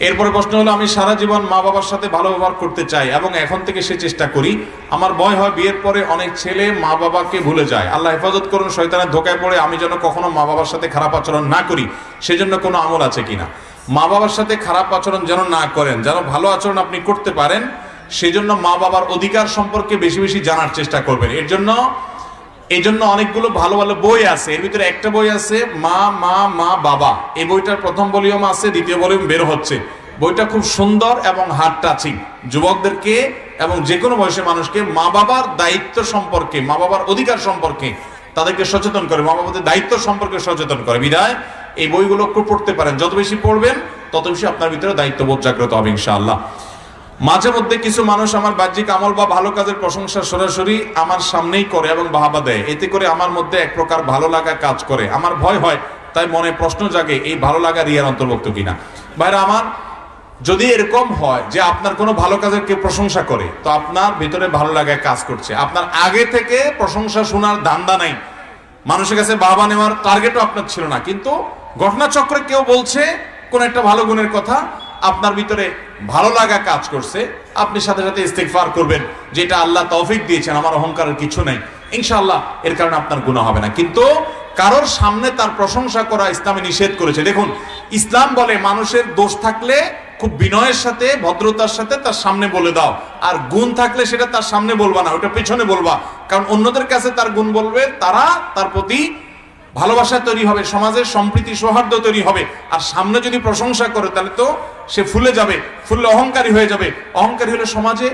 এরপরে প্রশ্ন হলো, আমি সারা জীবন মা বাবার সাথে ভালো ব্যবহার করতে চাই এবং এখন থেকে সে চেষ্টা করি। আমার ভয় হয় বিয়ের পরে অনেক ছেলে মা বাবাকে ভুলে যায়। আল্লাহ হেফাজত করুন শয়তানের ধোকায় পড়ে আমি যেন কখনো মা বাবার সাথে খারাপ আচরণ না করি, সেজন্য কোনো আমল আছে কিনা? মা বাবার সাথে খারাপ আচরণ যেন না করেন, যেন ভালো আচরণ আপনি করতে পারেন, সেজন্য মা বাবার অধিকার সম্পর্কে বেশি বেশি জানার চেষ্টা করবেন। এই জন্য অনেকগুলো ভালো ভালো বই আছে। এর ভিতরে একটা বই আছে মা মা মা বাবা, এই বইটার প্রথম ভলিউম আছে, দ্বিতীয় ভলিউম বের হচ্ছে। বইটা খুব সুন্দর এবং হার্ট টাচিং, যুবকদেরকে এবং যে কোনো বয়সের মানুষকে মা বাবার দায়িত্ব সম্পর্কে, মা বাবার অধিকার সম্পর্কে তাদেরকে সচেতন করে, মা বাবাদের দায়িত্ব সম্পর্কে সচেতন করে। বিধায় এই বইগুলো খুব পড়তে পারেন, যত বেশি পড়বেন তত বেশি আপনার ভিতরে দায়িত্ববোধ জাগ্রত হবে ইনশাআল্লাহ। মাঝে মধ্যে কিছু মানুষ আমার বাহ্যিক আমল বা ভালো কাজের প্রশংসা সরাসরি আমার সামনেই করে এবং বাহাবা দেয়, এতে করে আমার মধ্যে এক প্রকার ভালো লাগা কাজ করে। আমার ভয় হয়, তাই মনে প্রশ্ন জাগে এই ভালো লাগা রিয়ার অন্তর্ভুক্ত কিনা। ভাইরা আমার, যদি এরকম হয় যে আপনার কোনো ভালো কাজের কেউ প্রশংসা করে, তো আপনার ভিতরে ভালো লাগায় কাজ করছে, আপনার আগে থেকে প্রশংসা শোনার ধান্দা নাই, মানুষের কাছে বাহবা নেওয়ার টার্গেটও আপনার ছিল না, কিন্তু ঘটনাচক্রে কেউ বলছে কোন একটা ভালো গুণের কথা, আপনার ভিতরে ভালো লাগা কাজ করছে, আপনি সাথে সাথে ইস্তিগফার করবেন যে এটা আল্লাহ তৌফিক দিয়েছেন, আমার অহংকারের কিছু নাই, ইনশাআল্লাহ এর কারণে আপনার গুনাহ হবে না। কিন্তু কারোর সামনে তার প্রশংসা করা ইসলামে নিষেধ করেছে। দেখুন, ইসলাম বলে মানুষের দোষ থাকলে খুব বিনয়ের সাথে, ভদ্রতার সাথে তার সামনে বলে দাও, আর গুণ থাকলে সেটা তার সামনে বলবা না, ওটা পেছনে বলবা, কারণ অন্যদের কাছে তার গুণ বলবে, তারা তার প্রতি ভালোবাসা তৈরি হবে, সমাজের সম্প্রীতি সৌহার্দ্য তৈরি হবে। আর সামনে যদি প্রশংসা করে তাহলে তো সে ফুলে যাবে, ফুললে অহংকারী হয়ে যাবে, অহংকারী হলে সমাজে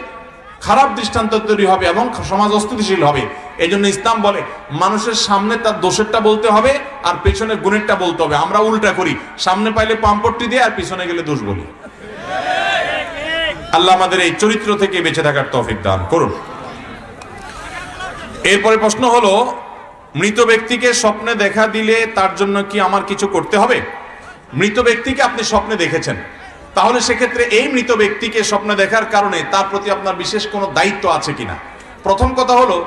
খারাপ দৃষ্টান্ত তৈরি হবে এবং সমাজ অস্থিতিশীল হবে। এই জন্য ইসলাম বলে মানুষের সামনে তার দোষেরটা বলতে হবে আর পেছনে গুণেরটা বলতে হবে। আমরা উল্টা করি, সামনে পাইলে পাম্পট্টি দিয়ে আর পিছনে গেলে দোষ বলি। আল্লাহ আমাদের এই চরিত্র থেকে বেঁচে থাকার তৌফিক দান করুন। এরপরে প্রশ্ন হলো, মৃত ব্যক্তিকে স্বপ্নে দেখা দিলে তার জন্য কি আমার কিছু করতে হবে? মৃত ব্যক্তিকে আপনি স্বপ্নে দেখেছেন, তাহলে সেক্ষেত্রে এই মৃত ব্যক্তিকে স্বপ্নে দেখার কারণে তার প্রতি আপনার বিশেষ কোনো দায়িত্ব আছে কিনা। প্রথম কথা হলো,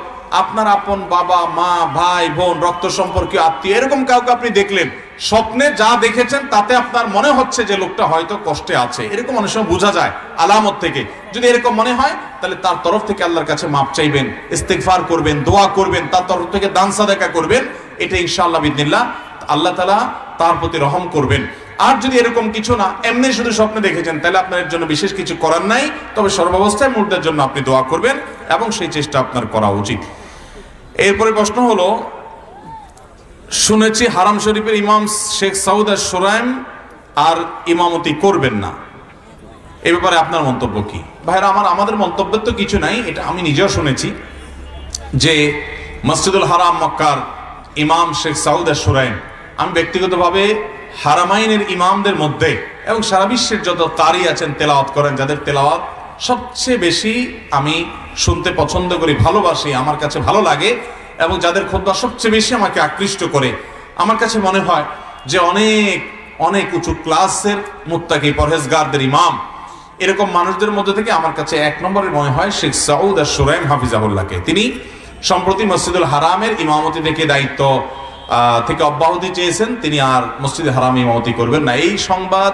আপনার আপন বাবা মা ভাই বোন রক্ত সম্পর্কীয় আত্মীয় এরকম কাউকে আপনি দেখলেন, স্বপ্নে যা দেখেছেন তাতে আপনার মনে হচ্ছে যে লোকটা হয়তো কষ্টে আছে, এরকম অনেক সময় বোঝা যায় আলামত থেকে। যদি এরকম মনে হয় তাহলে তার তরফ থেকে আল্লাহর কাছে মাপ চাইবেন, ইস্তিগফার করবেন, দোয়া করবেন, তার তরফ থেকে দান সাদাকা করবেন। এটা ইনশাআল্লাহ বিদিনিল্লাহ আল্লাহ তাআলা তার প্রতি রহম করবেন। আর যদি এরকম কিছু না, এমনি শুধু স্বপ্নে দেখেছেন, তাহলে আপনার এর জন্য বিশেষ কিছু করার নাই। তবে সর্বাবস্থায় মুর্দার জন্য আপনি দোয়া করবেন এবং সেই চেষ্টা আপনার করা উচিত। এরপরে প্রশ্ন হলো, শুনেছি হারাম শরীফের ইমাম শেখ সাউদ আশ-শুরাইম আর ইমামতি করবেন না, এ ব্যাপারে আপনার মন্তব্য কি? ভাইরা আমার, আমাদের মন্তব্যের তো কিছু নাই, এটা আমি নিজেও শুনেছি যে মসজিদুল হারাম মক্কার ইমাম শেখ সাউদ আশ-শুরাইম, আমি ব্যক্তিগতভাবে হারামাইনের ইমামদের মধ্যে এবং সারা বিশ্বের যত কারি আছেন তেলাওয়াত করেন, যাদের তেলাওয়াত সবচেয়ে বেশি আমি শুনতে পছন্দ করি, ভালোবাসি, আমার কাছে ভালো লাগে, এবং যাদের খুতবা সবচেয়ে বেশি আমাকে আকৃষ্ট করে, আমার কাছে মনে হয় যে অনেক অনেক উঁচু ক্লাসের মুত্তাকি পরহেজগারদের ইমাম, এরকম মানুষদের মধ্যে থেকে আমার কাছে এক নম্বরে মনে হয় শেখ সাউদ আশ-শুরাইম হাফিজাহুল্লাহকে। তিনি সম্প্রতি মসজিদুল হারামের ইমামতি থেকে দায়িত্ব থেকে অব্যাহতি চেয়েছেন, তিনি আর মসজিদে হারাম ইমামতি করবেন না। এই সংবাদ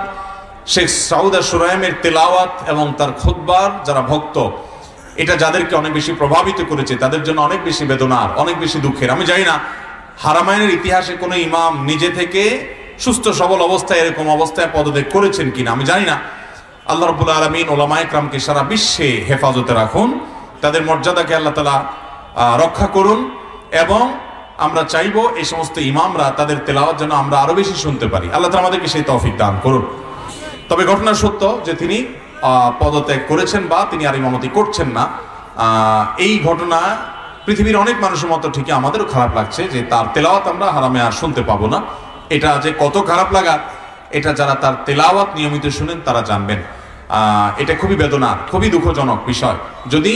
শেখ সাউদ আশ-শুরাইমের তেলাওয়াত এবং তার খুতবার যারা ভক্ত, এটা যাদেরকে অনেক বেশি প্রভাবিত করেছে, তাদের জন্য অনেক বেশি বেদনার, অনেক বেশি দুঃখের। আমি জানি না হারামাইনের ইতিহাসে কোনো ইমাম নিজে থেকে সুস্থ সবল অবস্থায় এরকম অবস্থায় পদত্যাগ করেছেন কিনা আমি জানি না। আল্লাহ রাব্বুল আলামিন উলামায়ে কেরামকে সারা বিশ্বে হেফাজতে রাখুন, তাদের মর্যাদাকে আল্লাহ তাআলা রক্ষা করুন, এবং আমরা চাইবো এই সমস্ত ইমামরা তাদের তেলাওয়াত যেন আমরা আরো বেশি শুনতে পারি। আল্লাহ তাআলা আমাদেরকে সেই তৌফিক দান করুন। তবে ঘটনা সত্য যে তিনি পদত্যাগ করেছেন বা তিনি আর ইমামতি করছেন না। এই ঘটনা পৃথিবীর অনেক মানুষের মতো ঠিকই আমাদেরও খারাপ লাগছে যে তার তেলাওয়াত আমরা হারামে আর শুনতে পাবো না। এটা যে কত খারাপ লাগা, এটা যারা তার তেলাওয়াত নিয়মিত শুনেন তারা জানবেন। এটা খুবই বেদনার, খুবই দুঃখজনক বিষয়। যদি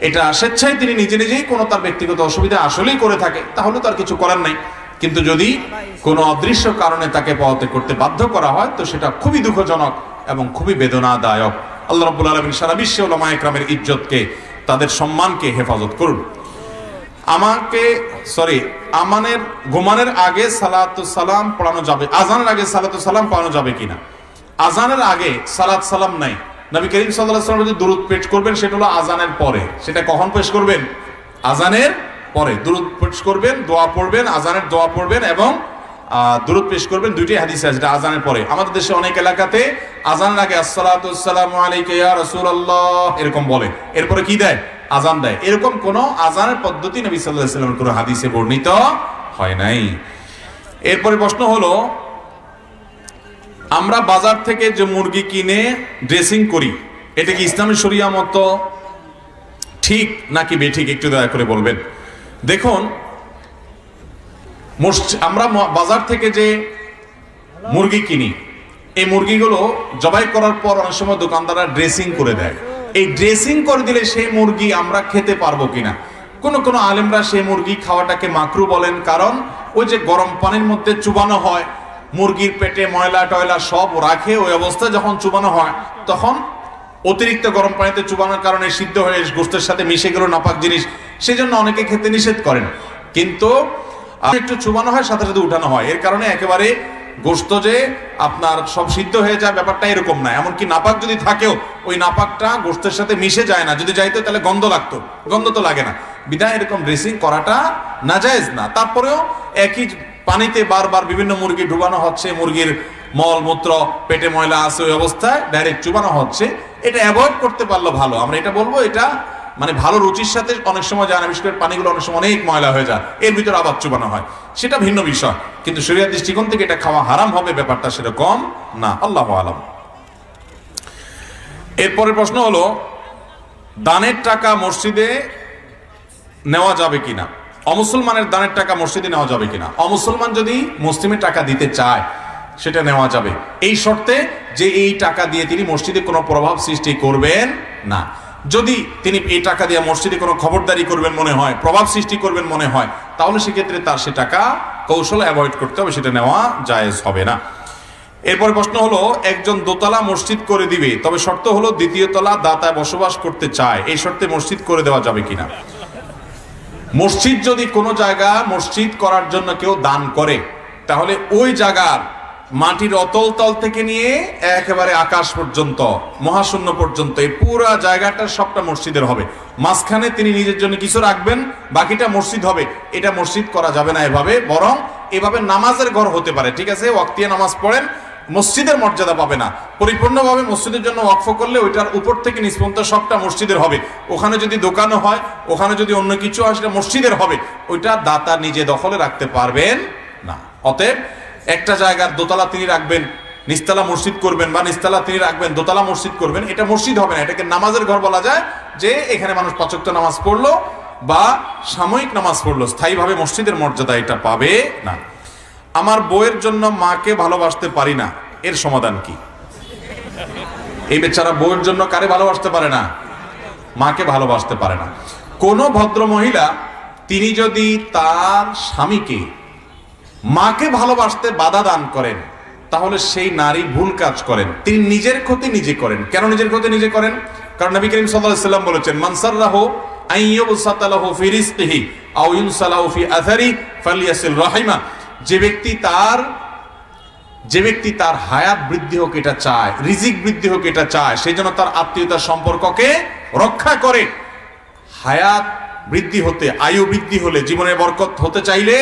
এটা স্বেচ্ছায় তিনি নিজে নিজেই কোনো তার ব্যক্তিগত অসুবিধা আসলেই করে থাকে, তাহলে তার কিছু করার নাই। কিন্তু যদি কোনো অদৃশ্য কারণে তাকে পদত্যাগ করতে বাধ্য করা হয়, তো সেটা খুবই দুঃখজনক এবং খুবই বেদনাদায়ক। আল্লাহ রাব্বুল আলামিন সারা বিশ্বে উলামায়ে কেরামের ইজ্জতকে, তাদের সম্মানকে হেফাজত করুন। আমানের ঘুমানোর আগে সালাতু সালাম পড়ানো যাবে, আজানের আগে সালাতু সালাম পড়ানো যাবে কিনা? আজানের আগে সালাত সালাম নাই। নবী করিম সাল্লাল্লাহু আলাইহি ওয়াসাল্লাম যে দুরূদ পেশ করবেন সেটা হলো আজানের পরে। সেটা কখন পেশ করবেন? আজানের পরে দুরূদ পেশ করবেন, দোয়া পড়বেন, আজানের দোয়া পড়বেন এবং দুরূদ পেশ করবেন। দুইটাই হাদিসে আছে, এটা আজানের পরে। আমাদের দেশে অনেক এলাকাতে আজানের আগে আসসালাতু ওয়াসসালামু আলাইকা ইয়া রাসূলুল্লাহ এরকম বলে, এরপরে কি দেয়? আজান দেয়। এরকম কোন আজানের পদ্ধতি নবী সাল্লাল্লাহু আলাইহি ওয়াসাল্লামের কোনো হাদিসে বর্ণিত হয় নাই। এরপরে প্রশ্ন হলো, আমরা বাজার থেকে যে মুরগি কিনে ড্রেসিং করি, এটা কি ইসলামী শরিয়া মতো ঠিক নাকি বেঠিক? একটু দয়া করে বলবেন। দেখুন, আমরা বাজার থেকে যে মুরগি কিনি, এই মুরগিগুলো জবাই করার পর অনেক সময় দোকানদাররা ড্রেসিং করে দেয়। এই ড্রেসিং করে দিলে সেই মুরগি আমরা খেতে পারবো কিনা? কোন আলেমরা সেই মুরগি খাওয়াটাকে মাকরু বলেন, কারণ ওই যে গরম পানির মধ্যে চুবানো হয়, মুরগির পেটে ময়লা টয়লা সব রাখে, ওই অবস্থায় যখন চুবানো হয় তখন অতিরিক্ত গরম পানিতে চুবানোর কারণে সিদ্ধ হয়ে গোশতের সাথে মিশে গেল নাপাক জিনিস, সেজন্য অনেকে খেতে নিষেধ করেন। কিন্তু একটু চুবানো হয়, সাথে সাথে উঠানো হয়, এর কারণে একেবারে গোশত যে আপনার সব সিদ্ধ হয়ে যায় ব্যাপারটা এরকম না। এমনকি নাপাক যদি থাকেও ওই নাপাকটা গোশতের সাথে মিশে যায় না, যদি যাইতো তাহলে গন্ধ লাগতো, গন্ধ তো লাগে না, বিধায় এরকম ড্রেসিং করাটা নাজায়েজ না। তারপরেও একই পানিতে বারবার বিভিন্ন মুরগি ডুবানো হচ্ছে, মুরগির মল মূত্র পেটে ময়লা আছে, ওই অবস্থায় ডাইরেক্ট চুবানো হচ্ছে, এটা অ্যাভয়েড করতে পারলে ভালো। আমরা এটা বলবো, এটা মানে ভালো রুচির সাথে অনেক সময় যায় না, বিশেষ করে পানিগুলো অনেক সময় অনেক ময়লা হয়ে যায়, এর ভিতরে আবার চুবানো হয়, সেটা ভিন্ন বিষয়। কিন্তু শরীয়তের দৃষ্টিকোণ থেকে এটা খাওয়া হারাম হবে, ব্যাপারটা সেরকম না। আল্লাহু আলাম। এরপরের প্রশ্ন হলো, দানের টাকা মসজিদে নেওয়া যাবে কিনা? অমুসলমানের দানের টাকা মসজিদে নেওয়া যাবে কিনা? অমুসলমান যদি মুসলিমের টাকা দিতে চায় সেটা নেওয়া যাবে, এই শর্তে যে এই টাকা দিয়ে তিনি মসজিদে কোনো প্রভাব সৃষ্টি করবেন না। যদি তিনি এই টাকা দিয়ে মসজিদে কোনো খবরদারি করবেন মনে হয়, প্রভাব সৃষ্টি করবেন মনে হয়, তাহলে সেক্ষেত্রে তার সে টাকা কৌশল অ্যাভয়েড করতে হবে, সেটা নেওয়া জায়েজ হবে না। এরপর প্রশ্ন হলো, একজন দোতলা মসজিদ করে দিবে, তবে শর্ত হলো দ্বিতীয় তলা দাতায় বসবাস করতে চায়, এই শর্তে মসজিদ করে দেওয়া যাবে কিনা? মসজিদ যদি কোনো জায়গা মসজিদ করার জন্য কেউ দান করে, তাহলে ওই জায়গার মাটির অতল তল থেকে নিয়ে একেবারে আকাশ পর্যন্ত, মহাশূন্য পর্যন্ত, এই পুরো জায়গাটা সবটা মসজিদের হবে। মাঝখানে তিনি নিজের জন্য কিছু রাখবেন, বাকিটা মসজিদ হবে। এটা মসজিদ করা যাবে না এভাবে, বরং এভাবে নামাজের ঘর হতে পারে। ঠিক আছে, ওয়াক্তিয়া নামাজ পড়েন, মসজিদের মর্যাদা পাবে না। পরিপূর্ণভাবে মসজিদের জন্য ওয়াকফ করলে ওইটার উপর থেকে নিচ পর্যন্ত সবটা মসজিদের হবে। ওখানে যদি দোকানও হয়, ওখানে যদি অন্য কিছু হয়, সেটা মসজিদের হবে। ওইটা দাতা নিজে দখলে রাখতে পারবেন না। অতএব একটা জায়গার দোতলা তিনি রাখবেন, নিচতলা মসজিদ করবেন, বা নিচতলা তিনি রাখবেন, দোতলা মসজিদ করবেন, এটা মসজিদ হবে না। এটাকে নামাজের ঘর বলা যায়, যে এখানে মানুষ ৫ ওয়াক্ত নামাজ পড়লো বা সাময়িক নামাজ পড়লো, স্থায়ীভাবে মসজিদের মর্যাদা এটা পাবে না। আমার বউয়ের জন্য মাকে ভালোবাসতে পারি না, এর সমাধান কি? এই বেচারা বউয়ের জন্য কারে ভালোবাসতে পারে না? মাকে ভালোবাসতে পারে না। কোন ভদ্র মহিলা তিনি যদি তার স্বামীকে মাকে ভালোবাসতে বাধা দান করেন, তাহলে সেই নারী ভুল কাজ করেন, তিনি নিজের ক্ষতি নিজে করেন। কেন নিজের ক্ষতি নিজে করেন? কারণ নবী করিম সাল্লাল্লাহু আলাইহি ওয়াসাল্লাম বলেছেন, মান সাররাহু আইয়ুবসাতা লাহু ফি রিজকিহি আও ইউনসালাহু ফি আথারি ফালিয়াসিল রাহিমা। যে ব্যক্তি তার হায়াত বৃদ্ধি হোক এটা চায়, রিজিক বৃদ্ধি হোক এটা চায়, সেই জন্য তার আত্মীয়তার সম্পর্ককে রক্ষা করে। হায়াত বৃদ্ধি হতে, আয়ু বৃদ্ধি হলে, জীবনের বরকত হতে চাইলে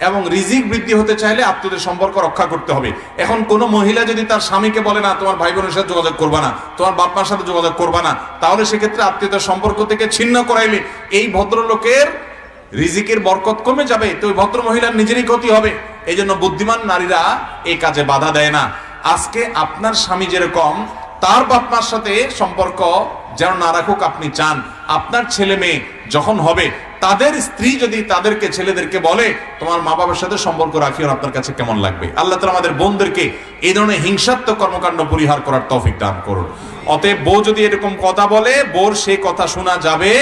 এবং রিজিক বৃদ্ধি হতে চাইলে আত্মীয়দের সম্পর্ক রক্ষা করতে হবে। এখন কোন মহিলা যদি তার স্বামীকে বলে না তোমার ভাই বোনের সাথে যোগাযোগ করবা না, তোমার বাপ মার সাথে যোগাযোগ করবা না, তাহলে সেক্ষেত্রে আত্মীয়তার সম্পর্ক থেকে ছিন্ন করাইলে এই ভদ্রলোকের রিজিকের বরকত কমে যাবে, তো ওই ভদ্র মহিলার নিজেরই ক্ষতি হবে। এই জন্য বুদ্ধিমান নারীরা এই কাজে বাধা দেয় না। আজকে আপনার স্বামী যেরকম তার বাপ মার সাথে সম্পর্ক যেন না রাখুক আপনি চান, আপনার ছেলে মেয়ে যখন হবে তাদের স্ত্রী যদি তাদেরকে, ছেলেদেরকে বলে তোমার মা বাবার সাথে সম্পর্ক রাখিও, আপনার কাছে কেমন লাগবে? আল্লাহ তাআলা আমাদের বোনদেরকে এই ধরনের হিংসাত্মক কর্মকাণ্ড পরিহার করার তৌফিক দান করুন। অতএব বউ যদি এরকম কথা বলে, বউর সেই কথা শোনা যাবে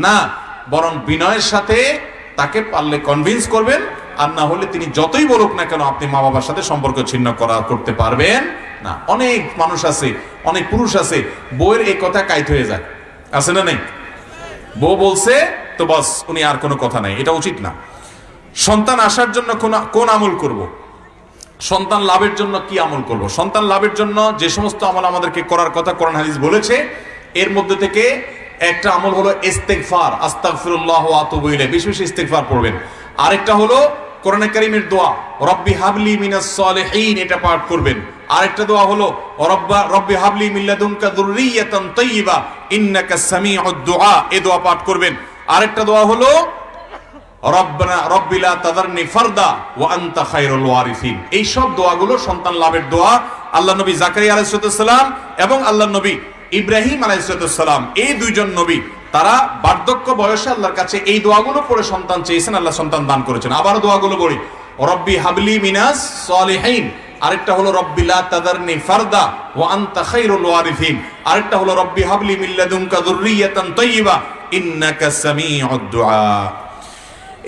না, বরং বিনয়ের সাথে তাকে পারলে কনভিন্স করবেন, আর না হলে তিনি যতই বলুক না কেন আপনি মা বাবার সাথে সম্পর্ক ছিন্ন করতে পারবেন না। অনেক মানুষ আছে, অনেক পুরুষ আছে, বউয়ের এই কথা কাইত হয়ে যায়, আছে না নেই? বউ বলছে তো বস, উনি আর কোনো কথা নাই, এটা উচিত না। সন্তান আসার জন্য কোন আমল করব, সন্তান লাভের জন্য কি আমল করব? সন্তান লাভের জন্য যে সমস্ত আমল আমাদেরকে করার কথা কোরআন হাদিস বলেছে, এর মধ্যে থেকে একটা আমল হলো ইস্তিগফার, আস্তাগফিরুল্লাহ ওয়া আতুবু ইলাইহি, বেশি বেশি ইস্তিগফার পড়বেন। আরেকটা হলো কোরআনে কারীমের দোয়া রব্বি হাবলি মিনাস সালিহিন, এটা পাঠ করবেন। আরেকটা দোয়া হলো রব্বি হাবলি মিন লাদুনকা যুররিয়াতান তাইয়্যিবা ইন্নাকা সামিউদ দুআ, এই দোয়া পাঠ করবেন। আরেকটা দোয়া হলো রব্বানা রব্বি লা তাযারনি ফারদা ওয়া আনতা খায়রুল ওয়ারিসিন। এই সব দোয়াগুলো সন্তান লাভের দোয়া। আল্লাহ নবী জাকারিয়া আলাইহিস সালাম এবং আল্লাহ নবী ইব্রাহিম আলাইহিস সালাম, এই দুইজন নবী তারা বার্ধক্য বয়সে আল্লাহর কাছে এই দোয়াগুলো পড়ে সন্তান চেয়েছেন, আল্লাহ সন্তান দান করেছেন। আবার দোয়াগুলো বলি, রব্বি হাবলি মিনাস সালিহিন, আরেকটা হলো রব্বি লা তাযারনি ফারদা ওয়া আনতা খায়রুল ওয়ারিসিন, আরেকটা হলো রব্বি হাবলি মিন লাদুনকা যুররিয়াতান তাইয়্যিবা ইন্নাকা সামিউদ দুআ।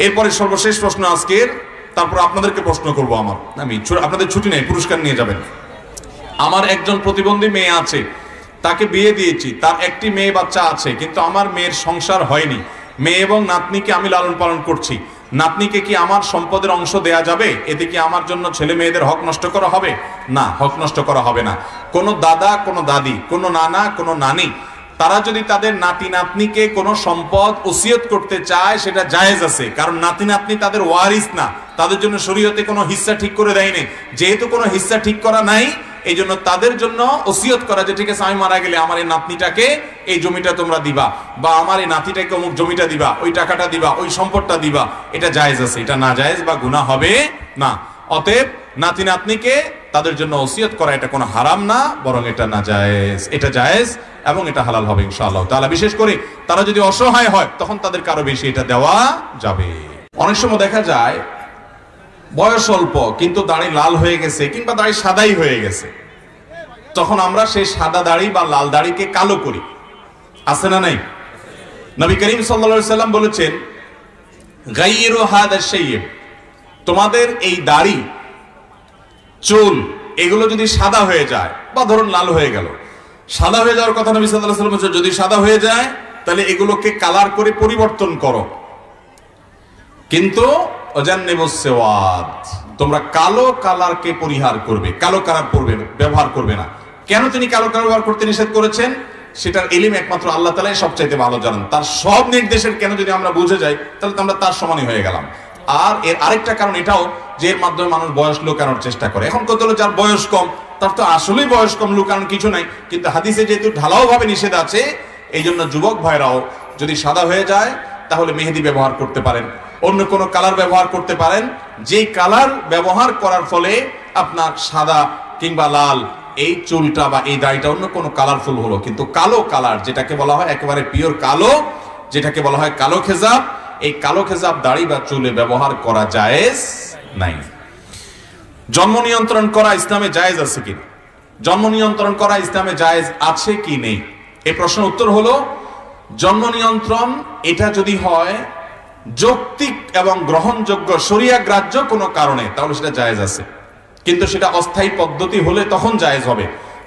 এরপরে সর্বশেষ প্রশ্ন আজকের, তারপর আপনাদেরকে প্রশ্ন করব। আমি আপনাদের ছুটি নেই, পুরস্কার নিয়ে যাবেন। আমার একজন প্রতিবন্ধী মেয়ে আছে, তাকে বিয়ে দিয়েছি, তার একটি মেয়ে বাচ্চা আছে, কিন্তু আমার মেয়ের সংসার হয়নি। মেয়ে এবং নাতনিকে আমি লালন পালন করছি, নাতনিকে কি আমার সম্পদের অংশ দেয়া যাবে? এতে কি আমার জন্য ছেলে মেয়েদের হক নষ্ট করা হবে? না, হক নষ্ট করা হবে না। কোনো দাদা, কোনো দাদি, কোনো নানা, কোনো নানি, তারা যদি তাদের নাতি নাতনিকে কোনো সম্পদ ওসিয়ত করতে চায়, সেটা জায়েজ আছে, কারণ নাতি নাতনি তাদের ওয়ারিস না, তাদের জন্য শরীয়তে কোনো হিস্সা ঠিক করে দেয়নি। যেহেতু কোনো হিস্সা ঠিক করা নাই, এই জন্য তাদের জন্য ওসিয়ত করা যে ঠিক আছে আমি মারা গেলে আমার এই নাতনিটাকে এই জমিটা তোমরা দিবা, বা আমার এই নাতিটাকে অমুক জমিটা দিবা, ওই টাকাটা দিবা, ওই সম্পদটা দিবা, এটা জায়েজ আছে, এটা না জায়েজ বা গুনাহ হবে না। অতএব নাতি নাতনিকে তাদের জন্য ওসিয়ত করা এটা কোনো হারাম না, বরং এটা না জায়েজ, এটা জায়েজ এবং এটা হালাল হবে ইনশাআল্লাহ তাআলা। বিশেষ করে তারা যদি অসহায় হয়, তখন তাদের কারো বেশি এটা দেওয়া যাবে। অনেক সময় দেখা যায় বয়স অল্প কিন্তু দাড়ি লাল হয়ে গেছে, কিংবা দাড়ি সাদাই হয়ে গেছে, তখন আমরা সেই সাদা দাড়ি বা লাল দাড়িকে কালো করি, আছে না নাই? নবী করিম সাল্লাল্লাহু আলাইহি সাল্লাম বলেছেন, গায়্যিরু হাদা শাইয়্যিব, তোমাদের এই দাড়ি, চুল, এগুলো যদি সাদা হয়ে যায় বা ধরুন লাল হয়ে গেল, সাদা হয়ে যাওয়ার কথা নবী সাল্লাল্লাহু আলাইহি ওয়াসাল্লাম বলেছেন, যদি সাদা হয়ে যায় তাহলে এগুলোকে কালার করে পরিবর্তন করো, কিন্তু অজান্নিবুস সাওয়াদ, তোমরা কালো কালারকে পরিহার করবে, কালো কালার পরবে, ব্যবহার করবে না। কেন তিনি কালো কালার ব্যবহার করতে নিষেধ করেছেন সেটার ইলম একমাত্র আল্লাহ তাআলাই সবচাইতে ভালো জানেন। তার সব নির্দেশের কেন যদি আমরা বুঝে যাই তাহলে তো আমরা তার সমানই হয়ে গেলাম। আর এর আরেকটা কারণ এটাও যে এর মাধ্যমে মানুষ বয়স লুকানোর চেষ্টা করে। এখন কত হলো যার বয়স কম, তার তো আসলেই বয়স কম, লুকানোর কিছু নাই, কিন্তু হাদিসে যেহেতু ঢালাও ভাবে নিষেধ আছে, এই জন্য যুবক ভাইরাও যদি সাদা হয়ে যায় তাহলে মেহেদি ব্যবহার করতে পারেন, অন্য কোনো কালার ব্যবহার করতে পারেন, যেই কালার ব্যবহার করার ফলে আপনার সাদা কিংবা লাল এই চুলটা বা এই দাড়িটা অন্য কোনো কালারফুল হলো, কিন্তু কালো কালার যেটাকে বলা হয় একেবারে পিওর কালো, যেটাকে বলা হয় কালো খেজাব, এই কালো খেজাব দাড়ি বা চুলে ব্যবহার করা জায়েজ নাই। জন্ম নিয়ন্ত্রণ করা ইসলামে জায়েজ আছে কি? জন্ম নিয়ন্ত্রণ করা ইসলামে জায়েজ আছে কি নেই, এই প্রশ্নের উত্তর হলো জন্ম নিয়ন্ত্রণ এটা যদি হয় যৌক্তিক এবং গ্রহণযোগ্য শরিয়া গ্রাহ্য কোনো কারণে তাহলে সেটা জায়েজ আছে, কিন্তু সেটা অস্থায়ী পদ্ধতি হলে তখন জায়েজ হবে।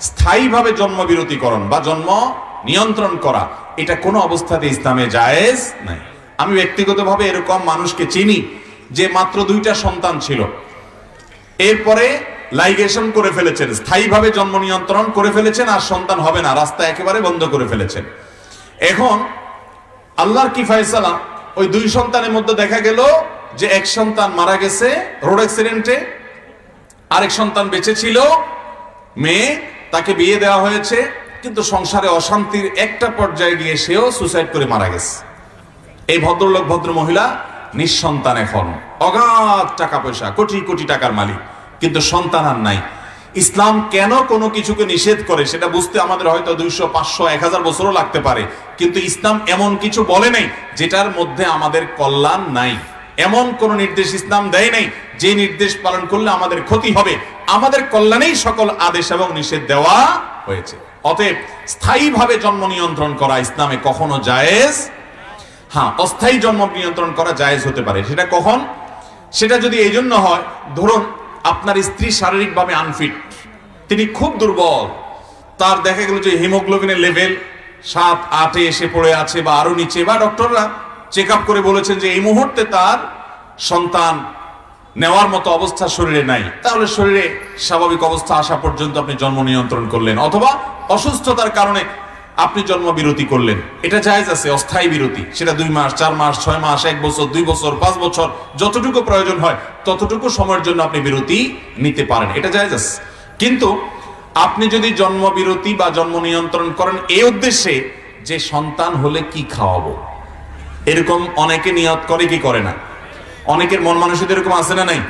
স্থায়ীভাবে জন্ম বিরতিকরণ বা জন্ম নিয়ন্ত্রণ করা এটা কোনো অবস্থাতে ইসলামে জায়েজ নাই। আমি ব্যক্তিগতভাবে এরকম মানুষকে চিনি যে মাত্র 2টা সন্তান ছিল, এরপরে লাইগেশন করে ফেলেছেন, স্থায়ীভাবে জন্ম নিয়ন্ত্রণ করে ফেলেছেন, আর সন্তান হবে না, রাস্তা একেবারে বন্ধ করে ফেলেছেন। এখন আল্লাহর কি ফয়সালা, ওই 2 সন্তানের মধ্যে দেখা গেল যে এক সন্তান মারা গেছে রোড অ্যাক্সিডেন্টে, আরেক সন্তান বেঁচে ছিল, মেয়ে, তাকে বিয়ে দেওয়া হয়েছে, কিন্তু সংসারে অশান্তির একটা পর্যায়ে গিয়ে সেও সুসাইড করে মারা গেছে। এই ভদ্রলোক ভদ্র মহিলা নিঃসন্তান, এখন অগাধ টাকা পয়সা, কোটি কোটি টাকার মালিক, কিন্তু সন্তান আর নাই। ইসলাম কেন কোনো কিছুকে নিষেধ করে সেটা বুঝতে আমাদের হয়তো 200, 500, 1000 বছরও লাগতে পারে, কিন্তু ইসলাম এমন কিছু বলে নাই যেটার মধ্যে আমাদের কল্যাণ নাই। এমন কোন নির্দেশ ইসলাম দেয় নাই যে নির্দেশ পালন করলে আমাদের ক্ষতি হবে। আমাদের কল্যাণেই সকল আদেশ এবং নিষেধ দেওয়া হয়েছে। অতএব স্থায়ীভাবে জন্ম নিয়ন্ত্রণ করা ইসলামে কখনো জায়েজ, হ্যাঁ অস্থায়ী জন্ম নিয়ন্ত্রণ করা জায়েজ হতে পারে। সেটা কখন? সেটা যদি এই জন্য হয়, ধরুন আপনার স্ত্রী শারীরিকভাবে আনফিট, তিনি খুব দুর্বল, তার দেখা গেল যে হিমোগ্লোবিনের লেভেল 7-8 এসে পড়ে আছে বা আরো নিচে, বা ডক্টররা চেক আপ করে বলেছেন যে এই মুহূর্তে তার সন্তান নেওয়ার মতো অবস্থা শরীরে নাই, তাহলে শরীরে স্বাভাবিক অবস্থা আসা পর্যন্ত আপনি জন্ম নিয়ন্ত্রণ করলেন, অথবা অসুস্থতার কারণে আপনি জন্ম বিরতি করলেন, এটা জায়েজ আছে, অস্থায়ী বিরতি। সেটা 2 মাস, 4 মাস, 6 মাস, 1 বছর, 2 বছর, 5 বছর, যতটুকু প্রয়োজন হয় ততটুকু সময়ের জন্য আপনি বিরতি নিতে পারেন, এটা জায়েজ আছে। কিন্তু আপনি যদি জন্ম বিরতি বা জন্ম নিয়ন্ত্রণ করেন এই উদ্দেশ্যে যে সন্তান হলে কি খাওয়াবো, এরকম অনেকে নিয়ত করে কি করে না, অনেকের মন মানসিকতা এরকম আছে না নাই,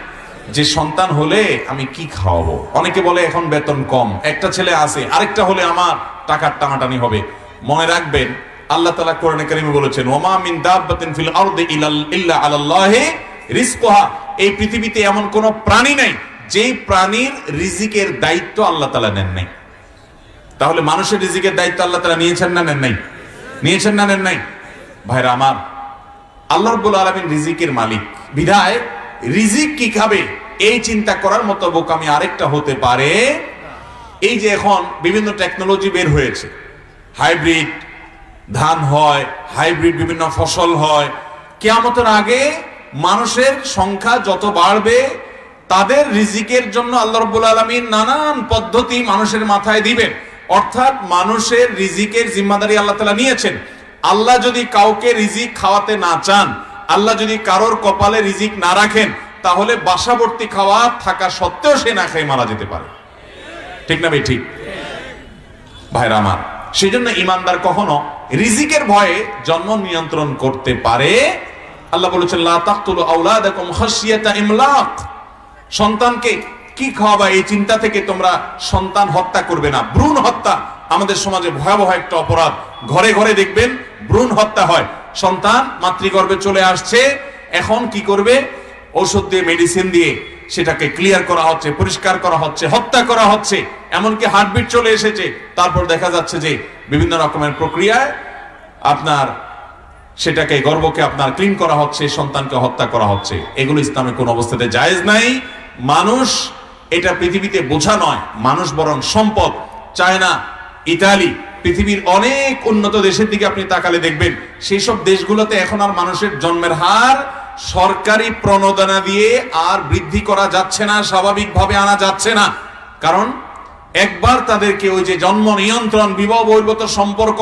যে সন্তান হলে আমি কি খাওয়াবো। অনেকে বলে এখন বেতন কম, একটা ছেলে আছে, আরেকটা হলে আমার টাকার টানাটানি হবে। মনে রাখবেন আল্লাহ তাআলা কোরআনে কারীমে বলেছেন, ওমা মিন দাব্বাতিন ফিল আরদি ইল্লা আলাল্লাহি রিজকুহা, এই পৃথিবীতে এমন কোন প্রাণী নাই যেই প্রাণীর রিজিকের দায়িত্ব আল্লাহ তাআলা নেন নাই। তাহলে মানুষের রিজিকের দায়িত্ব আল্লাহ তাআলা নিয়েছেন না নেন নাই? নিয়েছেন না নেন নাই? ভাইরা আমার, আল্লাহ রাব্বুল আলামিন রিজিকের মালিক, বিধায় রিজিক কি খাবে এই চিন্তা করার মতো বোকামি আরেকটা হতে পারে। এই যে এখন বিভিন্ন টেকনোলজি বের হয়েছে, হাইব্রিড ধান হয়, হাইব্রিড বিভিন্ন ফসল হয়, কিয়ামতের আগে মানুষের সংখ্যা যত বাড়বে তাদের রিজিকের জন্য আল্লাহ রাব্বুল আলামিন নানান পদ্ধতি মানুষের মাথায় দিবেন। অর্থাৎ মানুষের রিজিকের জিম্মাদারি আল্লাহ তাআলা নিয়েছেন। আল্লাহ যদি কাউকে রিজিক খাওয়াতে না চান, আল্লাহ যদি কারোর কপালে রিজিক না রাখেন, তাহলে বাসাবর্তী খাওয়া থাকা সত্ত্বেও সে না খেয়ে মারা যেতে পারে। ঠিক না ভাই? ঠিক ভাইরা আমার, সেই জন্য ইমানদার কখনো রিজিকের ভয়ে জন্ম নিয়ন্ত্রণ করতে পারে। আল্লাহ বলেছেন, লা তাকতুলু আওলাদাকুম খাশিয়াতা ইমলাক, সন্তানকে কি খাওয়াবা এই চিন্তা থেকে তোমরা সন্তান হত্যা করবে না। ভ্রূণ হত্যা আমাদের সমাজে ভয়াবহ একটা অপরাধ। ঘরে ঘরে দেখবেন ভ্রূণ হত্যা হয়। সন্তান মাতৃগর্ভে চলে আসছে, এখন কি করবে? ঔষধ দিয়ে, মেডিসিন দিয়ে সেটাকে ক্লিয়ার করা হচ্ছে, পরিষ্কার করা হচ্ছে, হত্যা করা হচ্ছে, এমনকি হার্টবিট চলে এসেছে। তারপর দেখা যাচ্ছে যে বিভিন্ন রকমের প্রক্রিয়ায় আপনার সেটাকে, গর্ভকে আপনার ক্লিন করা হচ্ছে, সন্তানকে হত্যা করা হচ্ছে। এগুলো ইসলামে কোন অবস্থাতে জায়েজ নাই। মানুষ এটা পৃথিবীতে বোঝা নয়, মানুষ বরং সম্পদ। চায়না, ইতালি, পৃথিবীর অনেক উন্নত দেশের দিকে আপনি তাকালে দেখবেন সেই সব দেশগুলোতে এখন আর মানুষের জন্মের হার সরকারি প্রণোদনা দিয়ে আর বৃদ্ধি করা যাচ্ছে না, স্বাভাবিকভাবে আনা যাচ্ছে না। কারণ একবার তাদেরকে ওই যে জন্ম নিয়ন্ত্রণ, বিবাহ বহির্ভূত সম্পর্ক